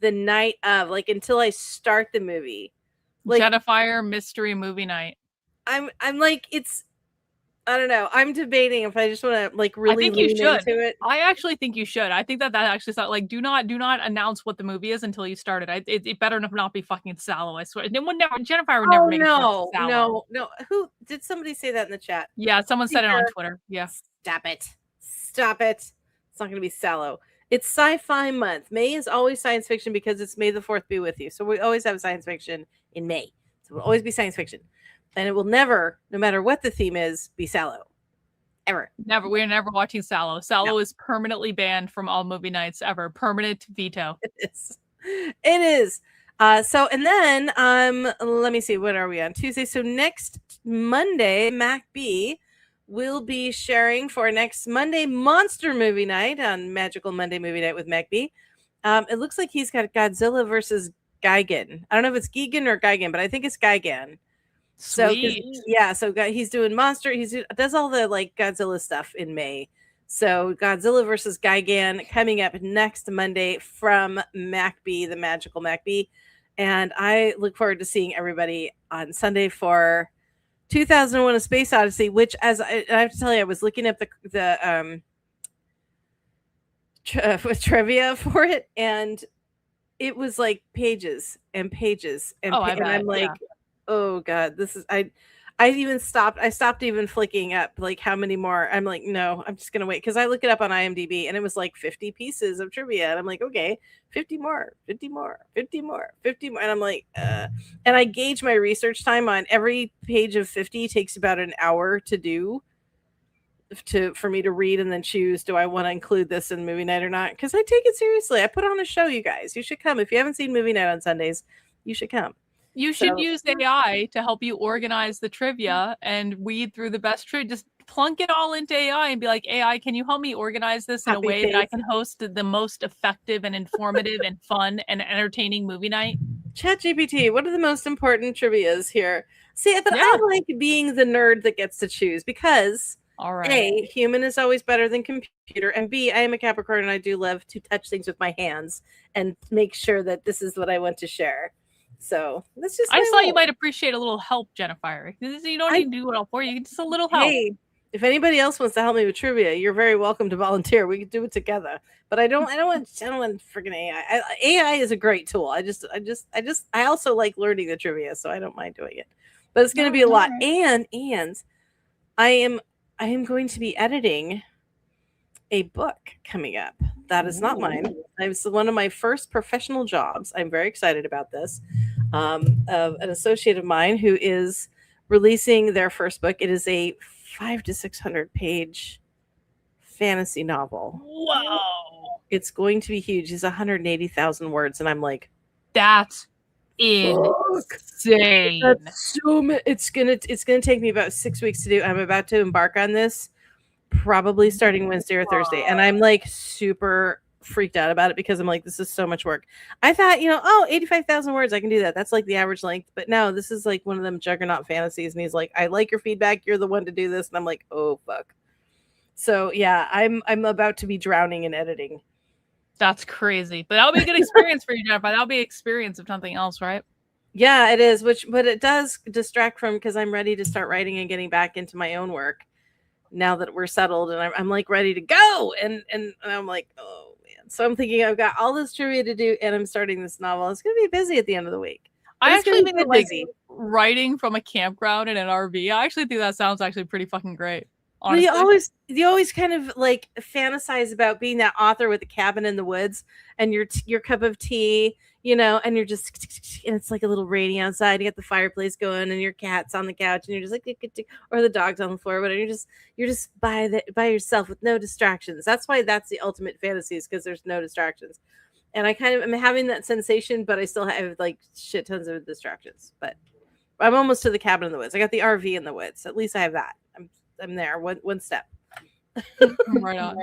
the night of, like, until I start the movie. Like, Jetafire mystery movie night. I'm like, I don't know. I'm debating if I just want to like really lean into it. I actually think you should. I think that actually sounds like do not announce what the movie is until you start it. It better not be fucking Sallow. I swear. Jennifer would never make no. Who did somebody say that in the chat? Yeah, someone said it on Twitter. Yeah. Stop it. It's not going to be Sallow. It's sci-fi month. May is always science fiction because it's May the 4th be with you. So we always have science fiction in May. So it will always be science fiction. And it will never, no matter what the theme is, be Sallow. Ever. Never. We're never watching Sallow. Sallow is permanently banned from all movie nights ever. Permanent veto. It is. So, and then, let me see. What are we on? Tuesday. So next Monday, Mac B will be sharing for next Monday Monster Movie Night on Magical Monday Movie Night with Mac B. It looks like he's got Godzilla versus Gigan. I don't know if it's Gigan or Gigan, but I think it's Gigan. So Sweet. So he's doing monster. He does all the like Godzilla stuff in May. So Godzilla versus Gigan coming up next Monday from MacB, the magical MacB. And I look forward to seeing everybody on Sunday for 2001: A Space Odyssey, which, as I have to tell you, I was looking up the trivia for it, and it was like pages and pages and, Oh, I and bet, I'm like, oh god, this is I stopped even flicking up like how many more. I'm like, no, I'm just gonna wait, because I look it up on IMDb and it was like 50 pieces of trivia, and I'm like, okay, 50 more, 50 more, 50 more, 50 more, and I'm like, and I gauge my research time on every page of 50 takes about an hour to do, for me to read and then choose, do I want to include this in movie night or not? Because I take it seriously. I put on a show, you guys. You should come. If you haven't seen movie night on Sundays, you should come. You should use AI to help you organize the trivia and weed through the best trivia. Just plunk it all into AI and be like, AI, can you help me organize this in a way that I can host the most effective and informative and fun and entertaining movie night? ChatGPT, what are the most important trivias here? See, but I like being the nerd that gets to choose, because all right, A, human is always better than computer, and B, I am a Capricorn and I do love to touch things with my hands and make sure that this is what I want to share. So that's just. I thought you might appreciate a little help, Jennifer. You don't need to do it all for you. Just a little help. Hey, if anybody else wants to help me with trivia, you're very welcome to volunteer. We can do it together. But I don't want freaking AI. AI is a great tool. I also like learning the trivia, so I don't mind doing it. But it's going to be a lot. And I am going to be editing a book coming up. That is not mine. It's one of my first professional jobs. I'm very excited about this. Of an associate of mine who is releasing their first book. It is a 500 to 600 page fantasy novel. Wow. It's going to be huge. It's 180,000 words. And I'm like, that's insane. That's so it's gonna take me about 6 weeks to do. I'm about to embark on this probably starting Wednesday or Thursday. And I'm like super freaked out about it, because I'm like, this is so much work. I thought, 85,000 words, I can do that. That's like the average length. But no, this is like one of them juggernaut fantasies. And he's like, I like your feedback. You're the one to do this. And I'm like, oh, fuck. So yeah, I'm about to be drowning in editing. That's crazy. But that'll be a good experience for you, Jennifer. That'll be an experience of something else, right? Yeah, it is. But it does distract from, because I'm ready to start writing and getting back into my own work now that we're settled, and I'm like ready to go. And I'm like, oh man. So I'm thinking I've got all this trivia to do, and I'm starting this novel. It's gonna be busy at the end of the week. I actually think that like writing from a campground in an RV, I actually think that sounds actually pretty fucking great. Honestly. Well, you always kind of like fantasize about being that author with a cabin in the woods and your cup of tea, and you're just, and it's like a little rainy outside. You got the fireplace going, and your cat's on the couch, and you're just like, or the dog's on the floor, but you're just by yourself with no distractions. That's why that's the ultimate fantasy, is because there's no distractions. And I kind of am having that sensation, but I still have like shit tons of distractions. But I'm almost to the cabin in the woods. I got the RV in the woods. At least I have that. I'm there, one step. Right on.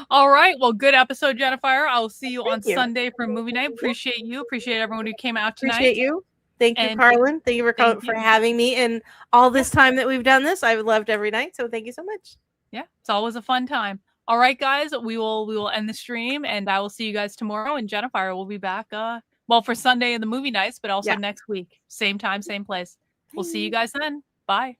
All right. Well, good episode, Jennifer. I will see you on you. Sunday for movie night. Appreciate you. Appreciate everyone who came out tonight. Appreciate you. Thank you, Karlyn. Thank you for having me. And all this time that we've done this, I've loved every night. So thank you so much. Yeah, it's always a fun time. All right, guys, we will end the stream, and I will see you guys tomorrow. And Jennifer will be back, for Sunday in the movie nights, but also next week, same time, same place. We'll see you guys then. Bye.